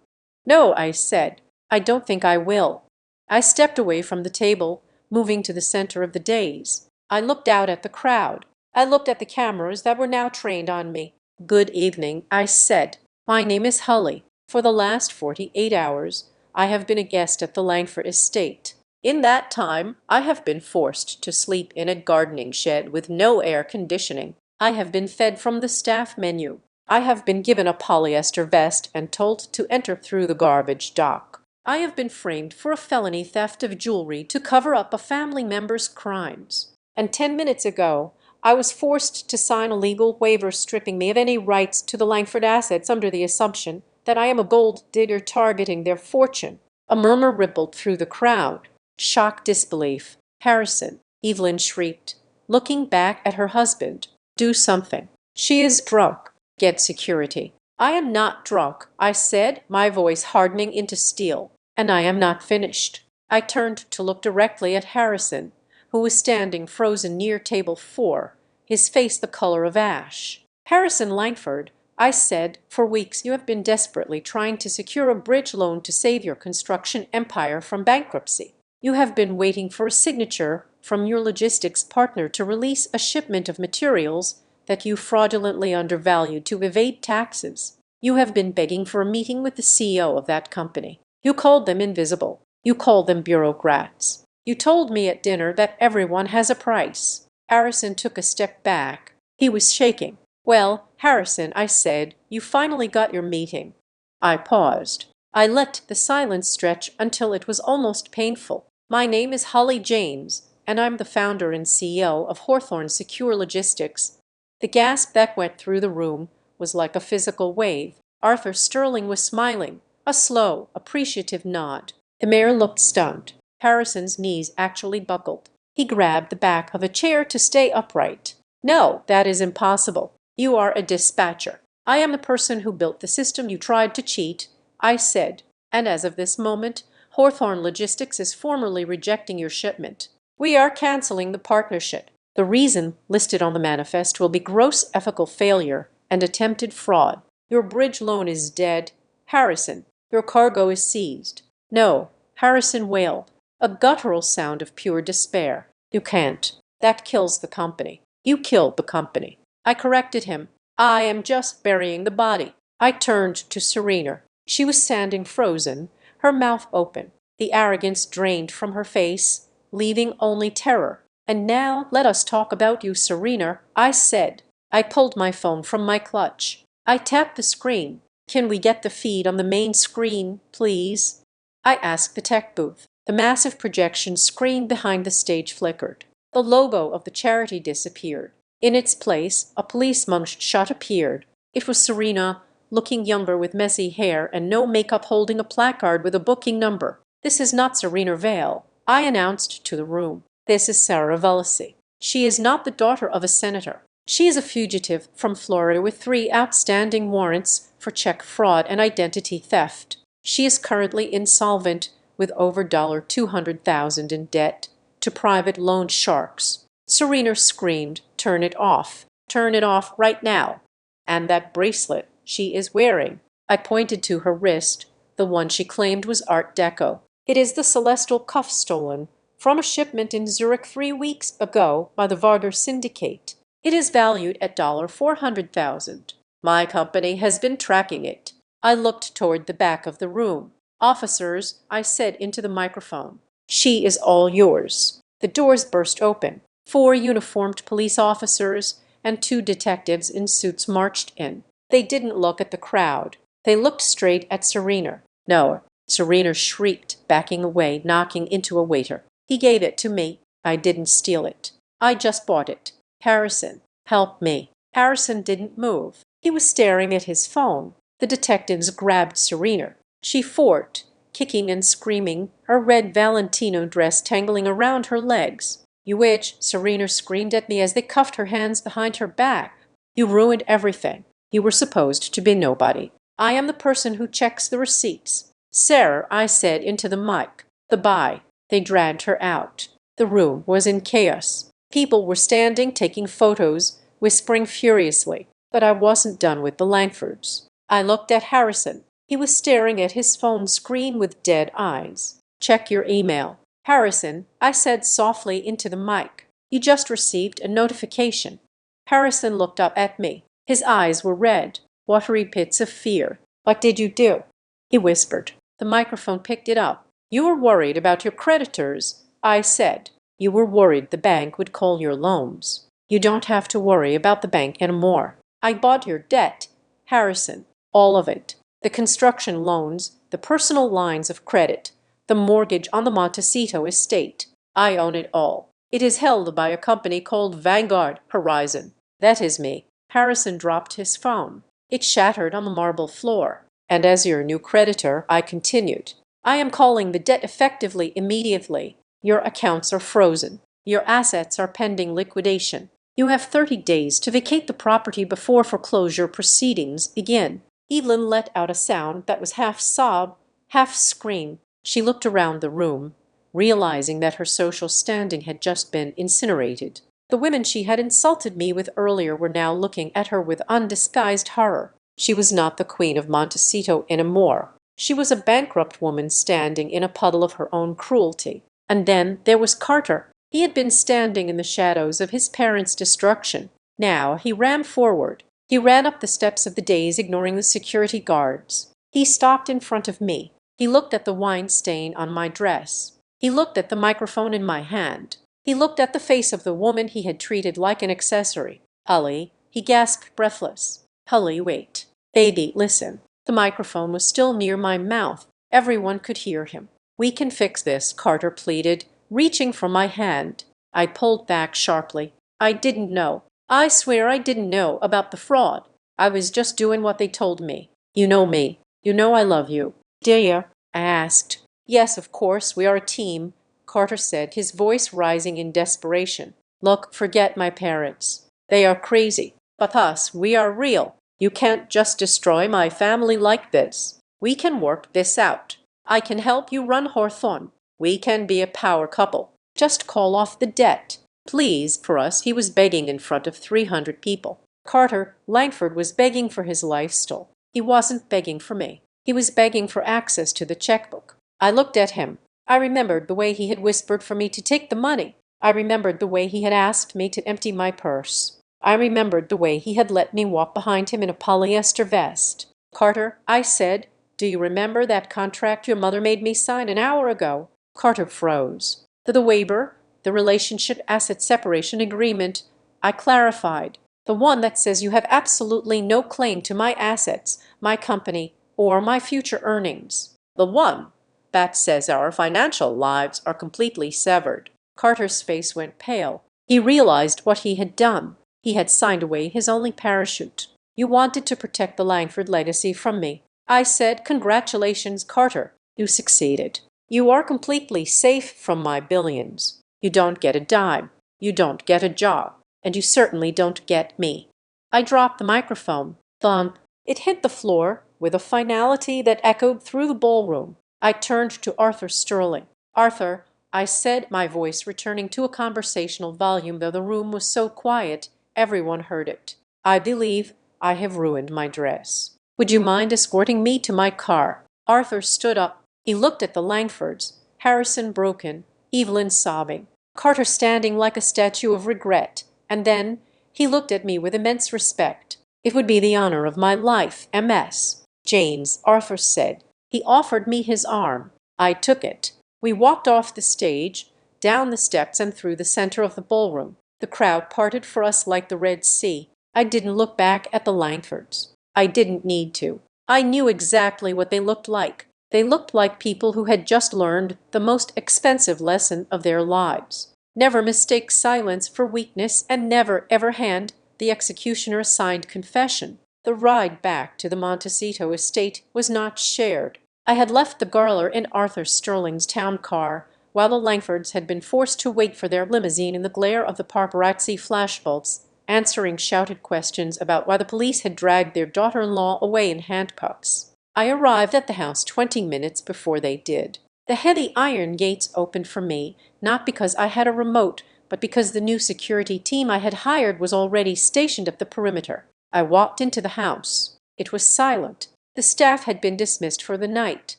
No, I said. I don't think I will. I stepped away from the table, moving to the center of the dais. I looked out at the crowd. I looked at the cameras that were now trained on me. Good evening, I said. My name is Hully. For the last 48 hours, I have been a guest at the Langford estate. In that time, I have been forced to sleep in a gardening shed with no air conditioning. I have been fed from the staff menu. I have been given a polyester vest and told to enter through the garbage dock. I have been framed for a felony theft of jewelry to cover up a family member's crimes. And 10 minutes ago, I was forced to sign a legal waiver stripping me of any rights to the Langford assets under the assumption that I am a gold digger targeting their fortune. A murmur rippled through the crowd. Shocked disbelief. Harrison, Evelyn shrieked, looking back at her husband. Do something. She is drunk. Get security. I am not drunk, I said, my voice hardening into steel. And I am not finished. I turned to look directly at Harrison, who was standing frozen near table 4, his face the color of ash. Harrison Langford, I said, for weeks you have been desperately trying to secure a bridge loan to save your construction empire from bankruptcy. You have been waiting for a signature from your logistics partner to release a shipment of materials that you fraudulently undervalued to evade taxes. You have been begging for a meeting with the CEO of that company. You called them invisible. You called them bureaucrats. You told me at dinner that everyone has a price. Harrison took a step back. He was shaking. Well, Harrison, I said, you finally got your meeting. I paused. I let the silence stretch until it was almost painful. My name is Holly James, and I'm the founder and CEO of Hawthorne Secure Logistics. The gasp that went through the room was like a physical wave. Arthur Sterling was smiling, a slow, appreciative nod. The mayor looked stunned. Harrison's knees actually buckled. He grabbed the back of a chair to stay upright. No, that is impossible. You are a dispatcher. I am the person who built the system you tried to cheat, I said. And as of this moment, Hawthorne Logistics is formally rejecting your shipment. We are canceling the partnership. The reason listed on the manifest will be gross ethical failure and attempted fraud. Your bridge loan is dead. Harrison, your cargo is seized. No, Harrison wailed, a guttural sound of pure despair. You can't. That kills the company. You killed the company. I corrected him. I am just burying the body. I turned to Serena. She was standing frozen, her mouth open. The arrogance drained from her face, leaving only terror. And now let us talk about you, Serena, I said. I pulled my phone from my clutch. I tapped the screen. Can we get the feed on the main screen, please? I asked the tech booth. The massive projection screen behind the stage flickered. The logo of the charity disappeared. In its place, a police mugshot appeared. It was Serena, looking younger with messy hair and no makeup, holding a placard with a booking number. "This is not Serena Vale," I announced to the room. "This is Sarah Velasi. She is not the daughter of a senator. She is a fugitive from Florida with 3 outstanding warrants for check fraud and identity theft. She is currently insolvent with over $200,000 in debt to private loan sharks." Serena screamed, "Turn it off. Turn it off right now. And that bracelet she is wearing." I pointed to her wrist, the one she claimed was Art Deco. "It is the celestial cuff stolen from a shipment in Zurich 3 weeks ago by the Varder Syndicate. It is valued at $400,000. My company has been tracking it." I looked toward the back of the room. "Officers," I said into the microphone, "she is all yours." The doors burst open. 4 uniformed police officers and 2 detectives in suits marched in. They didn't look at the crowd. They looked straight at Serena. "No," Serena shrieked, backing away, knocking into a waiter. "He gave it to me. I didn't steal it. I just bought it. Harrison, help me." Harrison didn't move. He was staring at his phone. The detectives grabbed Serena. She fought, kicking and screaming, her red Valentino dress tangling around her legs. "You witch!" Serena screamed at me as they cuffed her hands behind her back. "You ruined everything. You were supposed to be nobody. I am the person who checks the receipts." "Sarah," I said into the mic. The buy. They dragged her out. The room was in chaos. People were standing, taking photos, whispering furiously. But I wasn't done with the Langfords. I looked at Harrison. He was staring at his phone screen with dead eyes. "Check your email." "Harrison," I said softly into the mic, "you just received a notification." Harrison looked up at me. His eyes were red, watery pits of fear. "What did you do?" He whispered. The microphone picked it up. "You were worried about your creditors," I said. "You were worried the bank would call your loans. You don't have to worry about the bank anymore. I bought your debt, Harrison. All of it. The construction loans, the personal lines of credit, the mortgage on the Montecito estate. I own it all. It is held by a company called Vanguard Horizon. That is me." Harrison dropped his phone. It shattered on the marble floor. "And as your new creditor," I continued, "I am calling the debt effectively immediately. Your accounts are frozen. Your assets are pending liquidation. You have 30 days to vacate the property before foreclosure proceedings begin." Evelyn let out a sound that was half sob, half scream. She looked around the room, realizing that her social standing had just been incinerated. The women she had insulted me with earlier were now looking at her with undisguised horror. She was not the queen of Montecito anymore. She was a bankrupt woman standing in a puddle of her own cruelty. And then there was Carter. He had been standing in the shadows of his parents' destruction. Now he ran forward. He ran up the steps of the days, ignoring the security guards. He stopped in front of me. He looked at the wine stain on my dress. He looked at the microphone in my hand. He looked at the face of the woman he had treated like an accessory. "Hully," he gasped, breathless. "Hully, wait. Baby, listen." The microphone was still near my mouth. Everyone could hear him. "We can fix this," Carter pleaded, reaching for my hand. I pulled back sharply. "I didn't know. I swear I didn't know about the fraud. I was just doing what they told me. You know me. You know I love you." "Do you?" I asked. "Yes, of course. We are a team," Carter said, his voice rising in desperation. "Look, forget my parents. They are crazy. But us, we are real. You can't just destroy my family like this. We can work this out. I can help you run Hawthorne. We can be a power couple. Just call off the debt. Please, for us." He was begging in front of 300 people. Carter Langford was begging for his life still. He wasn't begging for me. He was begging for access to the checkbook. I looked at him. I remembered the way he had whispered for me to take the money. I remembered the way he had asked me to empty my purse. I remembered the way he had let me walk behind him in a polyester vest. "Carter," I said, "do you remember that contract your mother made me sign an hour ago?" Carter froze. "The waiver, the relationship asset separation agreement," I clarified. "The one that says you have absolutely no claim to my assets, my company, or my future earnings." "The one that says our financial lives are completely severed." Carter's face went pale. He realized what he had done. He had signed away his only parachute. "You wanted to protect the Langford legacy from me." I said, "Congratulations, Carter. You succeeded. You are completely safe from my billions. You don't get a dime. You don't get a job. And you certainly don't get me." I dropped the microphone. Thump. It hit the floor with a finality that echoed through the ballroom. I turned to Arthur Sterling. "Arthur," I said, my voice returning to a conversational volume, though the room was so quiet everyone heard it. "I believe I have ruined my dress. Would you mind escorting me to my car?" Arthur stood up. He looked at the Langfords, Harrison broken, Evelyn sobbing, Carter standing like a statue of regret, and then he looked at me with immense respect. "It would be the honor of my life, Ms. James," Arthur said. He offered me his arm. I took it. We walked off the stage, down the steps and through the center of the ballroom. The crowd parted for us like the Red Sea. I didn't look back at the Langfords. I didn't need to. I knew exactly what they looked like. They looked like people who had just learned the most expensive lesson of their lives. Never mistake silence for weakness, and never ever hand the executioner a signed confession. The ride back to the Montecito estate was not shared. I had left the Garler in Arthur Sterling's town car, while the Langfords had been forced to wait for their limousine in the glare of the paparazzi flashbulbs, answering shouted questions about why the police had dragged their daughter-in-law away in handcuffs. I arrived at the house 20 minutes before they did. The heavy iron gates opened for me, not because I had a remote, but because the new security team I had hired was already stationed at the perimeter. I walked into the house. It was silent. The staff had been dismissed for the night,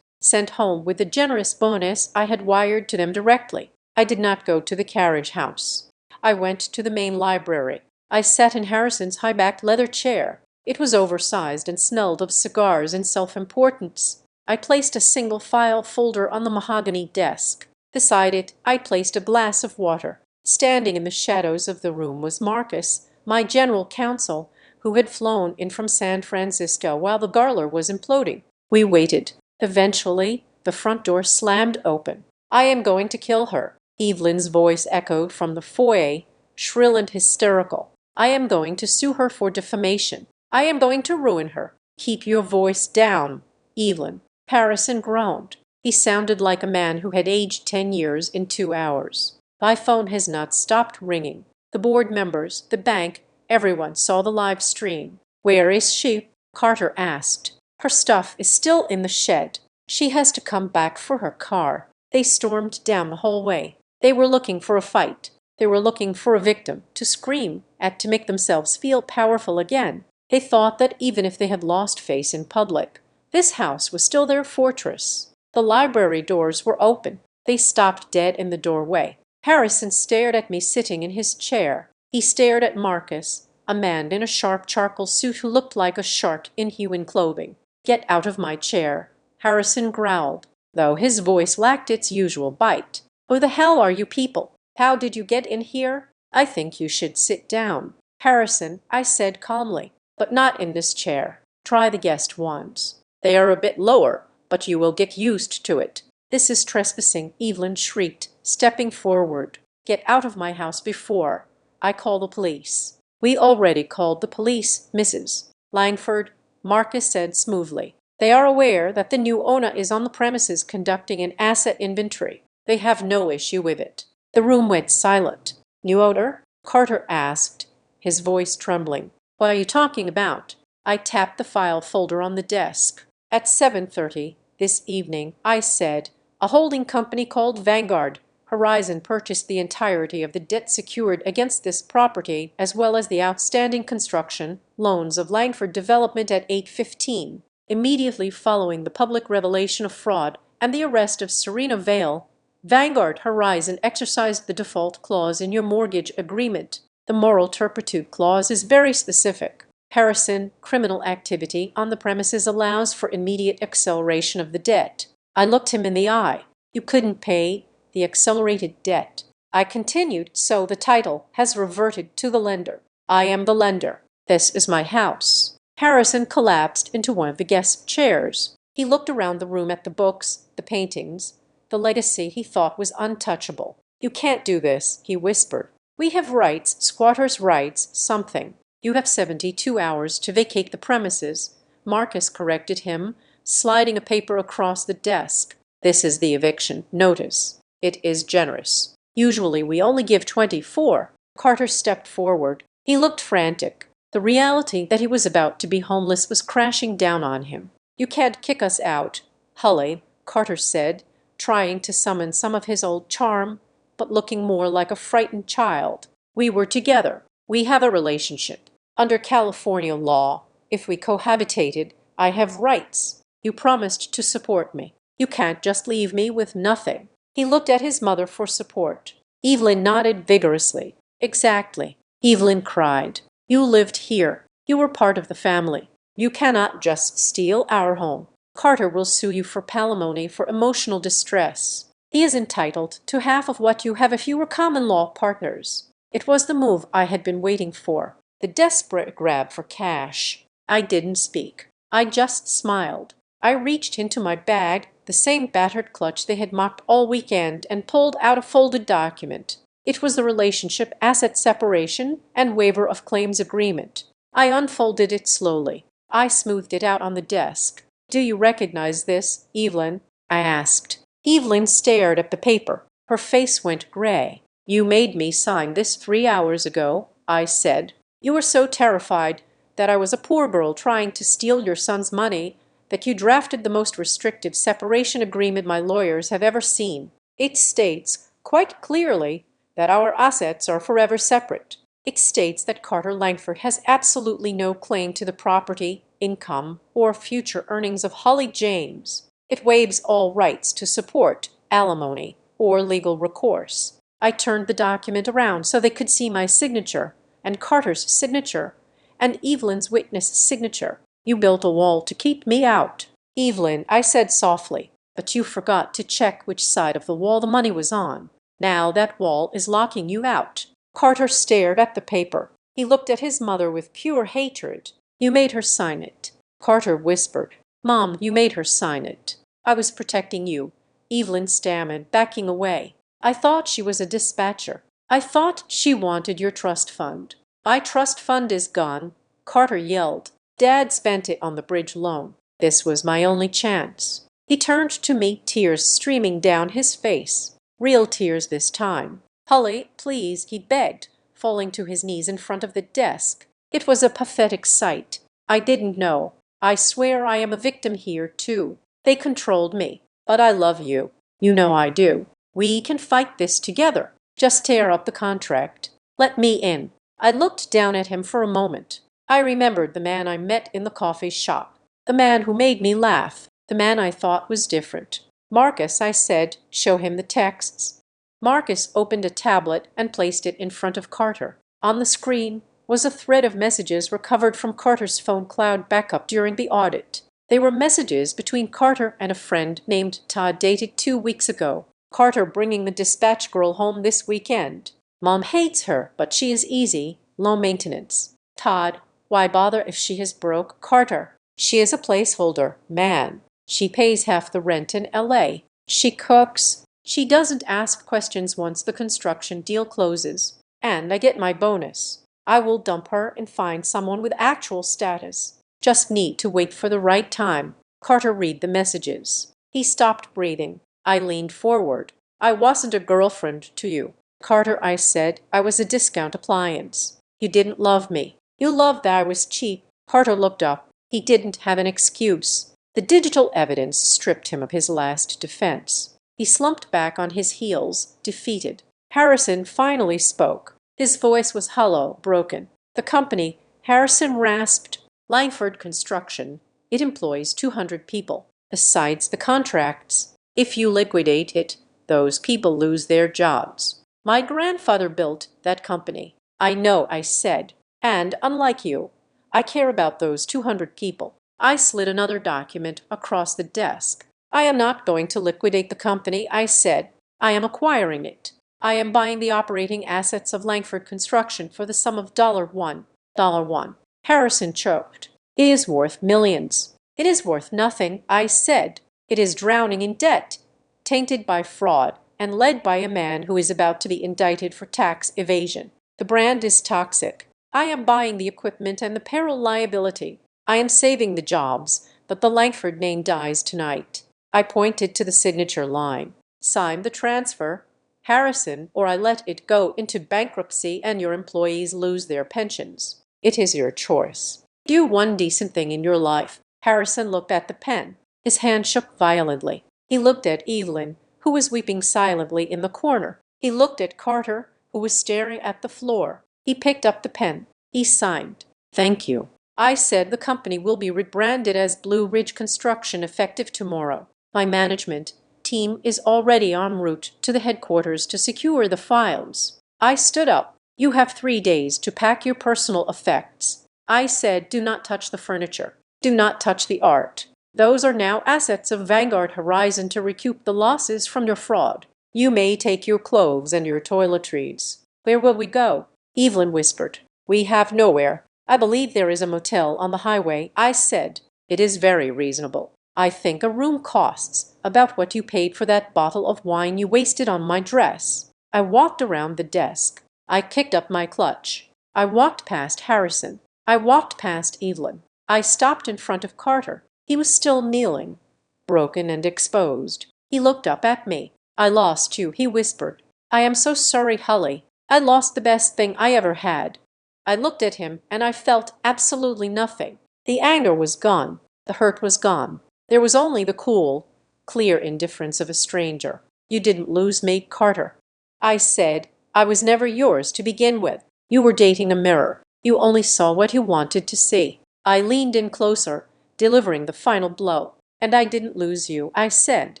sent home with the generous bonus I had wired to them directly. I did not go to the carriage house. I went to the main library. I sat in Harrison's high-backed leather chair. It was oversized and smelled of cigars and self-importance. I placed a single file folder on the mahogany desk. Beside it, I placed a glass of water. Standing in the shadows of the room was Marcus, my general counsel, who had flown in from San Francisco while the Garler was imploding. We waited. Eventually, the front door slammed open. "I am going to kill her," Evelyn's voice echoed from the foyer, shrill and hysterical. "I am going to sue her for defamation. I am going to ruin her." "Keep your voice down, Evelyn." Harrison groaned. He sounded like a man who had aged 10 years in 2 hours. "My phone has not stopped ringing. The board members, the bank, everyone saw the live stream." "Where is she?" Carter asked. "Her stuff is still in the shed. She has to come back for her car." They stormed down the hallway. They were looking for a fight. They were looking for a victim to scream at, to make themselves feel powerful again. They thought that even if they had lost face in public, this house was still their fortress. The library doors were open. They stopped dead in the doorway. Harrison stared at me sitting in his chair. He stared at Marcus, a man in a sharp charcoal suit who looked like a shark in human clothing. "Get out of my chair," Harrison growled, though his voice lacked its usual bite. "Who the hell are you people? How did you get in here?" "I think you should sit down, Harrison," I said calmly. "But not in this chair. Try the guest ones. They are a bit lower, but you will get used to it." "This is trespassing," Evelyn shrieked, stepping forward. "Get out of my house before I call the police." "We already called the police, Mrs. Langford," Marcus said smoothly. "They are aware that the new owner is on the premises conducting an asset inventory. They have no issue with it." The room went silent. "New owner?" Carter asked, his voice trembling. "What are you talking about?" I tapped the file folder on the desk. "At 7:30 this evening," I said, "a holding company called Vanguard Horizon purchased the entirety of the debt secured against this property, as well as the outstanding construction loans of Langford Development at 8:15, immediately following the public revelation of fraud and the arrest of Serena Vale. Vanguard Horizon exercised the default clause in your mortgage agreement. The moral turpitude clause is very specific. Harrison, criminal activity on the premises allows for immediate acceleration of the debt." I looked him in the eye. "You couldn't pay the accelerated debt." I continued, "So the title has reverted to the lender. I am the lender. This is my house." Harrison collapsed into one of the guest chairs. He looked around the room at the books, the paintings, the legacy he thought was untouchable. "You can't do this," he whispered. "We have rights, squatters' rights, something. You have 72 hours to vacate the premises." Marcus corrected him, sliding a paper across the desk. "This is the eviction notice. It is generous. Usually we only give 24. Carter stepped forward. He looked frantic. The reality that he was about to be homeless was crashing down on him. "You can't kick us out, Hully," Carter said, trying to summon some of his old charm, but looking more like a frightened child. "We were together. We have a relationship. Under California law, if we cohabitated, I have rights. You promised to support me. You can't just leave me with nothing." He looked at his mother for support. Evelyn nodded vigorously. "Exactly." Evelyn cried. "You lived here. You were part of the family. You cannot just steal our home. Carter will sue you for palimony for emotional distress. He is entitled to half of what you have if you were common law partners." It was the move I had been waiting for, the desperate grab for cash. I didn't speak. I just smiled. I reached into my bag, the same battered clutch they had mocked all weekend, and pulled out a folded document. It was the relationship asset separation and waiver of claims agreement. I unfolded it slowly. I smoothed it out on the desk. "Do you recognize this, Evelyn?" I asked. Evelyn stared at the paper. Her face went gray. "You made me sign this 3 hours ago," I said. "You were so terrified that I was a poor girl trying to steal your son's money that you drafted the most restrictive separation agreement my lawyers have ever seen. It states quite clearly that our assets are forever separate. It states that Carter Langford has absolutely no claim to the property, income, or future earnings of Holly James. It waives all rights to support, alimony, or legal recourse." I turned the document around so they could see my signature, and Carter's signature, and Evelyn's witness signature. "You built a wall to keep me out, Evelyn," I said softly, "but you forgot to check which side of the wall the money was on. Now that wall is locking you out." Carter stared at the paper. He looked at his mother with pure hatred. "You made her sign it." Carter whispered. "Mom, you made her sign it." "I was protecting you," Evelyn stammered, backing away. "I thought she was a dispatcher. I thought she wanted your trust fund." "My trust fund is gone," Carter yelled. "Dad spent it on the bridge loan. This was my only chance." He turned to me, tears streaming down his face. Real tears this time. "Hully, please," he begged, falling to his knees in front of the desk. It was a pathetic sight. "I didn't know. I swear I am a victim here, too. They controlled me. But I love you. You know I do. We can fight this together. Just tear up the contract. Let me in." I looked down at him for a moment. I remembered the man I met in the coffee shop, the man who made me laugh, the man I thought was different. "Marcus," I said, "show him the texts." Marcus opened a tablet and placed it in front of Carter. On the screen was a thread of messages recovered from Carter's phone cloud backup during the audit. They were messages between Carter and a friend named Todd dated 2 weeks ago. Carter bringing the dispatch girl home this weekend. "Mom hates her, but she is easy, low maintenance." Todd, "Why bother if she is broke?" Carter, "She is a placeholder, man. She pays half the rent in LA. She cooks. She doesn't ask questions once the construction deal closes. And I get my bonus. I will dump her and find someone with actual status. Just need to wait for the right time." Carter read the messages. He stopped breathing. I leaned forward. "I wasn't a girlfriend to you, Carter," I said. "I was a discount appliance. You didn't love me. You loved that I was cheap." Carter looked up. He didn't have an excuse. The digital evidence stripped him of his last defense. He slumped back on his heels, defeated. Harrison finally spoke. His voice was hollow, broken. "The company," Harrison rasped, "Langford Construction. It employs 200 people, besides the contracts. If you liquidate it, those people lose their jobs. My grandfather built that company." "I know," I said. "And unlike you, I care about those 200 people." I slid another document across the desk. "I am not going to liquidate the company," I said. "I am acquiring it. I am buying the operating assets of Langford Construction for the sum of $1. Harrison choked. "It is worth millions." "It is worth nothing," I said. "It is drowning in debt, tainted by fraud, and led by a man who is about to be indicted for tax evasion. The brand is toxic. I am buying the equipment and the peril liability. I am saving the jobs, but the Langford name dies tonight. I pointed to the signature line. Sign the transfer, Harrison, or I let it go into bankruptcy and your employees lose their pensions. It is your choice. Do one decent thing in your life. Harrison looked at the pen. His hand shook violently. He looked at Evelyn, who was weeping silently in the corner. He looked at Carter, who was staring at the floor. He picked up the pen. He signed. Thank you. I said the company will be rebranded as Blue Ridge Construction effective tomorrow. My management team is already en route to the headquarters to secure the files. I stood up. You have 3 days to pack your personal effects. I said, do not touch the furniture. Do not touch the art. Those are now assets of Vanguard Horizon to recoup the losses from your fraud. You may take your clothes and your toiletries. Where will we go? Evelyn whispered. We have nowhere. I believe there is a motel on the highway. I said, it is very reasonable. I think a room costs about what you paid for that bottle of wine you wasted on my dress. I walked around the desk. I kicked up my clutch. I walked past Harrison. I walked past Evelyn. I stopped in front of Carter. He was still kneeling, broken and exposed. He looked up at me. I lost you, he whispered. I am so sorry, Hully. I lost the best thing I ever had. I looked at him, and I felt absolutely nothing. The anger was gone. The hurt was gone. There was only the cool, clear indifference of a stranger. You didn't lose me, Carter. I said, I was never yours to begin with. You were dating a mirror. You only saw what you wanted to see. I leaned in closer, delivering the final blow. And I didn't lose you, I said.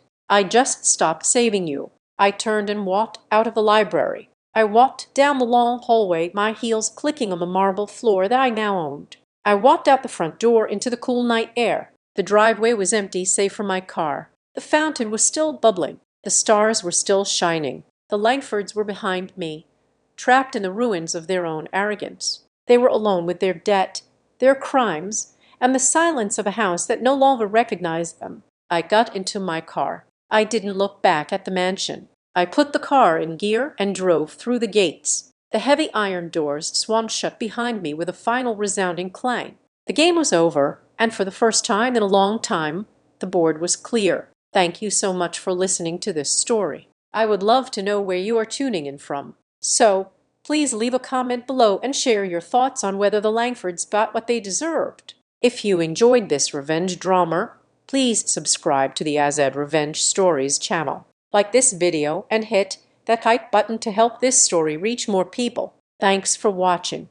I just stopped saving you. I turned and walked out of the library. I walked down the long hallway, my heels clicking on the marble floor that I now owned. I walked out the front door into the cool night air. The driveway was empty save for my car. The fountain was still bubbling. The stars were still shining. The Langfords were behind me, trapped in the ruins of their own arrogance. They were alone with their debt, their crimes, and the silence of a house that no longer recognized them. I got into my car. I didn't look back at the mansion. I put the car in gear and drove through the gates. The heavy iron doors swung shut behind me with a final resounding clang. The game was over, and for the first time in a long time, the board was clear. Thank you so much for listening to this story. I would love to know where you are tuning in from. So, please leave a comment below and share your thoughts on whether the Langfords got what they deserved. If you enjoyed this revenge drama, please subscribe to the Azad Revenge Stories channel. Like this video and hit that like button to help this story reach more people. Thanks for watching.